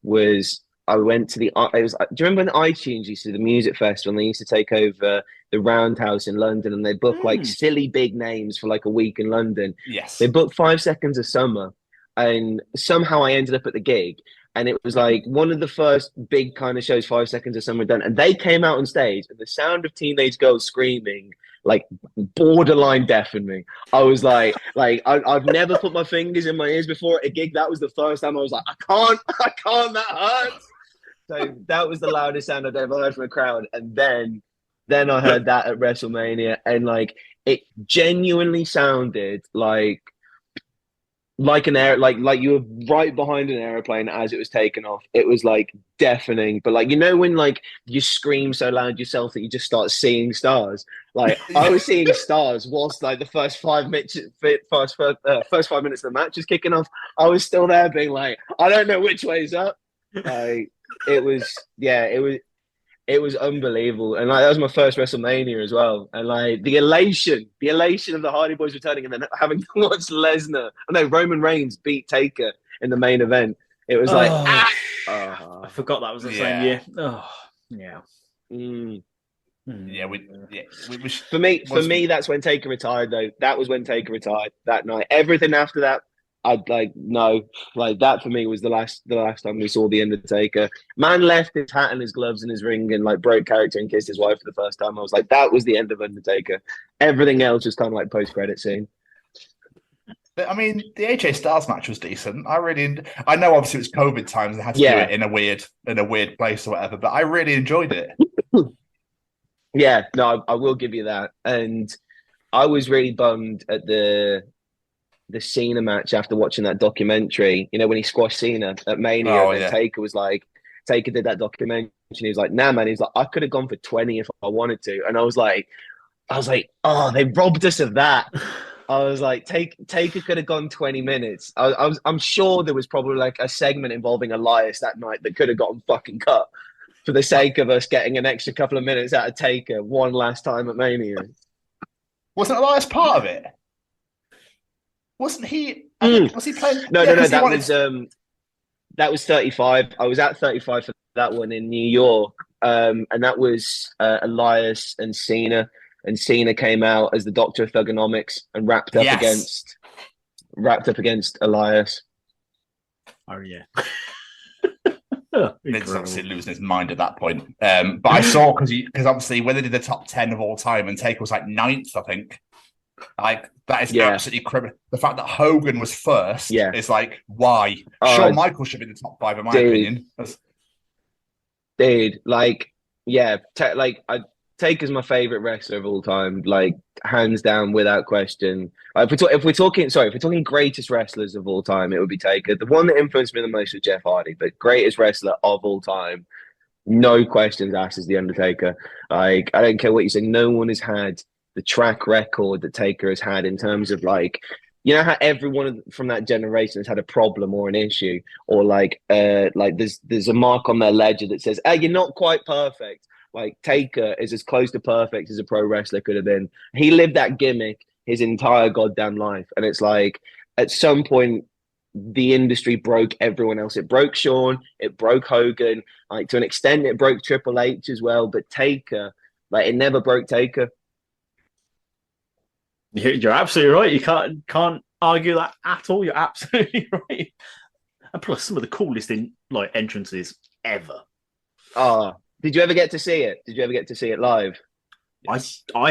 was, I went to do you remember when iTunes used to do the music festival, and they used to take over the Roundhouse in London, and they book like silly big names for like a week in London? Yes. They booked 5 Seconds of Summer, and somehow I ended up at the gig. And it was like one of the first big kind of shows 5 Seconds of Summer done. And they came out on stage, and the sound of teenage girls screaming, like, borderline deafened me. I was like I've never put my fingers in my ears before at a gig. That was the first time I was like, I can't, that hurts. So that was the loudest sound I'd ever heard from a crowd. And then I heard that at WrestleMania, and like, it genuinely sounded like an air, like you were right behind an airplane as it was taking off. It was like deafening. But like, you know, when like you scream so loud yourself that you just start seeing stars. Like, I was seeing stars whilst like the first 5 minutes of the match was kicking off. I was still there being like, I don't know which way's up. Like, it was unbelievable. And like, that was my first WrestleMania as well. And like, the elation of the Hardy Boys returning, and then having to watch Roman Reigns beat Taker in the main event. It was like, I forgot that was the same year. Oh, yeah. For me, that's when Taker retired, though. That was when Taker retired that night. Everything after that no, like that for me was the last time we saw the Undertaker. Man left his hat and his gloves and his ring and like broke character and kissed his wife for the first time. I was like, that was the end of Undertaker. Everything else was kind of like post-credit scene. I mean, the AJ Styles match was decent. I know obviously it was COVID times. They had to do it in a weird place or whatever, but I really enjoyed it. Yeah, no, I will give you that. And I was really bummed at the Cena match after watching that documentary. You know, when he squashed Cena at Mania, and Taker was like, Taker did that documentary, and he was like, nah, man. He's like, I could have gone for 20 if I wanted to. And I was like, oh, they robbed us of that. I was like, Taker could have gone 20 minutes. I'm sure there was probably like a segment involving Elias that night that could have gotten fucking cut for the sake of us getting an extra couple of minutes out of Taker one last time at Mania. Wasn't Elias part of it? Wasn't he? Was he playing? No. That was 35. I was at 35 for that one in New York, and that was Elias and Cena. And Cena came out as the Doctor of Thugonomics and wrapped up against Elias. Oh yeah. Vince obviously losing his mind at that point. But I saw because obviously when they did the top 10 of all time and Taker was like 9th, I think. Like that is absolutely criminal. The fact that Hogan was first is like, why? Shawn Michaels should be in the top 5 in my opinion. Dude, like, yeah, Taker's my favorite wrestler of all time, like hands down, without question. If we're talking greatest wrestlers of all time, it would be Taker. The one that influenced me the most was Jeff Hardy, but greatest wrestler of all time, no questions asked, is the Undertaker. Like, I don't care what you say, no one has had the track record that Taker has had in terms of like, you know how everyone from that generation has had a problem or an issue, or like there's a mark on their ledger that says, "Hey, you're not quite perfect." Like Taker is as close to perfect as a pro wrestler could have been. He lived that gimmick his entire goddamn life, and it's like at some point the industry broke everyone else. It broke Shawn, it broke Hogan, like to an extent it broke Triple H as well. But Taker, like it never broke Taker. You're absolutely right. You can't argue that at all. You're absolutely right. And plus, some of the coolest entrances ever. Did you ever get to see it? Did you ever get to see it live? I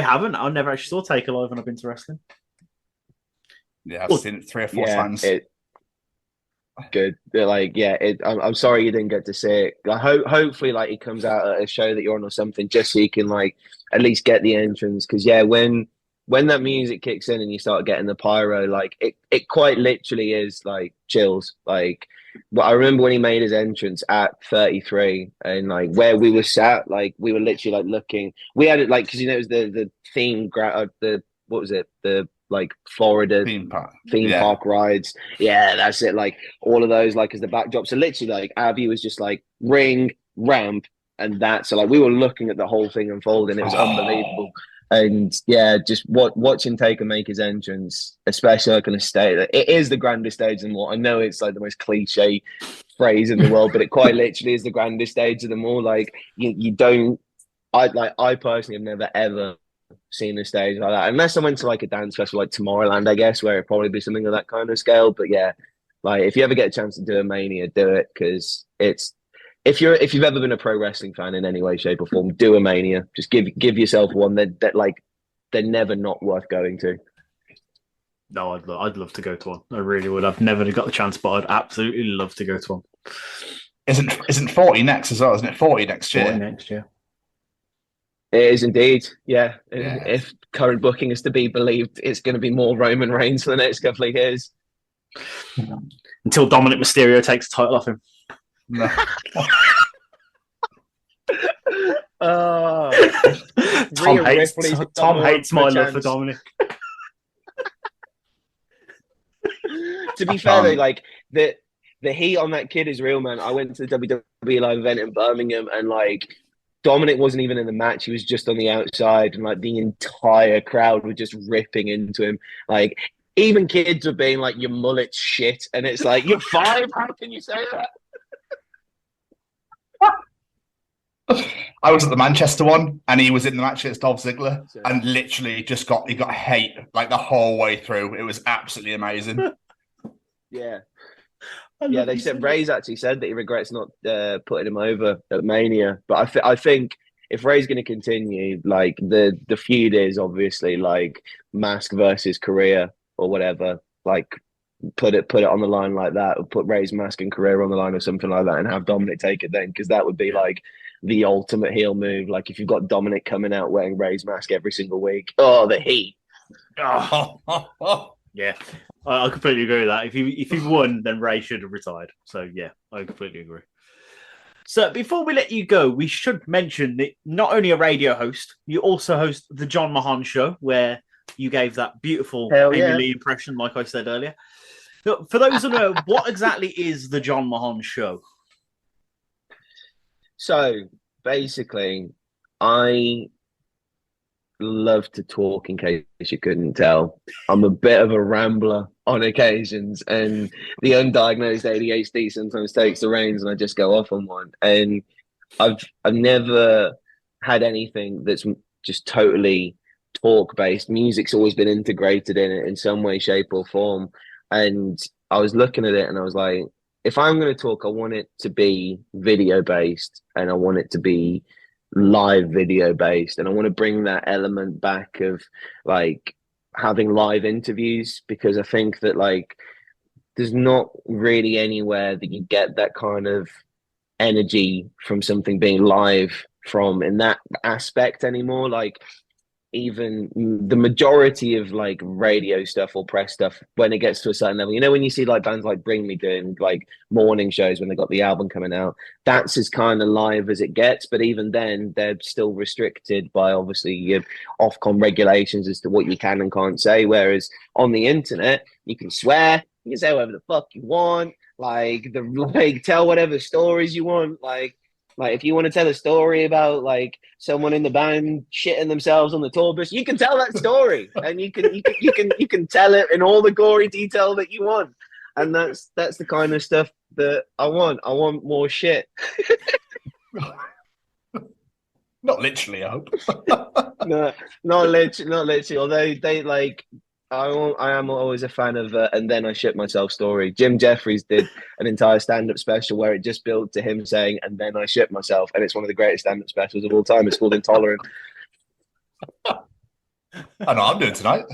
haven't. I never actually saw Taker live when I've been to wrestling. Yeah, I've seen it 3 or 4 times. Good. I'm sorry you didn't get to see it. Hopefully, like he comes out at a show that you're on or something, just so you can like at least get the entrance. Because when that music kicks in and you start getting the pyro, like it quite literally is like chills. Like, but I remember when he made his entrance at 33 and like where we were sat, like we were literally like looking. We had it like because it was the theme, the what was it? The like Florida theme park rides. Yeah, that's it. Like all of those like as the backdrop. So literally like our view was just like ring, ramp, and that. So like we were looking at the whole thing unfolding. It was unbelievable. And yeah, just watching Taker make his entrance, especially like on a stage, it is the grandest stage in the world. I know it's like the most cliche phrase in the world, but it quite literally is the grandest stage of them all. Like you don't, I personally have never ever seen a stage like that, unless I went to like a dance festival like Tomorrowland, I guess, where it'd probably be something of that kind of scale. But yeah, like if you ever get a chance to do a Mania, do it, because it's. If you've ever been a pro wrestling fan in any way, shape, or form, do a Mania. Just give yourself one that like they're never not worth going to. No, I'd love to go to one. I really would. I've never got the chance, but I'd absolutely love to go to one. Isn't 40 next as well? Isn't it 40 next year? 40 next year. It is indeed. Yeah. If current booking is to be believed, it's going to be more Roman Reigns for the next couple of years. Until Dominic Mysterio takes the title off him. No. Tom hates my love for Dominic. To be fair though, like the heat on that kid is real, man. I went to the WWE live event in Birmingham and like Dominic wasn't even in the match, he was just on the outside, and like the entire crowd were just ripping into him. Like even kids were being like, your mullet's shit, and it's like, you're 5, how can you say that? I was at the Manchester one, and he was in the match against Dolph Ziggler, and literally he got hate like the whole way through. It was absolutely amazing. Yeah. Yeah, they said Ray's actually said that he regrets not putting him over at Mania. But I think if Ray's going to continue, like the feud is obviously like Mask versus Korea or whatever. Like put it on the line like that, or put Ray's Mask and Korea on the line or something like that, and have Dominic take it then, because that would be like the ultimate heel move. Like if you've got Dominic coming out wearing Ray's mask every single week, the heat. Yeah, I completely agree with that. If he won, then Ray should have retired. So yeah, I completely agree. So before we let you go, we should mention that not only a radio host, you also host the Jon Mahon Show, where you gave that beautiful Amy Lee impression, like I said earlier. For those who know, what exactly is the Jon Mahon Show? So basically, I love to talk, in case you couldn't tell. I'm a bit of a rambler on occasions, and the undiagnosed ADHD sometimes takes the reins and I just go off on one. And I've never had anything that's just totally talk based. Music's always been integrated in it in some way, shape or form. And I was looking at it and I was like, if I'm going to talk, I want it to be video based, and I want it to be live video based, and I want to bring that element back of like having live interviews, because I think that like there's not really anywhere that you get that kind of energy from something being live from in that aspect anymore. Like even the majority of like radio stuff or press stuff, when it gets to a certain level, you know, when you see like bands like Bring Me doing like morning shows when they got the album coming out, that's as kind of live as it gets. But even then, they're still restricted by obviously your Ofcom regulations as to what you can and can't say. Whereas on the internet, you can swear, you can say whatever the fuck you want, tell whatever stories you want, like if you want to tell a story about like someone in the band shitting themselves on the tour bus, you can tell that story, and you can tell it in all the gory detail that you want, and that's the kind of stuff that I want. I want more shit. Not literally, I hope. No, not literally. Although they like. I am always a fan of and then I shit myself story. Jim Jeffries did an entire stand-up special where it just built to him saying, and then I shit myself. And it's one of the greatest stand-up specials of all time. It's called Intolerant. I know I'm doing tonight.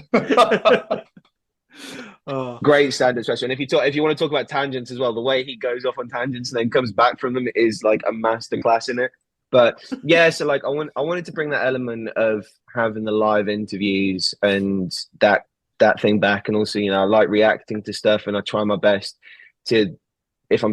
Great stand-up special. And if you want to talk about tangents as well, the way he goes off on tangents and then comes back from them is like a masterclass in it. But yeah, so like I wanted to bring that element of having the live interviews and that thing back, and also, you know, I like reacting to stuff, and I try my best to, if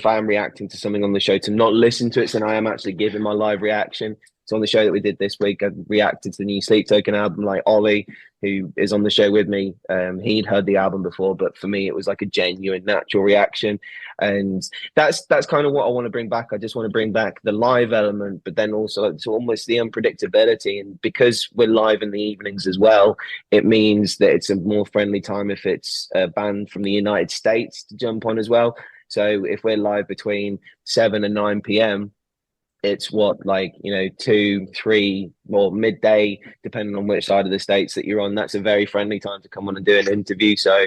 I am reacting to something on the show, to not listen to it, so I am actually giving my live reaction. So on the show that we did this week, I reacted to the new Sleep Token album. Like Ollie, who is on the show with me, he'd heard the album before, but for me, it was like a genuine, natural reaction. And that's kind of what I want to bring back. I just want to bring back the live element, but then also it's almost the unpredictability. And because we're live in the evenings as well, it means that it's a more friendly time if it's a band from the United States to jump on as well. So if we're live between 7 and 9 p.m., it's 2, 3, or midday, depending on which side of the States that you're on. That's a very friendly time to come on and do an interview. So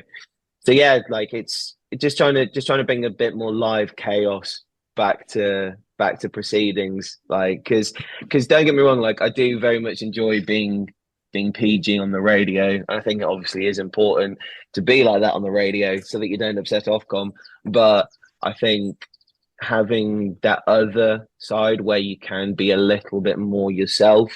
yeah, like it's just trying to bring a bit more live chaos back to proceedings. Like, because don't get me wrong, like I do very much enjoy being PG on the radio. I think it obviously is important to be like that on the radio so that you don't upset Ofcom. But I think having that other side where you can be a little bit more yourself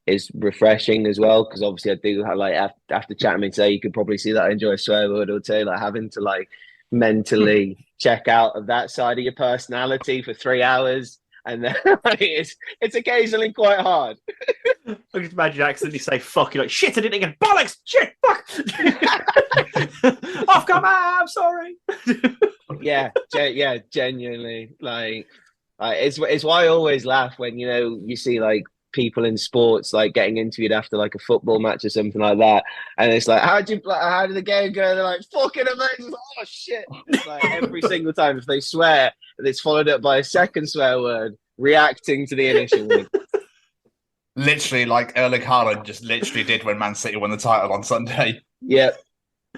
is refreshing as well, because obviously I do have, like, after chatting me today, you could probably see that I enjoy a swear word or two, like having to like mentally check out of that side of your personality for 3 hours, and then it's occasionally quite hard. I can just imagine you accidentally say fuck, you're like, shit, I didn't again, bollocks, shit, fuck. Ofcom, I'm sorry. Yeah, genuinely, like it's why I always laugh when, you know, you see like people in sports like getting interviewed after like a football match or something like that, and it's like, how did the game go? They're like, fucking amazing. Oh shit. It's like every single time, if they swear, it's followed up by a second swear word reacting to the initial one. Literally, like Erling Haaland just literally did when Man City won the title on Sunday. Yep.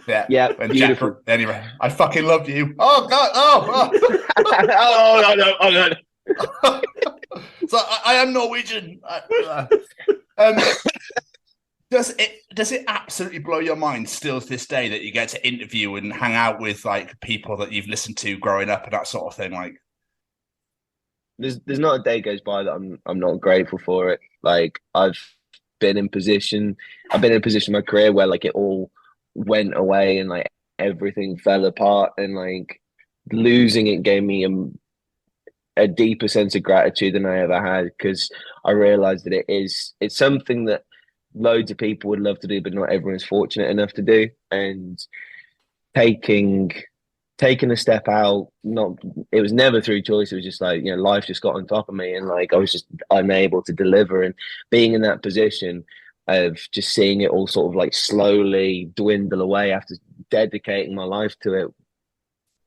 Yeah. Beautiful. Anyway, I fucking love you. Oh God! Oh, oh no! So I am Norwegian. Does it absolutely blow your mind still to this day that you get to interview and hang out with like people that you've listened to growing up and that sort of thing? Like, there's not a day goes by that I'm not grateful for it. Like, I've been in a position in my career where like it all went away and like everything fell apart, and like losing it gave me a deeper sense of gratitude than I ever had, because I realized that it's something that loads of people would love to do, but not everyone's fortunate enough to do. And taking a step out, it was never through choice. It was just like, life just got on top of me, and like I was just unable to deliver. And being in that position of just seeing it all sort of like slowly dwindle away after dedicating my life to it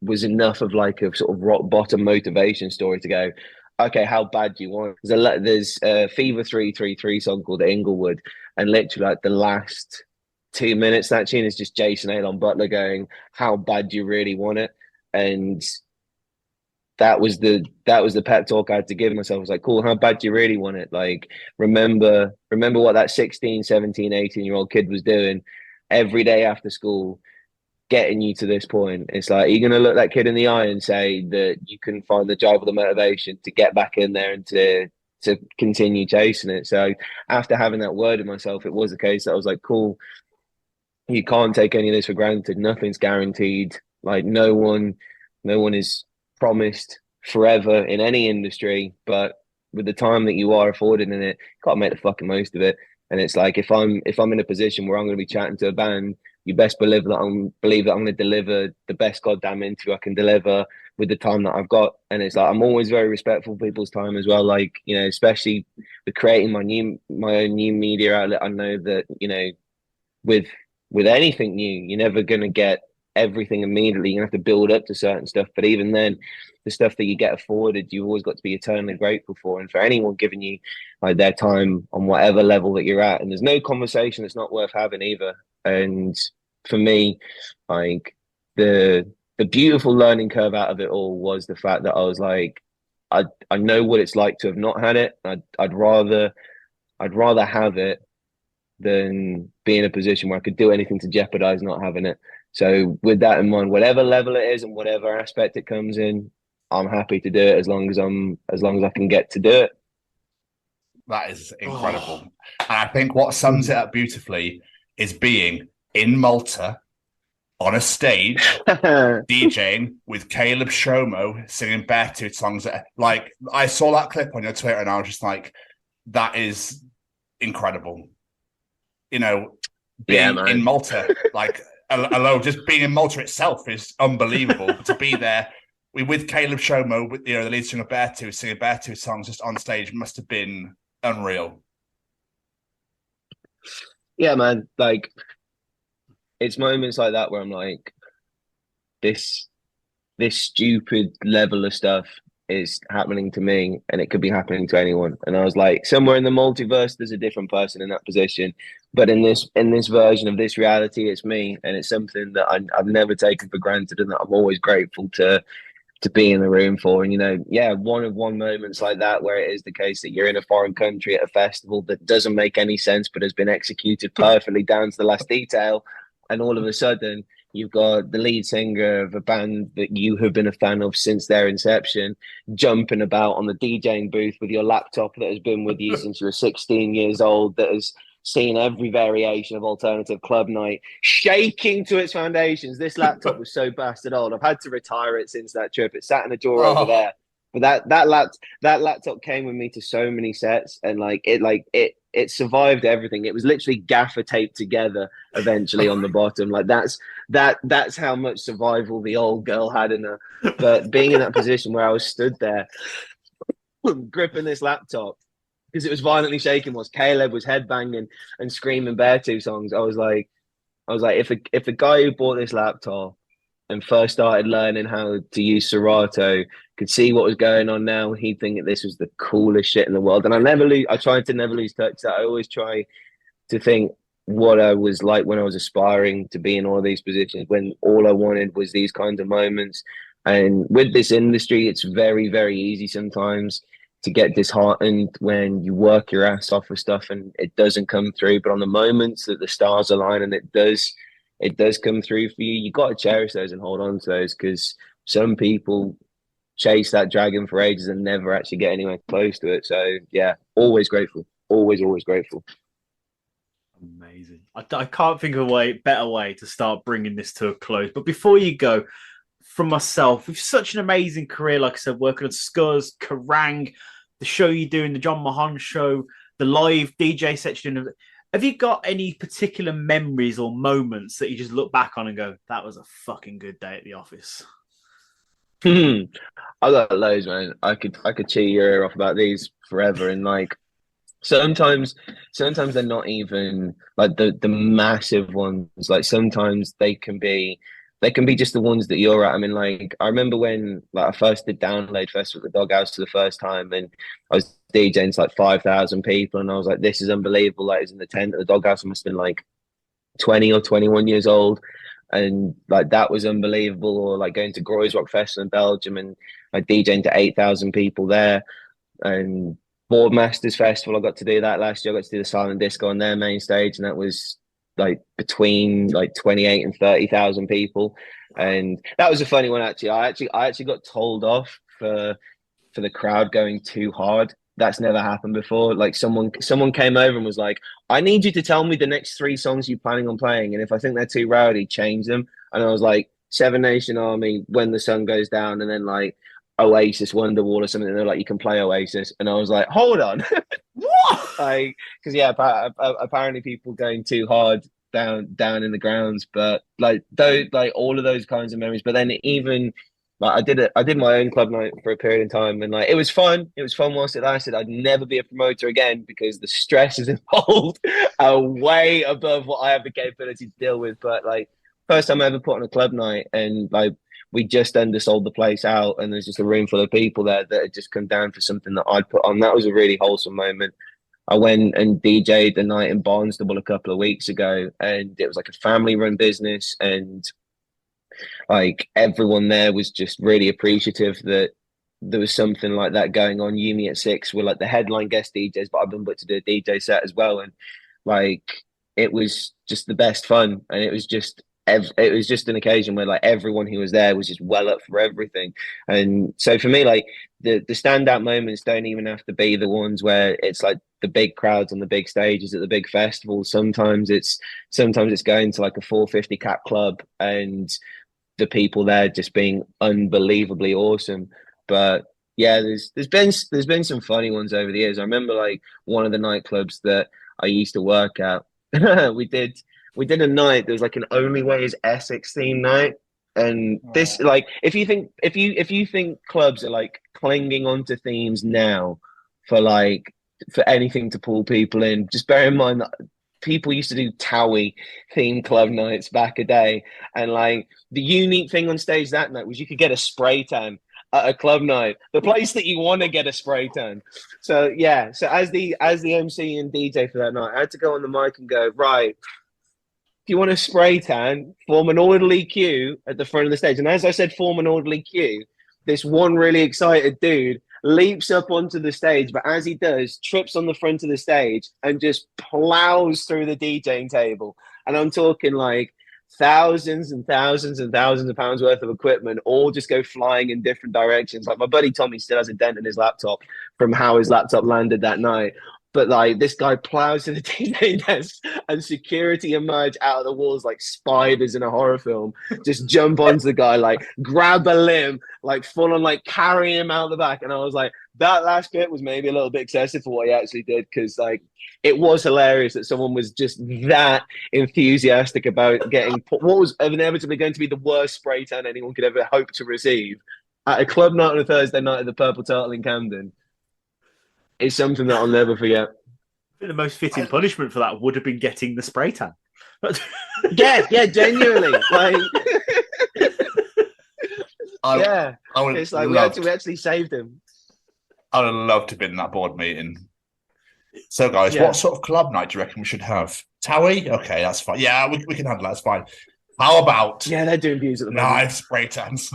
was enough of like a sort of rock bottom motivation story to go, okay, how bad do you want it? There's a Fever 333 song called Inglewood, and literally like the last 2 minutes that tune is just Jason Alon Butler going, how bad do you really want it? And that was the pep talk I had to give myself. I was like, cool, how bad do you really want it? Like, remember what that 16, 17, 18-year-old kid was doing every day after school, getting you to this point. It's like, are you going to look that kid in the eye and say that you can find the drive or the motivation to get back in there and to continue chasing it? So after having that word in myself, it was the case that I was like, cool, you can't take any of this for granted. Nothing's guaranteed. Like, no one is promised forever in any industry, but with the time that you are afforded in it, you got to make the fucking most of it. And it's like, if I'm in a position where I'm going to be chatting to a band, you best believe that I'm going to deliver the best goddamn interview I can deliver with the time that I've got. And it's like, I'm always very respectful of people's time as well. Like, especially with creating my own new media outlet, I know that, with anything new, you're never going to get everything immediately. You have to build up to certain stuff. But even then, the stuff that you get afforded, you've always got to be eternally grateful for. And for anyone giving you like their time on whatever level that you're at, and there's no conversation that's not worth having either. And for me, like the beautiful learning curve out of it all was the fact that I was like, I know what it's like to have not had it. I'd rather have it than be in a position where I could do anything to jeopardize not having it. So with that in mind, whatever level it is and whatever aspect it comes in, I'm happy to do it as long as I can get to do it. That is incredible. And I think what sums it up beautifully is being in Malta on a stage DJing with Caleb Shomo singing Beartooth songs. Like, I saw that clip on your Twitter and I was just like, that is incredible. Being in Malta, like, alone, just being in Malta itself is unbelievable. To be there with Caleb Shomo, with the lead singer of Beartooth, singing Beartooth songs just on stage must have been unreal. Yeah, man. Like, it's moments like that where I'm like, this stupid level of stuff is happening to me, and it could be happening to anyone. And I was like, somewhere in the multiverse, there's a different person in that position. But in this version of this reality, it's me, and it's something that I've never taken for granted, and that I'm always grateful to be in the room for. And one moments like that where it is the case that you're in a foreign country at a festival that doesn't make any sense but has been executed perfectly down to the last detail, and all of a sudden you've got the lead singer of a band that you have been a fan of since their inception jumping about on the DJing booth with your laptop that has been with you since you were 16 years old, that has seen every variation of alternative club night, shaking to its foundations. This laptop was so bastard old. I've had to retire it since that trip. It sat in a drawer over there. But that laptop came with me to so many sets, and it survived everything. It was literally gaffer taped together eventually on the bottom. Like, that's how much survival the old girl had in her. But being in that position where I was stood there gripping this laptop because it was violently shaking, was Caleb was headbanging and screaming Beartooth songs. I was like, if a guy who bought this laptop and first started learning how to use Serato could see what was going on now, he'd think that this was the coolest shit in the world. And I tried to never lose touch that. I always try to think what I was like when I was aspiring to be in all these positions, when all I wanted was these kinds of moments. And with this industry, it's very, very easy sometimes to get disheartened when you work your ass off for stuff and it doesn't come through. But on the moments that the stars align and it does come through for you, you got to cherish those and hold on to those, because some people chase that dragon for ages and never actually get anywhere close to it. So yeah, always grateful. Always grateful. Amazing. I can't think of a better way to start bringing this to a close. But before you go, from myself, with such an amazing career, like I said, working on Scuzz, Kerrang, the show you're doing, the Jon Mahon Show, the live DJ section, have you got any particular memories or moments that you just look back on and go, that was a fucking good day at the office? I got loads, man. I could chew your ear off about these forever. And like sometimes they're not even like the massive ones. Like sometimes they can be just the ones that you're at. I mean, like I remember when I first did Download Festival at the Doghouse for the first time, and I was DJing to like 5,000 people, and I was like, this is unbelievable. Like, I was in the tent at the Doghouse. I must have been like 20 or 21 years old, and like that was unbelievable. Or like going to Groys Rock Festival in Belgium and like DJing to 8,000 people there. And Boardmasters Festival, I got to do that last year. I got to do the Silent Disco on their main stage, and that was like between like 28 and 30,000 people. And that was a funny one, actually. I actually got told off for the crowd going too hard. That's never happened before. Like someone came over and was like, I need you to tell me the next 3 songs you're planning on playing, and if I think they're too rowdy, change them. And I was like, Seven Nation Army, When the Sun Goes Down, and then like Oasis, Wonderwall or something. And they're like, you can play Oasis. And I was like, hold on. What? Like, because yeah, apparently people going too hard down in the grounds. But like those, like all of those kinds of memories. But then even like I did my own club night for a period of time, and like it was fun. It was fun whilst it lasted. I'd never be a promoter again because the stresses involved are way above what I have the capability to deal with. But like first time I ever put on a club night, and like we just undersold the place out, and there's just a room full of people there that had just come down for something that I'd put on. That was a really wholesome moment. I went and DJ'd the night in Barnstable a couple of weeks ago, and it was like a family-run business, and like everyone there was just really appreciative that there was something like that going on. Yumi at 6 were like the headline guest DJs, but I've been booked to do a DJ set as well, and like it was just the best fun, and it was just an occasion where like everyone who was there was just well up for everything. And so for me, like the standout moments don't even have to be the ones where it's like the big crowds on the big stages at the big festivals. Sometimes it's going to like a 450 cap club and the people there just being unbelievably awesome. But yeah, there's been some funny ones over the years. I remember like one of the nightclubs that I used to work at. we did a night. There was like an Only Way is Essex theme night, and this like if you think clubs are like clinging onto themes now for anything to pull people in, just bear in mind that people used to do Towie themed club nights back a day, and like the unique thing on stage that night was you could get a spray tan at a club night, the place that you want to get a spray tan. So yeah, so as the MC and DJ for that night, I had to go on the mic and go, right, if you want a spray tan, form an orderly queue at the front of the stage. And as I said, form an orderly queue, this one really excited dude leaps up onto the stage, but as he does, trips on the front of the stage and just plows through the DJing table. And I'm talking like thousands and thousands and thousands of pounds worth of equipment all just go flying in different directions. Like my buddy Tommy still has a dent in his laptop from how his laptop landed that night. But like this guy plows to the DJ desk and security emerge out of the walls like spiders in a horror film. Just jump onto the guy, like grab a limb, like full on like carry him out the back. And I was like, that last bit was maybe a little bit excessive for what he actually did, because like it was hilarious that someone was just that enthusiastic about getting what was inevitably going to be the worst spray tan anyone could ever hope to receive at a club night on a Thursday night at the Purple Turtle in Camden. It's something that I'll never forget. I think the most fitting punishment for that would have been getting the spray tan. yeah, genuinely. Like, it's like we actually saved him. I would have loved to have been in that board meeting. So, guys, what sort of club night do you reckon we should have? Towie? Okay, that's fine. Yeah, we can handle that. That's fine. How about... Yeah, they're doing views at the moment. Nice spray tans.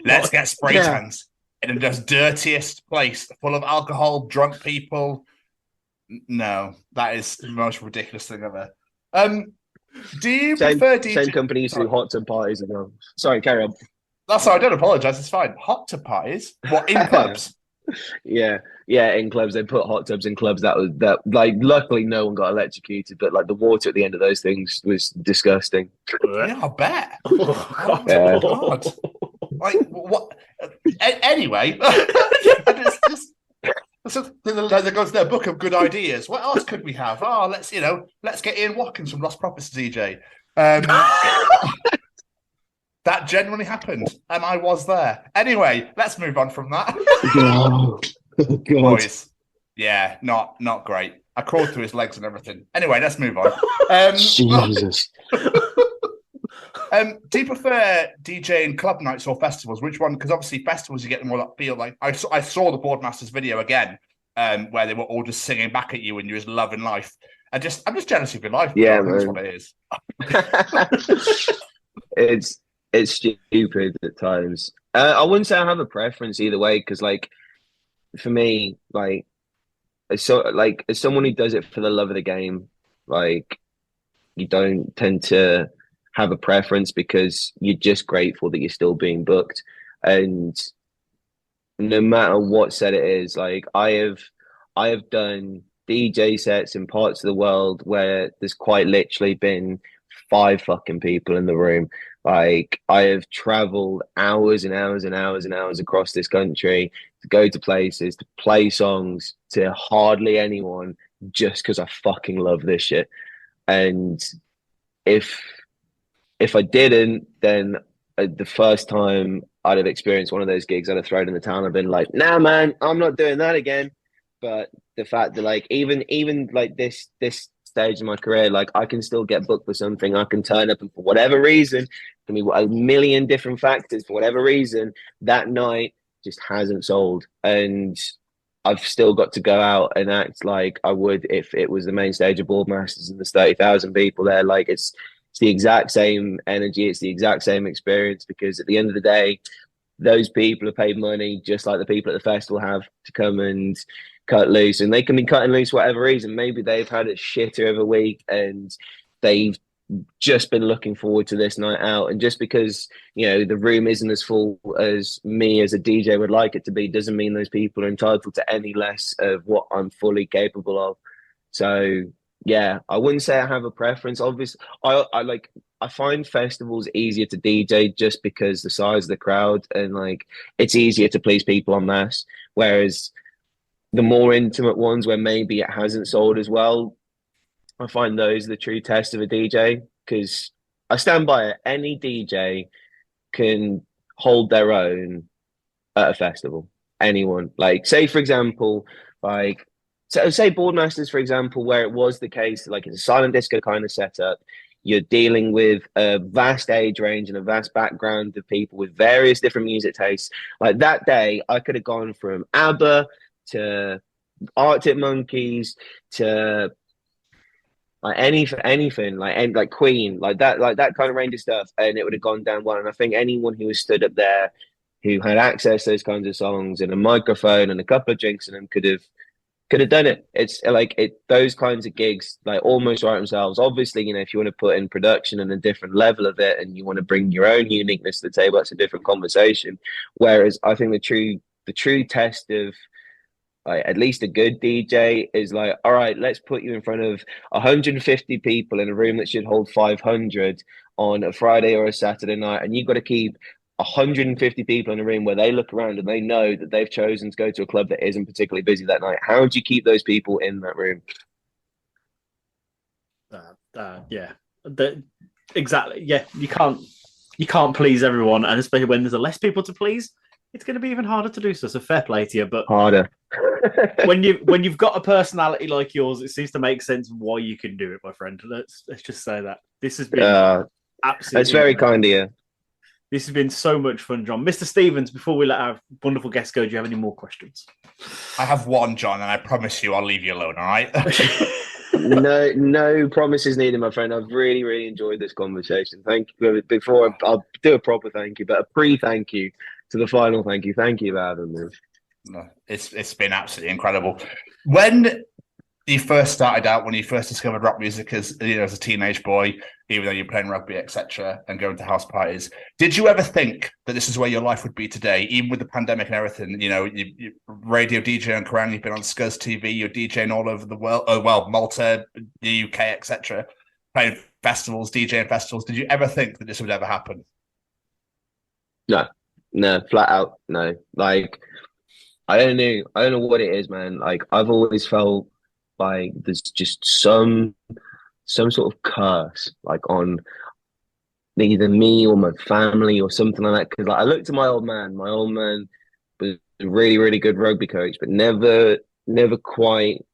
Let's get spray tans in the dirtiest place, full of alcohol, drunk people. No, that is the most ridiculous thing ever. Do you prefer DJ? Same company used to do hot tub parties as well. Sorry, carry on. That's all right, I don't apologise. It's fine. Hot tub parties? What, in clubs? Yeah, in clubs. They put hot tubs in clubs. Luckily no one got electrocuted, but like the water at the end of those things was disgusting. Yeah, I bet. Oh, God. Like what? Anyway, there goes their book of good ideas. What else could we have? Oh, let's get Ian Watkins from Lost Properties DJ. That genuinely happened, and I was there. Anyway, let's move on from that. Oh, God. Boys, yeah, not great. I crawled through his legs and everything. Anyway, let's move on. Jesus. Do you prefer DJing club nights or festivals? Which one? Because obviously festivals, you get more that feel like. I saw the Boardmasters video again, where they were all just singing back at you and you was loving life. I'm just jealous of your life. Yeah, man. That's what it is. It's stupid at times. I wouldn't say I have a preference either way, because like for me, like as someone who does it for the love of the game, like you don't tend to have a preference because you're just grateful that you're still being booked. And no matter what set it is, like I have done DJ sets in parts of the world where there's quite literally been 5 fucking people in the room. Like I have traveled hours and hours and hours and hours across this country to go to places, to play songs to hardly anyone, just because I fucking love this shit. And if I didn't, then the first time I'd have experienced one of those gigs, I'd have thrown in the towel and been like, nah, man, I'm not doing that again. But the fact that like even like this stage in my career, like I can still get booked for something. I can turn up and for whatever reason, can be a million different factors, for whatever reason, that night just hasn't sold. And I've still got to go out and act like I would if it was the main stage of Boardmasters and there's 30,000 people there. Like it's the exact same energy, it's the exact same experience, because at the end of the day, those people have paid money just like the people at the festival have to come and cut loose, and they can be cutting loose for whatever reason. Maybe they've had a shitter of a week and they've just been looking forward to this night out, and just because the room isn't as full as me as a DJ would like it to be doesn't mean those people are entitled to any less of what I'm fully capable of. So yeah, I wouldn't say I have a preference. Obviously, I find festivals easier to DJ just because the size of the crowd, and like it's easier to please people en masse, whereas the more intimate ones where maybe it hasn't sold as well, I find those the true test of a DJ, because I stand by it. Any DJ can hold their own at a festival. Anyone. Like, say, for example, say Boardmasters, for example, where it was the case, like it's a silent disco kind of setup. You're dealing with a vast age range and a vast background of people with various different music tastes. Like that day, I could have gone from ABBA to Arctic Monkeys to like anything like Queen, like that kind of range of stuff, and it would have gone down well. And I think anyone who was stood up there who had access to those kinds of songs and a microphone and a couple of drinks in them could have done it. It's like those kinds of gigs like almost write themselves. Obviously, if you want to put in production and a different level of it and you want to bring your own uniqueness to the table, that's a different conversation. Whereas I think the true test of at least a good DJ is like, all right, let's put you in front of 150 people in a room that should hold 500 on a Friday or a Saturday night, and you've got to keep 150 people in a room where they look around and they know that they've chosen to go to a club that isn't particularly busy that night. How do you keep those people in that room? Yeah, exactly. Yeah, you can't please everyone, and especially when there's less people to please, it's going to be even harder to do so. So fair play to you, but harder. when you've got a personality like yours, it seems to make sense why you can do it, my friend. Let's just say that this has been absolutely. It's very kind of you. This has been so much fun, John. Mr. Stevens, before we let our wonderful guest go, do you have any more questions? I have one, John, and I promise you I'll leave you alone, all right? No promises needed, my friend. I've really, really enjoyed this conversation. Thank you. Before I'll do a proper thank you, but a pre-thank you to the final thank you. Thank you for having me. No, it's been absolutely incredible. When you first started out, when you first discovered rock music as a teenage boy, even though you're playing rugby, etc., and going to house parties, did you ever think that this is where your life would be today, even with the pandemic and everything? You radio DJ on Kerrang, you've been on Scuzz TV, you're DJing all over the world. Oh well, Malta, the UK, etc., playing festivals, DJing festivals. Did you ever think that this would ever happen? No, flat out no. Like, I don't know what it is, man. Like, I've always felt like there's just some sort of curse, like, on either me or my family or something like that. Because, like, I looked at my old man. My old man was a really, really good rugby coach, but never quite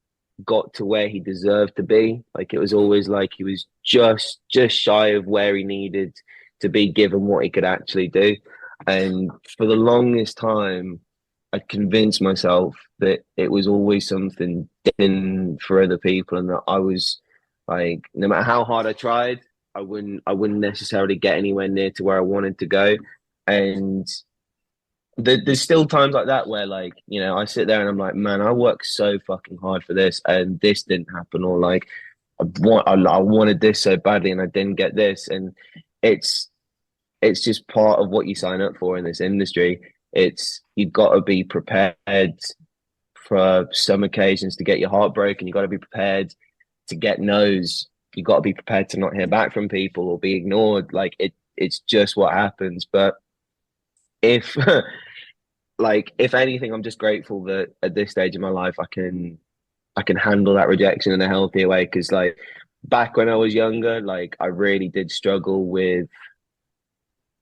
got to where he deserved to be. Like, it was always like he was just shy of where he needed to be, given what he could actually do. And for the longest time, I convinced myself that it was always something different for other people, and that I was, like, no matter how hard I tried, I wouldn't necessarily get anywhere near to where I wanted to go. And there's still times like that where, like, I sit there and I'm like, man, I worked so fucking hard for this, and this didn't happen, or like, I wanted this so badly and I didn't get this. And it's just part of what you sign up for in this industry. You've got to be prepared for some occasions to get your heart broken. You've got to be prepared to get no's. You've got to be prepared to not hear back from people or be ignored. Like, it's just what happens. But if anything, I'm just grateful that at this stage of my life, I can handle that rejection in a healthier way. Because, like, back when I was younger, like, I really did struggle with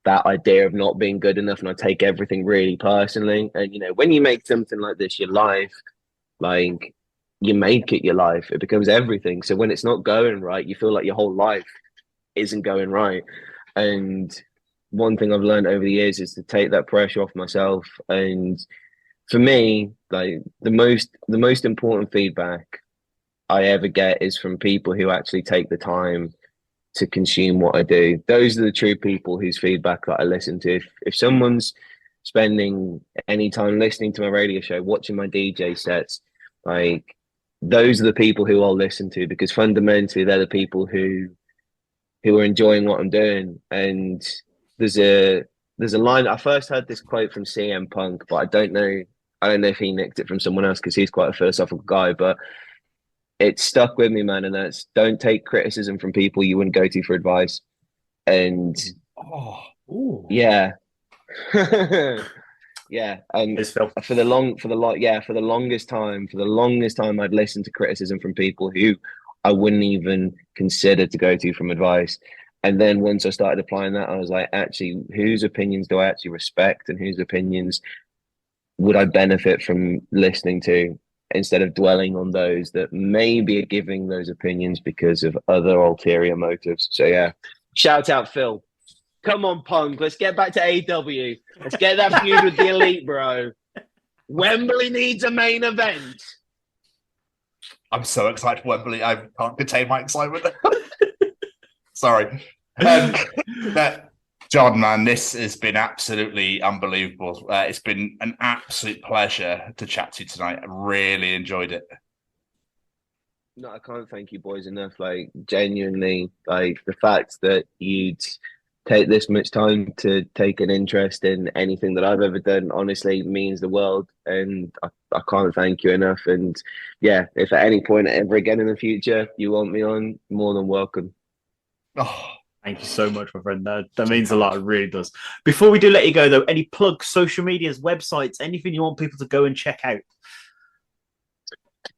that idea of not being good enough, and I take everything really personally. And when you make something like this your life, like, you make it your life, it becomes everything. So when it's not going right, you feel like your whole life isn't going right. And one thing I've learned over the years is to take that pressure off myself. And for me, like, the most important feedback I ever get is from people who actually take the time to consume what I do. Those are the true people whose feedback that I listen to. If someone's spending any time listening to my radio show, watching my DJ sets, like, those are the people who I'll listen to, because fundamentally they're the people who are enjoying what I'm doing. And there's a line. I first heard this quote from CM Punk, but I don't know if he nicked it from someone else, because he's quite a philosophical guy, but it stuck with me, man. And that's, don't take criticism from people you wouldn't go to for advice. And yeah. Yeah. And for the longest time, I'd listen to criticism from people who I wouldn't even consider to go to from advice. And then once I started applying that, I was like, actually, whose opinions do I actually respect, and whose opinions would I benefit from listening to, instead of dwelling on those that maybe are giving those opinions because of other ulterior motives. So yeah, shout out Phil. Come on, Punk. Let's get back to AW. Let's get that feud with the Elite, bro. Wembley needs a main event. I'm so excited for Wembley. I can't contain my excitement. Sorry. John, man, this has been absolutely unbelievable. It's been an absolute pleasure to chat to you tonight. I really enjoyed it. No, I can't thank you boys enough. Like, genuinely, like, the fact that you'd take this much time to take an interest in anything that I've ever done, honestly, means the world. And I can't thank you enough. And yeah, if at any point ever again in the future you want me on, more than welcome. Oh, thank you so much, my friend. That means a lot. It really does. Before we do let you go, though, any plugs, social medias, websites, anything you want people to go and check out?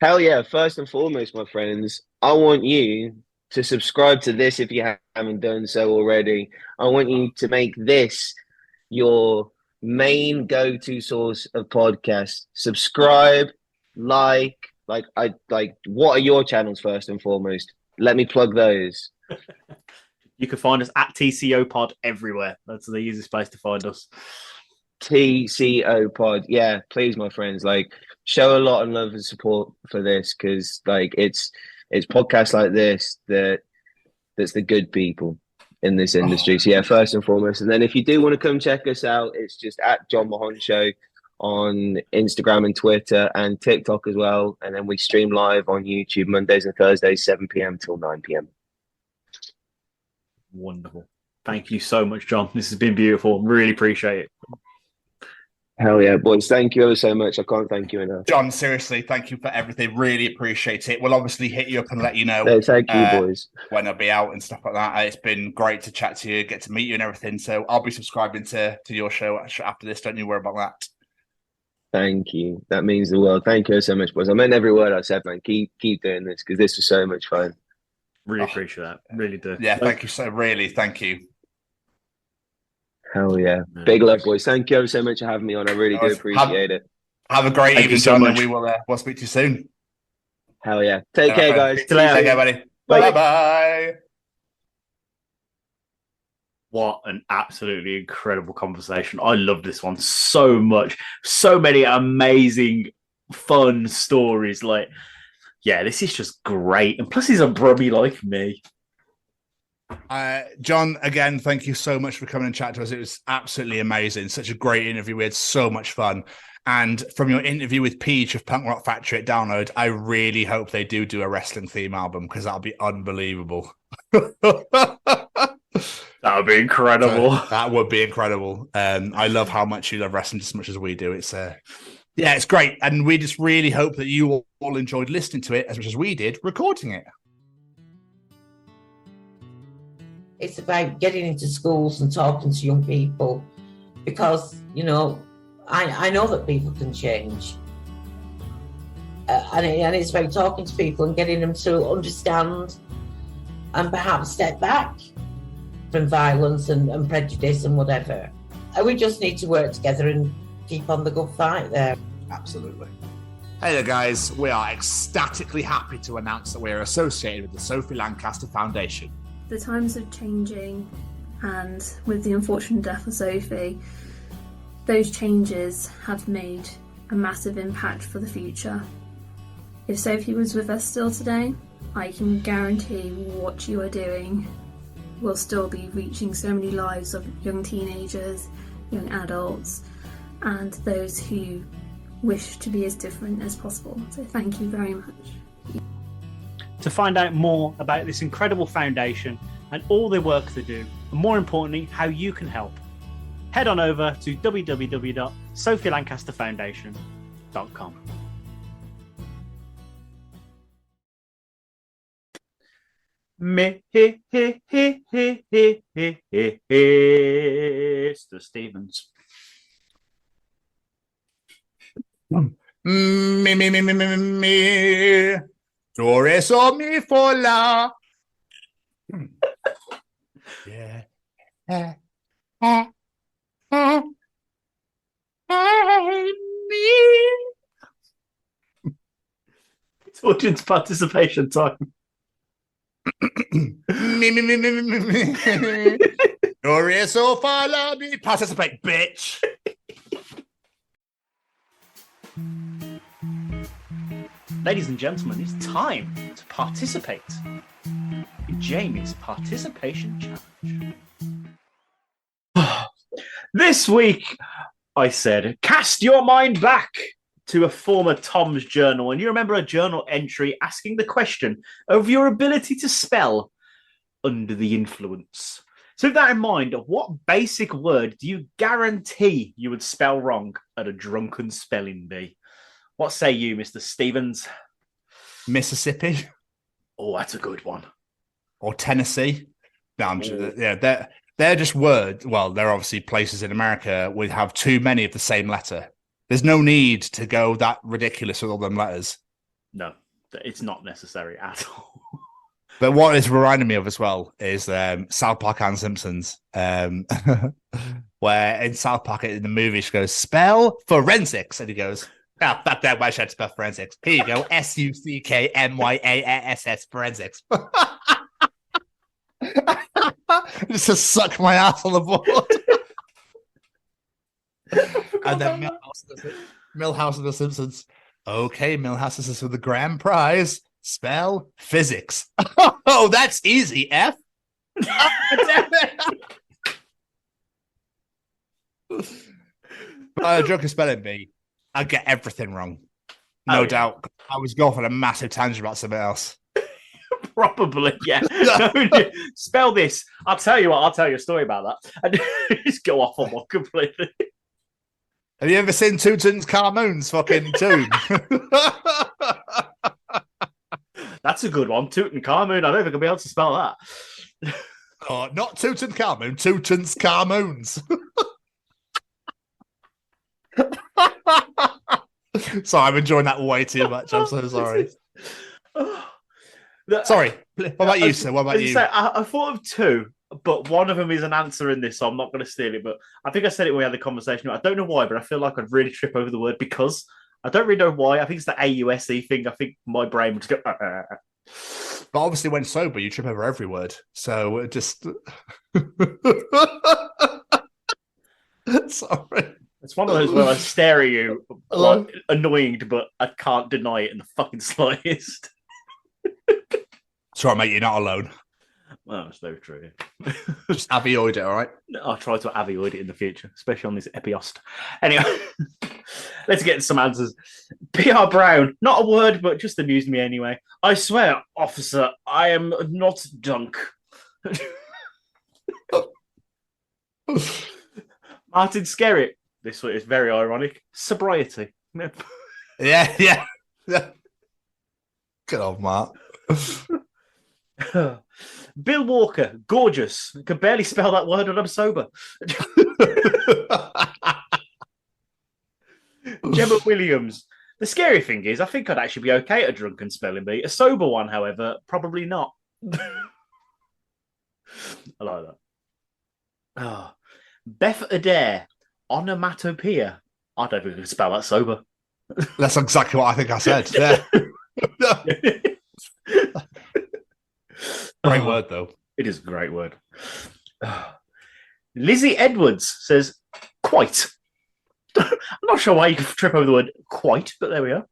Hell yeah. First and foremost, my friends, I want you to subscribe to this if you haven't done so already. I want you to make this your main go-to source of podcasts. Subscribe, what are your channels first and foremost? Let me plug those. You can find us at TCO Pod everywhere. That's the easiest place to find us. TCO Pod. Yeah, please, my friends, like, show a lot of love and support for this, because like it's podcasts like this that's the good people in this industry. So yeah, first and foremost. And then if you do want to come check us out, it's just at Jon Mahon Show on Instagram and Twitter and TikTok as well. And then we stream live on YouTube Mondays and Thursdays, 7 p.m. till 9 p.m. Wonderful. Thank you so much, John. This has been beautiful. Really appreciate it. Hell yeah, boys. Thank you ever so much. I can't thank you enough. John, seriously, thank you for everything. Really appreciate it. We'll obviously hit you up and let you know. Thank you, boys. When I'll be out and stuff like that. It's been great to chat to you, get to meet you and everything. So I'll be subscribing to your show after this. Don't you worry about that. Thank you. That means the world. Thank you so much, boys. I meant every word I said, man. Keep doing this, because this was so much fun. Really appreciate that. Really do. Yeah, thank you so really. Thank you. Hell yeah. Big love, boys. Thank you ever so much for having me on. I really do appreciate it. Have a great evening, John, and we'll speak to you soon. Hell yeah. Take care, guys. Take care, buddy. Bye-bye. What an absolutely incredible conversation. I love this one so much. So many amazing, fun stories. Like, yeah, this is just great. And plus, he's a brummy like me. John, again, thank you so much for coming and chat to us. It was absolutely amazing. Such a great interview. We had so much fun. And from your interview with Peach of Punk Rock Factory at Download, I really hope they do a wrestling theme album, because that'll be unbelievable. That would be incredible. That would be incredible. I love how much you love wrestling as much as we do. It's yeah, it's great. And we just really hope that you all enjoyed listening to it as much as we did recording it. It's about getting into schools and talking to young people, because, you know, I know that people can change. And it's about talking to people and getting them to understand and perhaps step back from violence and prejudice and whatever. And we just need to work together and keep on the good fight there. Absolutely. Hey there, guys. We are ecstatically happy to announce that we are associated with the Sophie Lancaster Foundation. The times are changing, and with the unfortunate death of Sophie, those changes have made a massive impact for the future. If Sophie was with us still today, I can guarantee what you are doing will still be reaching so many lives of young teenagers, young adults, and those who wish to be as different as possible. So thank you very much. To find out more about this incredible foundation and all the work they do, and more importantly, how you can help, head on over to www.sophielancasterfoundation.com. Mr. Stevens. Me. Dore so mi fola. Yeah. It's audience participation time. me. Dore so fola me. Participate, bitch. Ladies and gentlemen, it's time to participate in Jamie's participation challenge. This week, I said, cast your mind back to a former Tom's journal, and you remember a journal entry asking the question of your ability to spell under the influence. So with that in mind, what basic word do you guarantee you would spell wrong at a drunken spelling bee? What say you, Mr. Stevens? Mississippi. Oh, that's a good one. Or Tennessee. No, they're just words. Well, they're obviously places in America would have too many of the same letter. There's no need to go that ridiculous with all them letters. No, it's not necessary at all. But what it's reminding me of as well is South Park and Simpsons, where in South Park in the movie she goes, spell forensics, and he goes, "Ah, fuck that, why should I spell forensics? Here you go, SUCKMYASS forensics." Just to suck my ass on the board. And then Milhouse and the Simpsons. Okay, Milhouse, this is for the grand prize. Spell physics. Oh, that's easy, F. Drunk is spelling bee. I get everything wrong. No doubt. I was going on a massive tangent about something else. Probably, yeah. No, spell this. I'll tell you what, I'll tell you a story about that. And just go off on one completely. Have you ever seen Tutankhamun's fucking tomb? That's a good one. Tutankhamun. I don't think I'll be able to spell that. Oh, not Tutankhamun, Tutankhamun's. Sorry, I'm enjoying that way too much. I'm so sorry. Sorry. What about you, sir? What about you? I thought of two, but one of them is an answer in this, so I'm not going to steal it. But I think I said it when we had the conversation. I don't know why, but I feel like I'd really trip over the word because. I don't really know why. I think it's the AUSE thing. I think my brain would just go. But obviously, when sober, you trip over every word. So it just. Sorry. It's one of those where I stare at you, like, annoyed, but I can't deny it in the fucking slightest. Sorry, mate, you're not alone. Well, that's very true. Just avioid it, all right? I'll try to avioid it in the future, especially on this epiost. Anyway, let's get some answers. PR Brown, not a word, but just amused me anyway. I swear, officer, I am not drunk. Martin Skerritt, this is very ironic. Sobriety. Yeah. Good old Mark. Bill Walker, gorgeous. I can barely spell that word when I'm sober. Gemma Williams. The scary thing is, I think I'd actually be okay at a drunken spelling bee. A sober one, however, probably not. I like that. Oh. Beth Adair, onomatopoeia. I don't think I can spell that sober. That's exactly what I think I said. Yeah. Great word, though. It is a great word. Lizzie Edwards says, quite. I'm not sure why you can trip over the word quite, but there we are.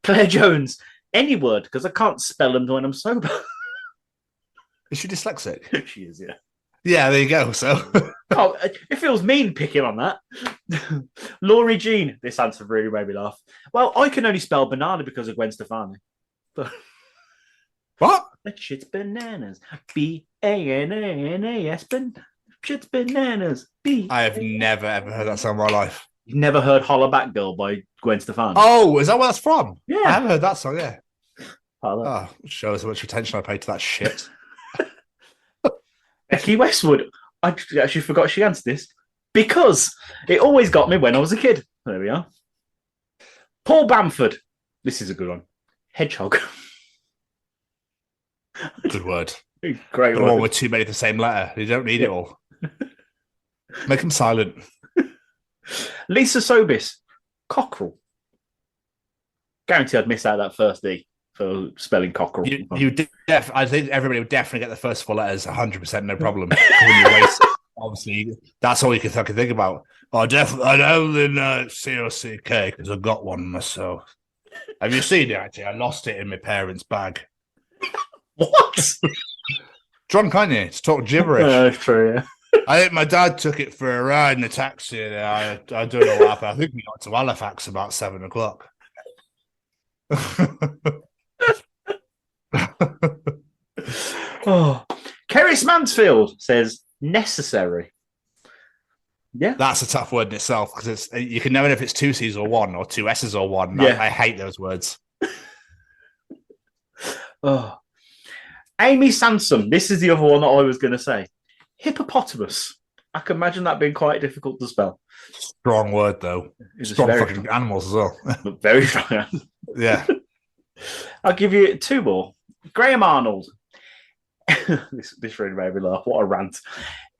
Claire Jones, any word, because I can't spell them when I'm sober. Is she dyslexic? She is, yeah. Yeah, there you go. So, it feels mean picking on that. Laurie Jean, this answer really made me laugh. Well, I can only spell banana because of Gwen Stefani. What? That shit's bananas. B-A-N-A-N-A-S. Shit's bananas. I have never ever heard that song in my life. You've never heard Holla Back Girl by Gwen Stefani? Oh, is that where that's from? Yeah. I haven't heard that song, yeah. Oh, shows how much attention I paid to that shit. Becky Westwood. I actually forgot she answered this. Because it always got me when I was a kid. There we are. Paul Bamford. This is a good one. Hedgehog. Good word. Great the word. one with too many of the same letter. You don't need it all. Make them silent. Lisa Sobis. Cockerel. Guarantee I'd miss out that first D for spelling cockerel. I think everybody would definitely get the first four letters 100%, no problem. When you race it, obviously, that's all you can fucking think about. I'd only know C-O-C-K because I got one myself. Have you seen it, actually? I lost it in my parents' bag. What? Drunk, aren't you? To talk gibberish. That's true, yeah. I think my dad took it for a ride in the taxi. And I don't know what happened. I think we got to Halifax about 7 o'clock. Kerris Mansfield says necessary. Yeah, that's a tough word in itself because you can never know if it's two C's or one or two S's or one. Yeah. I hate those words. Amy Sansom. This is the other one that I was going to say. Hippopotamus. I can imagine that being quite difficult to spell. Strong word though. Strong fucking animals as well. Very strong. Yeah. I'll give you two more. Graham Arnold. This really made me laugh. What a rant.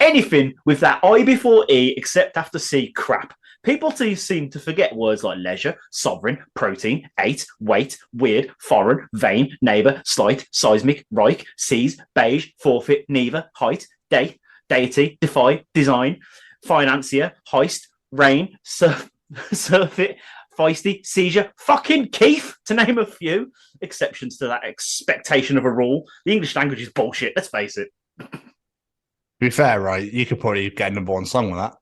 Anything with that I before E except after C crap. People seem to forget words like leisure, sovereign, protein, eight, weight, weird, foreign, vain, neighbour, slight, seismic, Reich, seize, beige, forfeit, neither, height, date, deity, defy, design, financier, heist, rain, surfeit, feisty, seizure, fucking Keith, to name a few. Exceptions to that expectation of a rule. The English language is bullshit, let's face it. To be fair, right, you could probably get a number one song with that.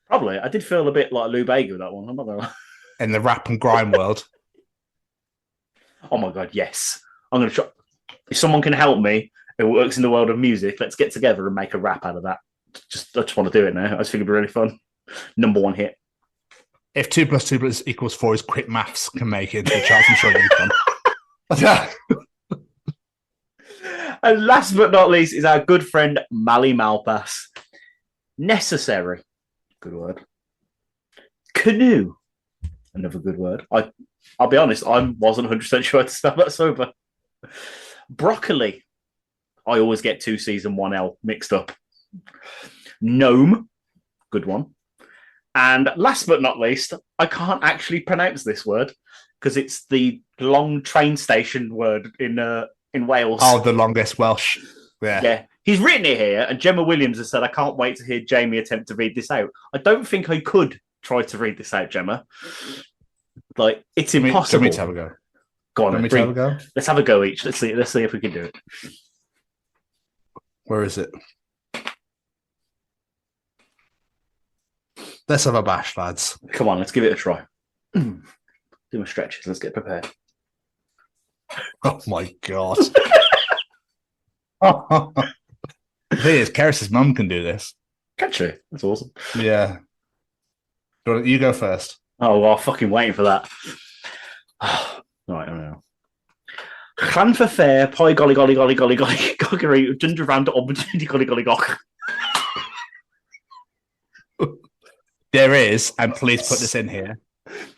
Probably. I did feel a bit like Lou Bega with that one. I'm not gonna lie. In the rap and grime world. Oh my God, yes. I'm going to try. If someone can help me who works in the world of music, let's get together and make a rap out of that. I just want to do it now. I just think it'd be really fun. Number one hit. If 2 + 2 = 4 is quick maths can make it into the charts, I'm sure you can. And last but not least is our good friend Mally Malpass. Necessary. Good word. Canoe. Another good word. I'll be honest, I wasn't 100% sure to spell that sober. Broccoli. I always get 2 C's and 1 L mixed up. Gnome. Good one. And last but not least, I can't actually pronounce this word because it's the long train station word in Wales. Oh, the longest Welsh. Yeah. He's written it here, and Gemma Williams has said, I can't wait to hear Jamie attempt to read this out. I don't think I could try to read this out, Gemma. Like, it's impossible. Let me have a go. Go on, have a go. Let's have a go each. Let's see if we can do it. Where is it? Let's have a bash, lads. Come on, let's give it a try. Do my stretches. Let's get prepared. Oh my God. The thing is, Karis's mum can do this. Can she? That's awesome. Yeah. You go first. Oh, well, I'm fucking waiting for that. Right, I don't know. Clan for fair, pie golly golly golly golly golly goggery, dunder round opportunity golly golly gog. There is, and please put this in here.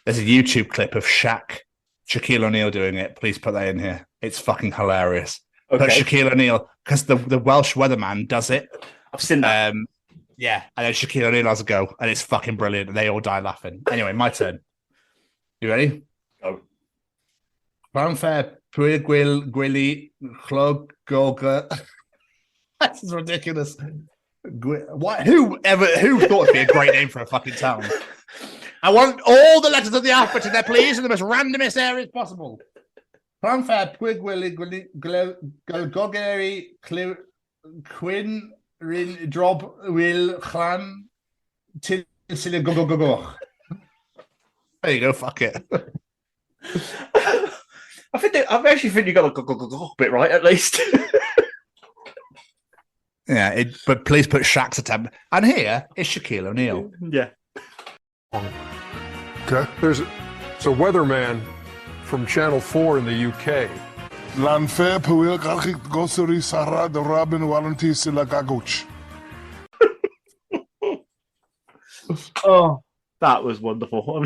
There's a YouTube clip of Shaquille O'Neal doing it. Please put that in here. It's fucking hilarious. Okay. But Shaquille O'Neal, because the Welsh weatherman does it. I've seen that. Yeah, and then Shaquille O'Neal has a go, and it's fucking brilliant. And they all die laughing. Anyway, my turn. You ready? Go. Fanfare, Pwy Gwili, Clog, Goga. This is ridiculous. What? Who thought it'd be a great name for a fucking town? I want all the letters of the alphabet in there, please, in the most randomest areas possible. Fanfare, Pwy Gwili, Gogeri, Quinn, Rin, Drob, Will, Clan, Til, Silly, Go. There you go, fuck it. I actually think you got a go bit right, at least. Yeah, but please put Shaq's attempt. And here is Shaquille O'Neal. Yeah. Okay. There's a weatherman from Channel 4 in the UK. Lanfair Pawil Galchik Gosuri Sarah the Robin Walanti Silagaguch. Oh, that was wonderful.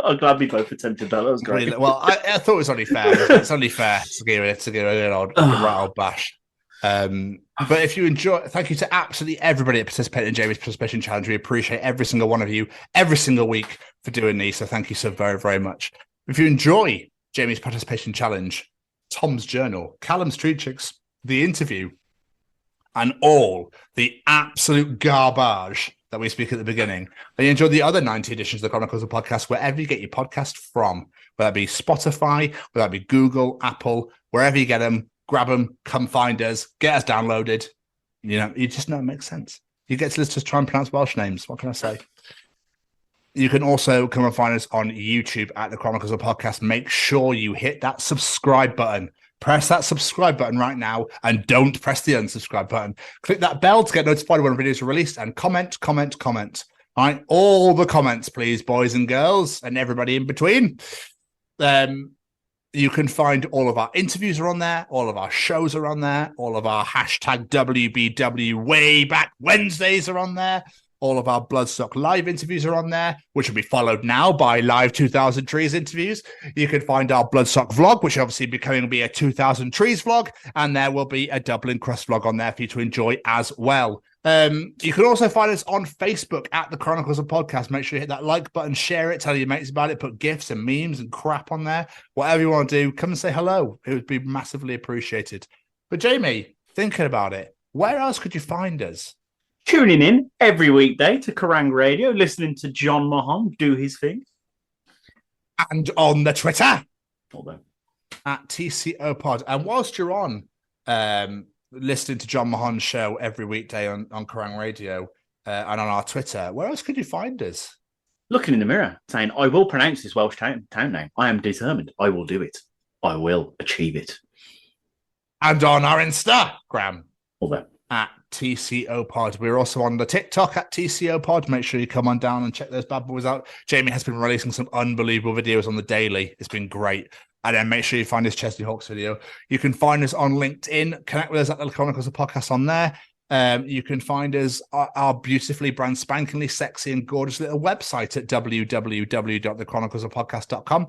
I'm glad we both attempted that. That was great. Well, I thought it was only fair. It's only fair to give it an old rattle bash. But if you enjoy, thank you to absolutely everybody that participated in Jamie's participation challenge. We appreciate every single one of you every single week for doing these. So thank you so very, very much. If you enjoy Jamie's participation challenge, Tom's journal, Callum's Treachings, the interview, and all the absolute garbage that we speak at the beginning, and you enjoy the other 90 editions of the Chronicles of Podcast, wherever you get your podcast from, whether that be Spotify, whether that be Google, Apple, wherever you get them. Grab them, come find us, get us downloaded. You know, you just know it makes sense. You get to listen to try and pronounce Welsh names. What can I say? You can also come and find us on YouTube at the Chronicles of Podcast. Make sure you hit that subscribe button. Press that subscribe button right now and don't press the unsubscribe button. Click that bell to get notified when videos are released and comment. All right, all the comments, please, boys and girls and everybody in between. You can find all of our interviews are on there. All of our shows are on there. All of our hashtag WBW way back Wednesdays are on there. All of our Bloodstock live interviews are on there, which will be followed now by live 2000 Trees interviews. You can find our Bloodstock vlog, which obviously becoming be a 2000 Trees vlog. And there will be a Dublin Crust vlog on there for you to enjoy as well. You can also find us on Facebook at the Chronicles of Podcast. Make sure you hit that like button, share it, tell your mates about it, put GIFs and memes and crap on there. Whatever you want to do, come and say hello. It would be massively appreciated. But Jamie, thinking about it, where else could you find us? Tuning in every weekday to Kerrang Radio, listening to Jon Mahon do his thing. And on the Twitter at TCO Pod. And whilst you're on listening to Jon Mahon Show every weekday on Kerrang Radio and on our Twitter, where else could you find us? Looking in the mirror, saying, I will pronounce this Welsh town name. I am determined. I will do it. I will achieve it. And on our Instagram Although. At TCO Pod. We're also on the TikTok at TCO Pod. Make sure you come on down and check those bad boys out. Jamie has been releasing some unbelievable videos on the daily. It's been great. And then make sure you find his Chesney Hawks video. You can find us on LinkedIn. Connect with us at the Chronicles of Podcast on there. You can find us our beautifully brand spankingly sexy and gorgeous little website at www.thechroniclesofpodcast.com.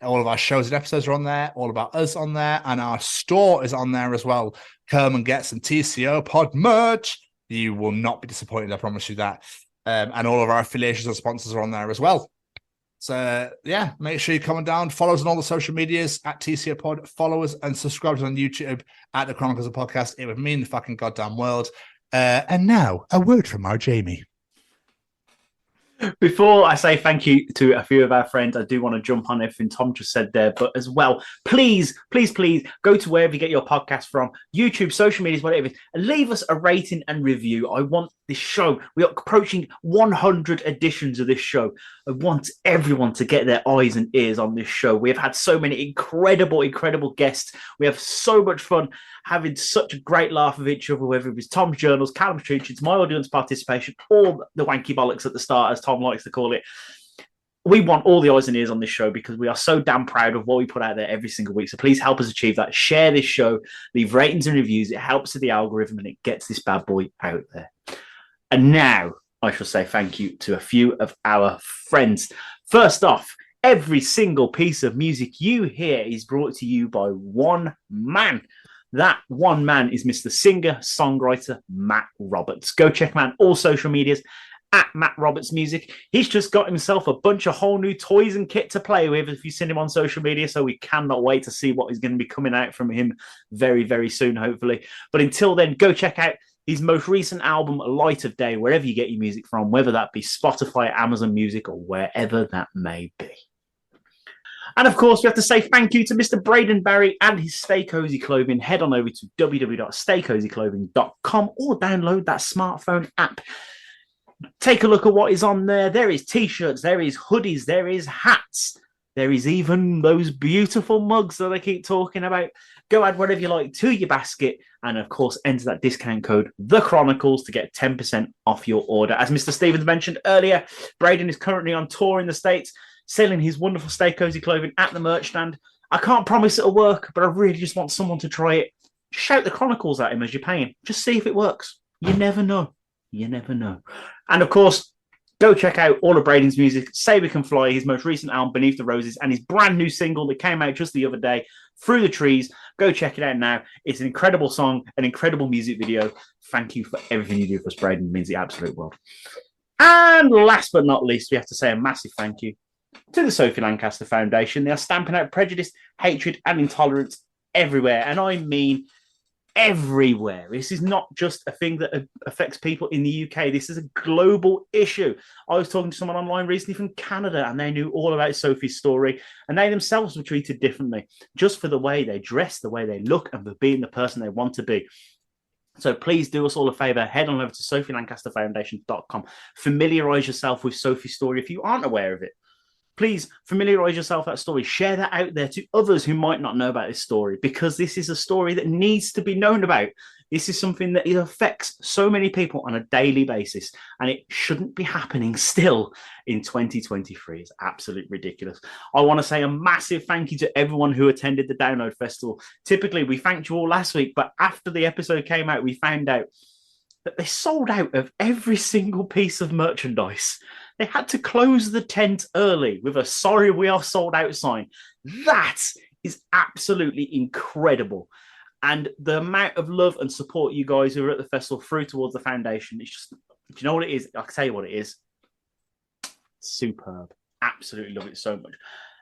All of our shows and episodes are on there, all about us on there, and our store is on there as well. Come and get some TCO Pod merch. You will not be disappointed, I promise you that. And all of our affiliations and sponsors are on there as well. So, yeah, make sure you come on down. Follow us on all the social medias at TCO Pod. Follow us and subscribe to us on YouTube at the Chronicles of Podcast. It would mean the fucking goddamn world. And now, a word from our Jamie. Before I say thank you to a few of our friends, I do want to jump on everything Tom just said there, but as well, please go to wherever you get your podcast from, YouTube, social medias, whatever, and leave us a rating and review. I want this show. We are approaching 100 editions of this show. I want everyone to get their eyes and ears on this show. We have had so many incredible guests. We have so much fun having such a great laugh with each other, whether it was Tom's journals, Callum's Treachings, my audience participation, or the wanky bollocks at the start, as Tom likes to call it. We want all the eyes and ears on this show because we are so damn proud of what we put out there every single week. So please help us achieve that. Share this show, leave ratings and reviews. It helps with the algorithm and it gets this bad boy out there. And now I shall say thank you to a few of our friends. First off, every single piece of music you hear is brought to you by one man. That one man is Mr. Singer-Songwriter Matt Roberts. Go check him out on all social medias at Matt Roberts Music. He's just got himself a bunch of whole new toys and kit to play with if you've seen him on social media, so we cannot wait to see what is going to be coming out from him very, very soon, hopefully. But until then, go check out his most recent album, Light of Day, wherever you get your music from, whether that be Spotify, Amazon Music, or wherever that may be. And of course, we have to say thank you to Mr. Braden Barry and his Stay Cozy Clothing. Head on over to www.staycozyclothing.com or download that smartphone app. Take a look at what is on there. There is t-shirts, there is hoodies, there is hats. There is even those beautiful mugs that I keep talking about. Go add whatever you like to your basket. And of course, enter that discount code, The Chronicles, to get 10% off your order. As Mr. Stevens mentioned earlier, Braden is currently on tour in the States, selling his wonderful Stay Cozy clothing at the merch stand. I can't promise it'll work, but I really just want someone to try it. Shout the Chronicles at him as you're paying. Just see if it works. You never know. You never know. And of course, go check out all of Braden's music. Say We Can Fly, his most recent album, Beneath the Roses, and his brand new single that came out just the other day, Through the Trees. Go check it out now. It's an incredible song, an incredible music video. Thank you for everything you do for us, Braden. It means the absolute world. And last but not least, we have to say a massive thank you to the Sophie Lancaster Foundation. They are stamping out prejudice, hatred, and intolerance everywhere. And I mean everywhere. This is not just a thing that affects people in the UK. This is a global issue. I was talking to someone online recently from Canada, and they knew all about Sophie's story, and they themselves were treated differently just for the way they dress, the way they look, and for being the person they want to be. So please do us all a favour. Head on over to sophielancasterfoundation.com. Familiarise yourself with Sophie's story if you aren't aware of it. Please familiarise yourself with that story. Share that out there to others who might not know about this story, because this is a story that needs to be known about. This is something that affects so many people on a daily basis, and it shouldn't be happening still in 2023. It's absolutely ridiculous. I want to say a massive thank you to everyone who attended the Download Festival. Typically, we thanked you all last week, but after the episode came out, we found out that they sold out of every single piece of merchandise. They had to close the tent early with a "sorry, we are sold out" sign. That is absolutely incredible. And the amount of love and support you guys who are at the festival through towards the foundation, it's just, do you know what it is? I can tell you what it is. Superb. Absolutely love it so much.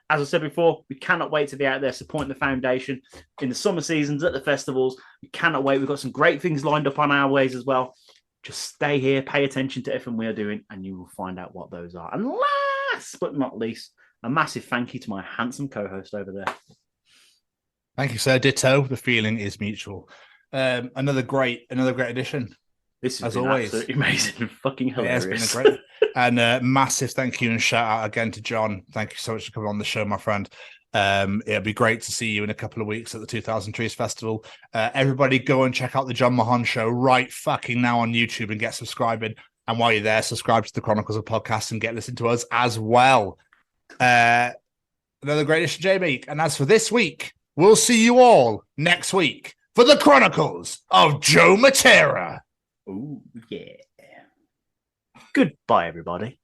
As I said before, we cannot wait to be out there supporting the foundation in the summer seasons at the festivals. We cannot wait. We've got some great things lined up on our ways as well. Just stay here, pay attention to everything we are doing, and you will find out what those are. And last but not least, a massive thank you to my handsome co-host over there. Thank you, sir. Ditto. The feeling is mutual. Another great edition. This has as been always absolutely amazing and fucking hilarious. It has been a great and massive thank you and shout out again to John. Thank you so much for coming on the show, my friend. It'll be great to see you in a couple of weeks at the 2000 Trees Festival. Everybody go and check out the Jon Mahon Show right fucking now on YouTube and get subscribing. And while you're there, subscribe to the Chronicles of Podcast and get listening to us as well. Another great edition, Jamie. And as for this week, we'll see you all next week for the Chronicles of Joe Matera. Ooh, yeah. Goodbye, everybody.